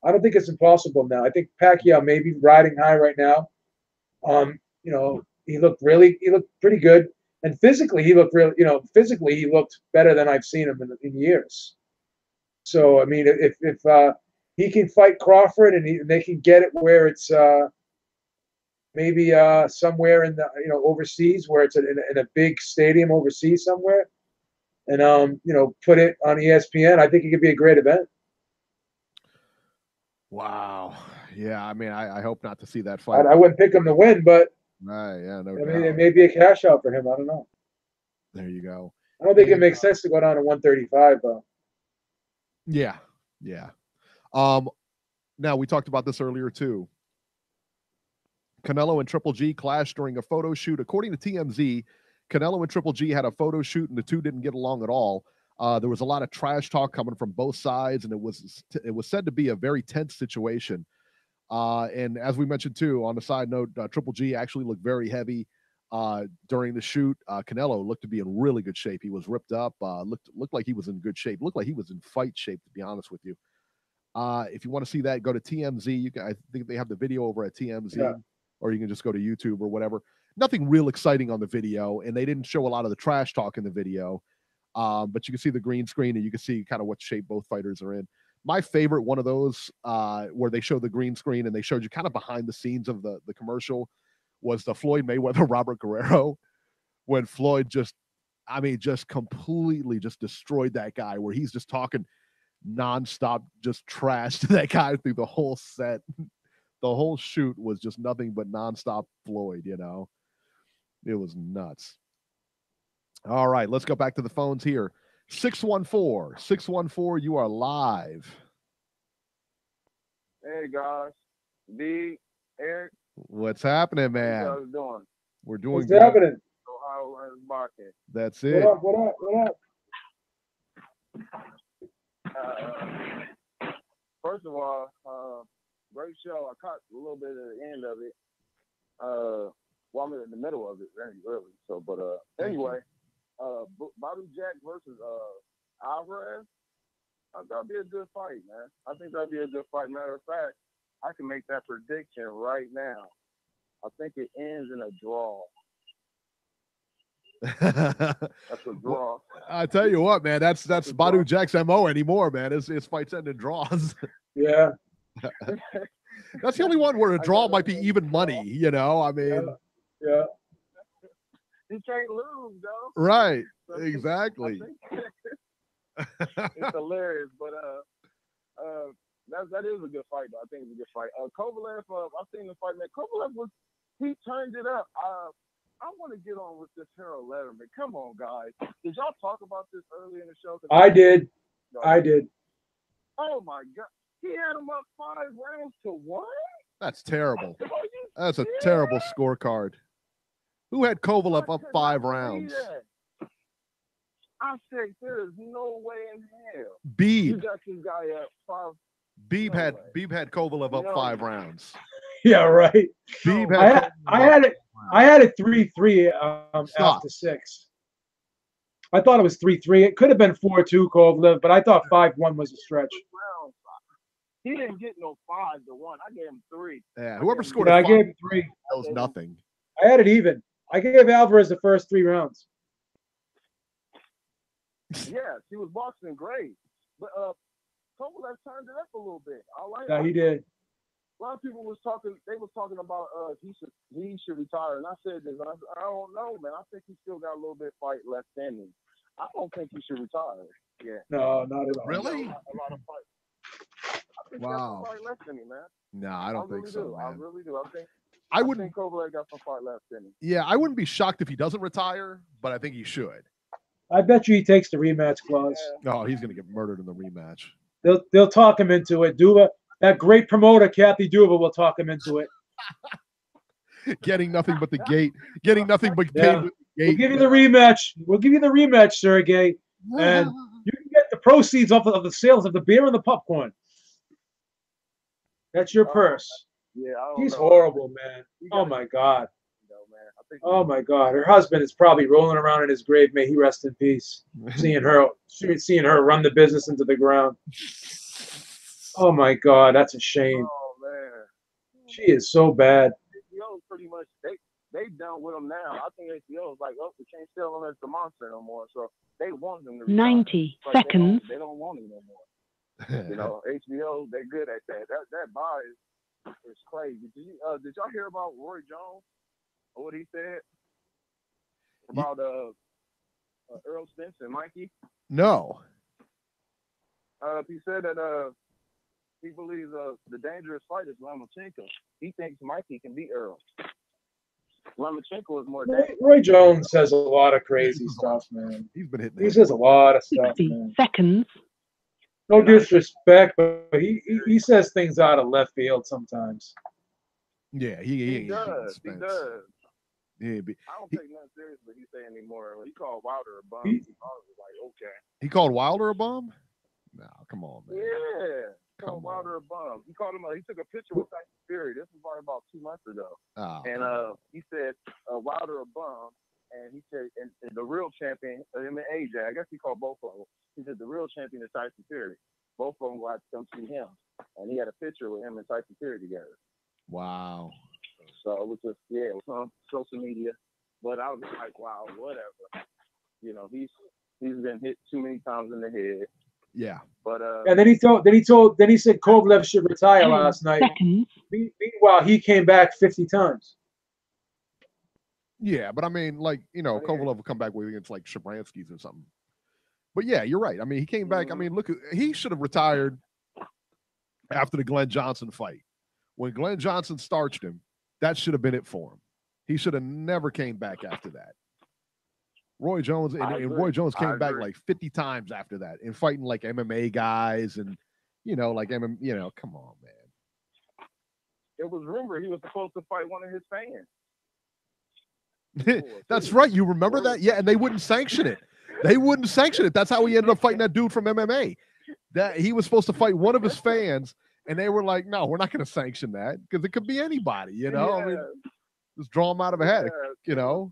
I don't think it's impossible now. I think Pacquiao may be riding high right now. He looked pretty good, and physically he looked better than I've seen him in years. So I mean, if he can fight Crawford and they can get it where it's maybe somewhere in the overseas where it's in a big stadium overseas somewhere, and put it on ESPN, I think it could be a great event. Wow. Yeah, I mean, I hope not to see that fight. I wouldn't pick him to win, but yeah, no. I mean, it may be a cash out for him. I don't know. There you go. I don't think it makes sense to go down to 135 though. Yeah. Now we talked about this earlier too. Canelo and Triple G clashed during a photo shoot. According to TMZ, Canelo and Triple G had a photo shoot, and the two didn't get along at all. There was a lot of trash talk coming from both sides, and it was said to be a very tense situation. And as we mentioned too, on the side note, Triple G actually looked very heavy during the shoot. Canelo looked to be in really good shape. He was ripped up. Looked like he was in good shape. Looked like he was in fight shape, to be honest with you. If you want to see that, go to TMZ. You can, I think they have the video over at TMZ, or you can just go to YouTube or whatever. Nothing real exciting on the video, and they didn't show a lot of the trash talk in the video. But you can see the green screen, and you can see kind of what shape both fighters are in. My favorite one of those, where they show the green screen and they showed you kind of behind the scenes of the commercial, was the Floyd Mayweather Robert Guerrero, when Floyd just completely just destroyed that guy, where he's just talking nonstop, just trash to that guy through the whole set. The whole shoot was just nothing but nonstop Floyd, you know. It was nuts. All right, let's go back to the phones here. 614, you are live. Hey guys, B, Eric. What's happening, man? How you guys doing? We're doing What's good. happening? Ohio and Market. That's it. What up? First of all, great show. I caught a little bit of the end of it. Well, I'm in the middle of it very early. So, but anyway, Bobby Jack versus Alvarez. That'll be a good fight, man. I think that'll be a good fight. Matter of fact, I can make that prediction right now. I think it ends in a draw. That's a draw. I tell you what, man, that's Badu Jack's MO anymore, man. His fights end in draws. Yeah. That's the only one where a draw might be even money, you know? I mean, yeah. You can't lose, though. Right. Exactly. It's hilarious, but that is a good fight, though. I think it's a good fight. Kovalev, I've seen the fight, man. Kovalev he turned it up. I want to get on with this Harold Letterman. Come on, guys. Did y'all talk about this earlier in the show? I did. Oh my God. He had him up 5 rounds to 1? That's terrible. That's a terrible scorecard. Who had Kovalev up 5 rounds? I said, there is no way in hell. Beeb. You got this guy at 5. Beeb had Kovalev up 5 rounds. Yeah, right. Beeb I had it 3-3 after 6. I thought it was 3-3. It could have been 4-2 Kovalev, but I thought 5-1 was a stretch. He didn't get no 5-1. I gave him 3. Yeah, whoever scored I 5, gave him 3. That was nothing. I had it even. I gave Alvarez the first 3 rounds. Yeah, he was boxing great. But Kovalev turned it up a little bit. Yeah, he did. A lot of people was talking about he should retire. And I said this, I don't know, man. I think he still got a little bit fight left in him. I don't think he should retire. Yeah. No, not at all. Really? A lot of fight. I think Wow. got some fight left in him, man. No, I don't think so, man. I really do. I wouldn't. think Kovalev got some fight left in him. Yeah, I wouldn't be shocked if he doesn't retire, but I think he should. I bet you he takes the rematch clause. No, he's going to get murdered in the rematch. They'll talk him into it. Duva, that great promoter, Kathy Duva, will talk him into it. Getting nothing but the gate. Getting nothing but paid with the gate. We'll give you the rematch. We'll give you the rematch, Sergey. And you can get the proceeds of the sales of the beer and the popcorn. That's your purse. Yeah, He's horrible, man. Oh my God. Oh my God. Her husband is probably rolling around in his grave. May he rest in peace. Seeing her run the business into the ground. Oh my God, that's a shame. Oh man. She is so bad. HBO pretty much they done with him now. I think HBO is like, oh, we can't sell him as the monster no more. So they want him to retire. 90 seconds. They don't want him no more. You know, HBO, they're good at that. That buy is crazy. Did y'all hear about Roy Jones? Or what he said about Earl Spence and Mikey? No. He said that he believes the dangerous fight is Lomachenko. He thinks Mikey can beat Earl. Lomachenko is more dangerous. Roy Jones says a lot of crazy stuff, man. He's been hitting. He says a lot of stuff. 60 man. seconds. No disrespect, but he says things out of left field sometimes. Yeah, he does. He does. Yeah, I don't take nothing seriously he say anymore. He called Wilder a bum. He was like, okay. He called Wilder a bum? No, come on, man. Yeah. He called Wilder a bum. He called him he took a picture with Tyson Fury. This was probably about 2 months ago. Oh. And he said Wilder a bum. And he said, and the real champion, him and AJ, I guess he called both of them. He said the real champion is Tyson Fury. both of them will have to come see him. And he had a picture with him and Tyson Fury together. Wow. So it was just, it was on social media. But I was just like, wow, whatever. He's been hit too many times in the head. Yeah. But and then he said Kovalev should retire last night. Meanwhile, he came back 50 times. Yeah, but I mean, Kovalev will come back against like Shabransky's or something. But yeah, you're right. I mean, he came back. I mean, he should have retired after the Glenn Johnson fight. When Glenn Johnson starched him, that should have been it for him. He should have never came back after that. Roy Jones Roy Jones came back like 50 times after that and fighting like MMA guys and come on, man. It was rumored he was supposed to fight one of his fans. That's right. You remember that? Yeah, and they wouldn't sanction it. That's how he ended up fighting that dude from MMA. That he was supposed to fight one of his fans, and they were like, "No, we're not going to sanction that because it could be anybody." Yeah. I mean, just draw him out of a hat. It was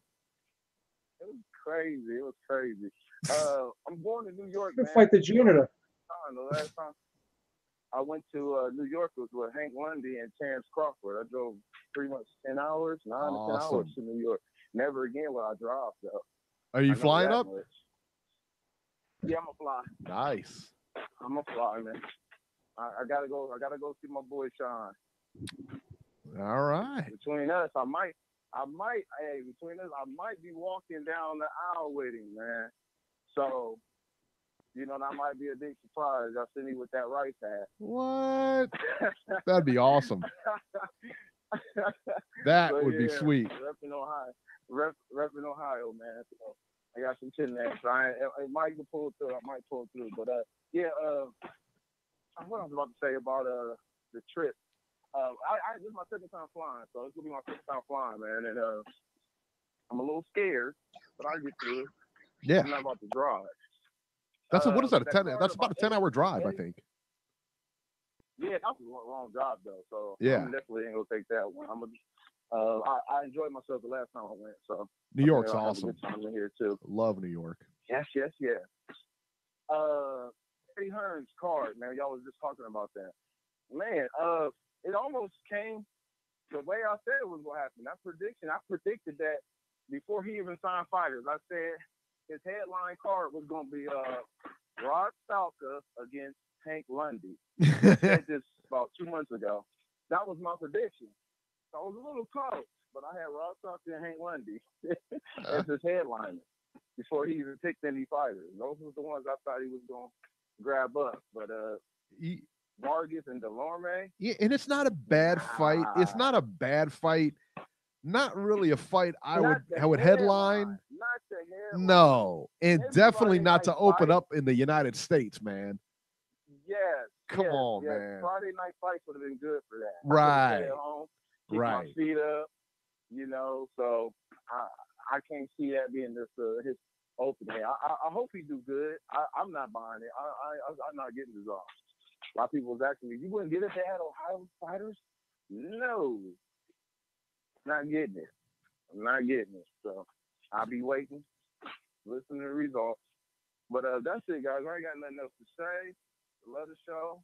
crazy. It was crazy. I'm going to New York. Man. Fight the janitor. The last time I went to New York was with Hank Lundy and Terrence Crawford. I drove pretty much 9 to 10 hours to New York. Never again will I drive though. Are you flying up? Much. Yeah, I'm gonna fly. Nice. I'm gonna fly, man. I gotta go. I gotta go see my boy Sean. All right. Between us, I might be walking down the aisle with him, man. So, that might be a big surprise. I'll see me with that right hat. What? That'd be awesome. That would be sweet. Repping Ohio, man. So I got some chin there. So I might pull through. I might pull through. But what I was about to say about the trip. This is my second time flying, so it's gonna be my second time flying, man. And I'm a little scared, but I'll get through it. Yeah. I'm not about to drive. That's what is that? That's about a 10-hour drive, I think. Yeah, that was a long drive though. So yeah, I'm definitely ain't gonna take that one. I enjoyed myself the last time I went. So New York's awesome. Have a good time in here too. Love New York. Yes. Eddie Hearn's card, man. Y'all was just talking about that. Man, it almost came the way I said it was going to happen. I predicted that before he even signed fighters. I said his headline card was going to be Rod Salka against Hank Lundy. I said this about 2 months ago. That was my prediction. So I was a little close, but I had Rod Salka and Hank Lundy as his headliner before he even picked any fighters. Those were the ones I thought he was going to grab up. But Vargas and Delorme. Yeah, and it's not a bad fight. It's not a bad fight. Not really a fight I would headline. Not the headline. No, and Everybody definitely not to open fight. up in the United States, man. Yes. Come on, man. Friday night fights would have been good for that. Right. Stay at home, keep right. my feet up, so I can't see that being his opening. I hope he do good. I'm not buying it. I'm not getting this off. A lot of people was asking me, you wouldn't get it if they had Ohio fighters? No. Not getting it. I'm not getting it. So I'll be waiting, listening to the results. But that's it, guys. I ain't got nothing else to say. Love the show.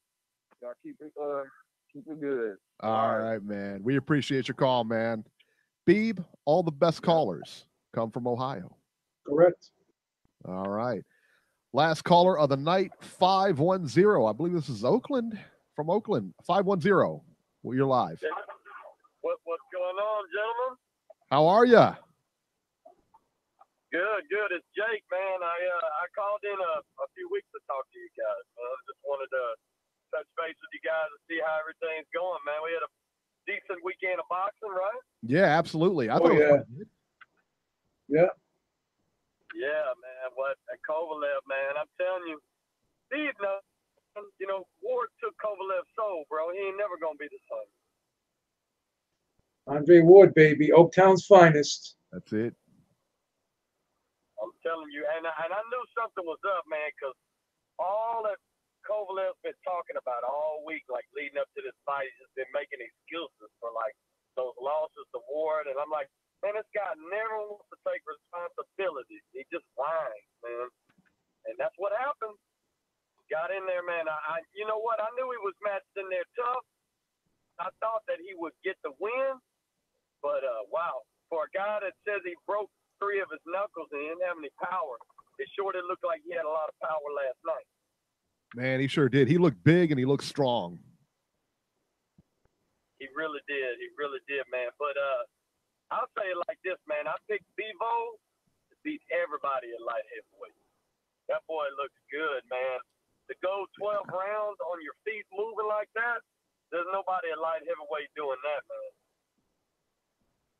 Y'all keep it good. All right, man. We appreciate your call, man. Beeb, all the best callers come from Ohio. Correct. All right. Last caller of the night, 510. I believe this is Oakland, from Oakland. 510. Well, you're live. What's going on, gentlemen? How are you? Good. It's Jake, man. I called in a few weeks to talk to you guys. Just wanted to touch base with you guys and see how everything's going, man. We had a decent weekend of boxing, right? Yeah, absolutely. I thought it was good. Yeah. Yeah, man. Kovalev, man. I'm telling you, Steve, Ward took Kovalev's soul, bro. He ain't never gonna be the same. Andre Ward, baby, Oaktown's finest. That's it. I'm telling you, and I knew something was up, man, because all that Kovalev's been talking about all week, like leading up to this fight, he's just been making excuses for like those losses to Ward, and I'm like, man, this guy never wants to take responsibility. He just whines, man. And that's what happened. got in there, man. You know what? I knew he was matched in there tough. I thought that he would get the win, but wow, for a guy that says he broke 3 of his knuckles and he didn't have any power, it sure did look like he had a lot of power last night. Man, he sure did. He looked big and he looked strong. He really did. He really did, man. But I'll say it like this, man. I picked Bivol to beat everybody at light heavyweight. That boy looks good, man. To go 12 rounds on your feet moving like that, there's nobody at light heavyweight doing that, man.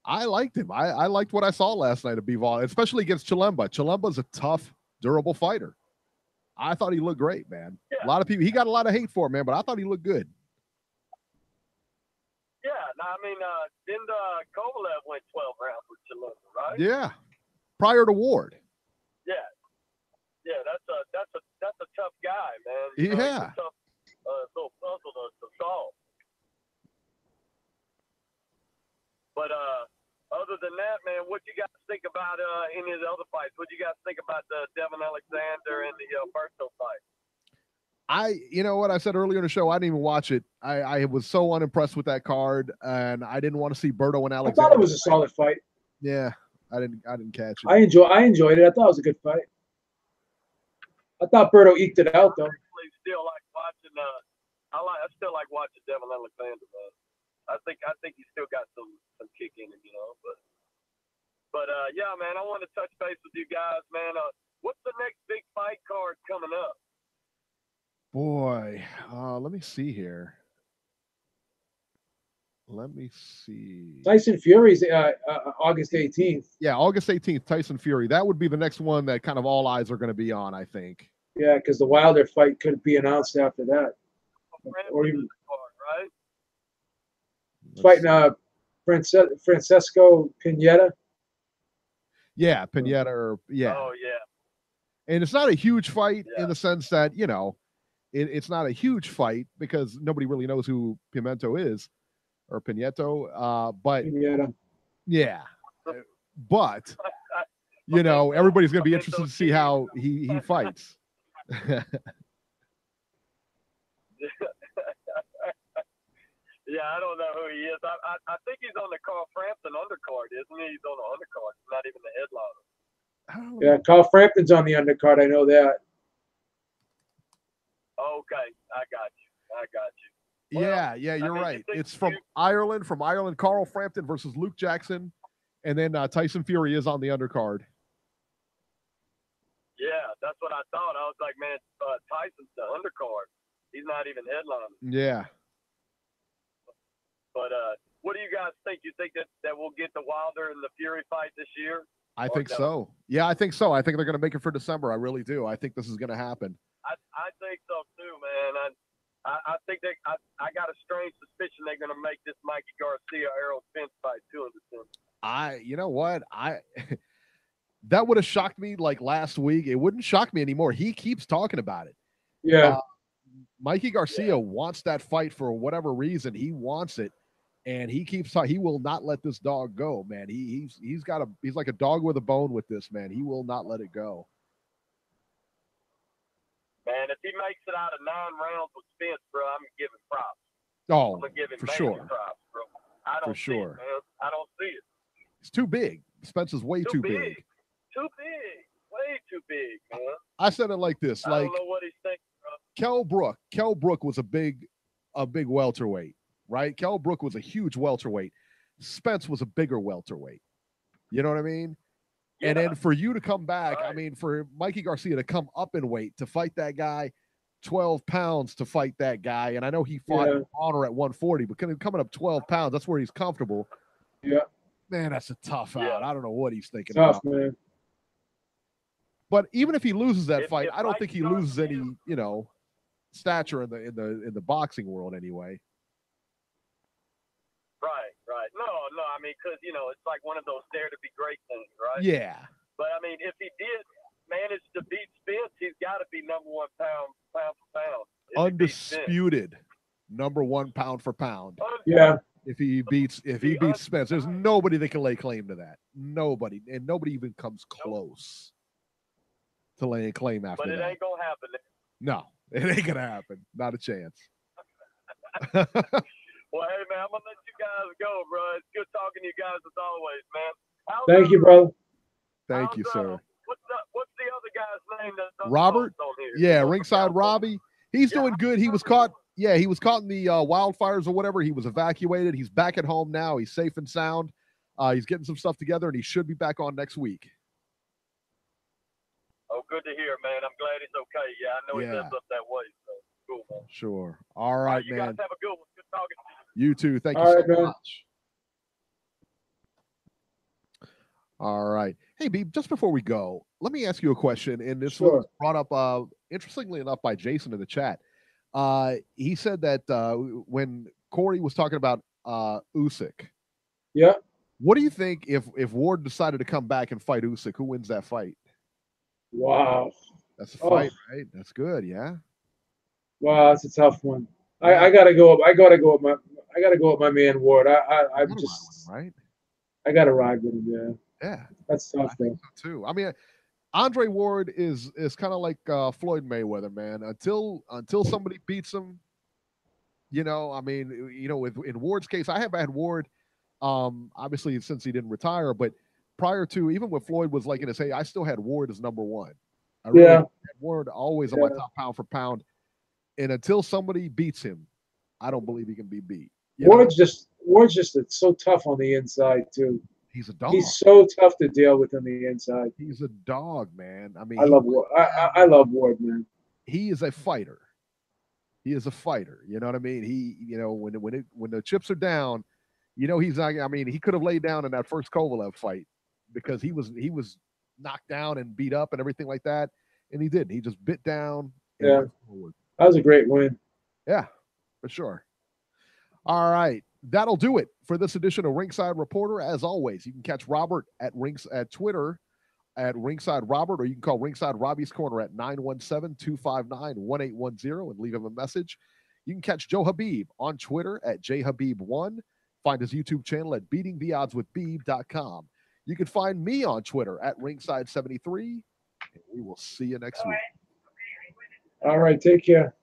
I liked him. I liked what I saw last night of Bivol, especially against Chilemba. Chilemba's a tough, durable fighter. I thought he looked great, man. Yeah. A lot of people, he got a lot of hate for him, man, but I thought he looked good. Yeah, I mean, didn't Kovalev went 12 rounds with Chilemba, right? Yeah, prior to Ward. Yeah, that's a tough guy, man. Yeah, a tough little puzzle to solve. But other than that, man, what you guys think about any of the other fights? What you guys think about the Devin Alexander and the Berto fight? You know what I said earlier in the show, I didn't even watch it. I was so unimpressed with that card, and I didn't want to see Berto and Alexander. I thought it was a solid fight. Yeah, I didn't catch it. I enjoyed it. I thought it was a good fight. I thought Berto eked it out though. I still like watching. I still like watching Devin Alexander, man. I think he's still got some kick in him, you know. But yeah, man, I want to touch base with you guys, man. What's the next big fight card coming up? Boy, let me see here. Let me see. Tyson Fury's August 18th. Yeah, August 18th, Tyson Fury. That would be the next one that kind of all eyes are going to be on, I think. Yeah, because the Wilder fight could be announced after that. Or even right? Fighting Francesco Pineda. Yeah, Pineda. Yeah. Oh, yeah. And it's not a huge fight in the sense that, you know, it's not a huge fight because nobody really knows who Pimento is or Pineto. But Pineda. Yeah. But, you know, everybody's going to be interested to see how he fights. Yeah, I don't know who he is. I think he's on the Carl Frampton undercard, isn't he? He's on the undercard. He's not even the headliner. Yeah, Carl Frampton's on the undercard. I know that. Okay, I got you. Well, yeah, you're right. It's from Ireland. Carl Frampton versus Luke Jackson. And then Tyson Fury is on the undercard. Yeah, that's what I thought. I was like, man, Tyson's the undercard. He's not even headlining. Yeah. But what do you guys think? You think that we'll get the Wilder and the Fury fight this year? I think so. Yeah, I think so. I think they're going to make it for December. I really do. I think this is going to happen. I think so too, man. I think I got a strange suspicion they're going to make this Mikey Garcia Errol Spence fight too in December. You know what? That would have shocked me like last week. It wouldn't shock me anymore. He keeps talking about it. Yeah. Mikey Garcia wants that fight for whatever reason. He wants it, and he keeps talking. He will not let this dog go, man. He's like a dog with a bone with this, man. He will not let it go. Man, if he makes it out of 9 rounds with Spence, bro, I'm gonna give him props. Oh, I'm gonna give him for sure. Props, bro. I don't see it, man. I don't see it. It's too big. Spence is way too big. Too big. Way too big, man. I said it like this. I don't know what he's thinking, bro. Kell Brook was a big welterweight, right? Kell Brook was a huge welterweight. Spence was a bigger welterweight. You know what I mean? Yeah. And then for you to come back, right. I mean, for Mikey Garcia to come up in weight to fight that guy, 12 pounds to fight that guy. And I know he fought Honor at 140, but coming up 12 pounds, that's where he's comfortable. Yeah. Man, that's a tough out. I don't know what he's thinking tough, about. Man. But even if he loses that fight, I don't think he loses any, you know, stature in the boxing world anyway. Right. No. I mean, because you know, it's like one of those dare to be great things, right? Yeah. But I mean, if he did manage to beat Spence, he's got to be number 1 pound for pound. Undisputed number 1 pound for pound. Yeah. If he beats Spence, there's nobody that can lay claim to that. Nobody, and nobody even comes close to laying claim after that. But it ain't gonna happen. No, It ain't gonna happen. Not a chance. Well, hey, man, I'm going to let you guys go, bro. It's good talking to you guys as always, man. Thank you, brother. Thank you, sir. What's the other guy's name that's on Robert? on here? Yeah, Ringside Robbie. He's doing good. He was caught. Yeah, he was caught in the wildfires or whatever. He was evacuated. He's back at home now. He's safe and sound. He's getting some stuff together, and he should be back on next week. Oh, good to hear, man. I'm glad he's okay. Yeah, I know he lives up that way. So cool, man. Sure. All right, you man. guys have a good one. Good talking to you. You too. Thank you All so right, man. much. All right. Hey, Beeb, just before we go, let me ask you a question. And this was brought up, interestingly enough, by Jason in the chat. He said that when Corey was talking about Usyk. Yeah. What do you think if Ward decided to come back and fight Usyk? Who wins that fight? Wow. That's a fight, right? That's good, yeah. Wow, that's a tough one. I gotta go up. I gotta go with my man Ward. I'm just right. I gotta ride with him. Yeah. Yeah, that's tough though. So too. I mean, Andre Ward is kind of like Floyd Mayweather, man. Until somebody beats him, you know. I mean, you know, in Ward's case, I have had Ward, obviously since he didn't retire, but prior to, even when Floyd was like in his, hey, I still had Ward as number one. I really had Ward always on my top pound for pound, and until somebody beats him, I don't believe he can be beat. Ward's just so tough on the inside too. He's a dog. He's so tough to deal with on the inside. He's a dog, man. I mean, I love Ward. I love Ward, man. He is a fighter. He is a fighter. You know what I mean? He, you know, when the chips are down, you know, he's not. I mean, he could have laid down in that first Kovalev fight because he was knocked down and beat up and everything like that, and he didn't. He just bit down. And went forward. That was a great win. Yeah, for sure. All right. That'll do it for this edition of Ringside Reporter. As always, you can catch Robert at Twitter at Ringside Robert, or you can call Ringside Robbie's Corner at 917-259-1810 and leave him a message. You can catch Joe Habib on Twitter at jhabib1. Find his YouTube channel at beatingtheoddswithbeeb.com. You can find me on Twitter at Ringside73, and we will see you next week. All right, take care.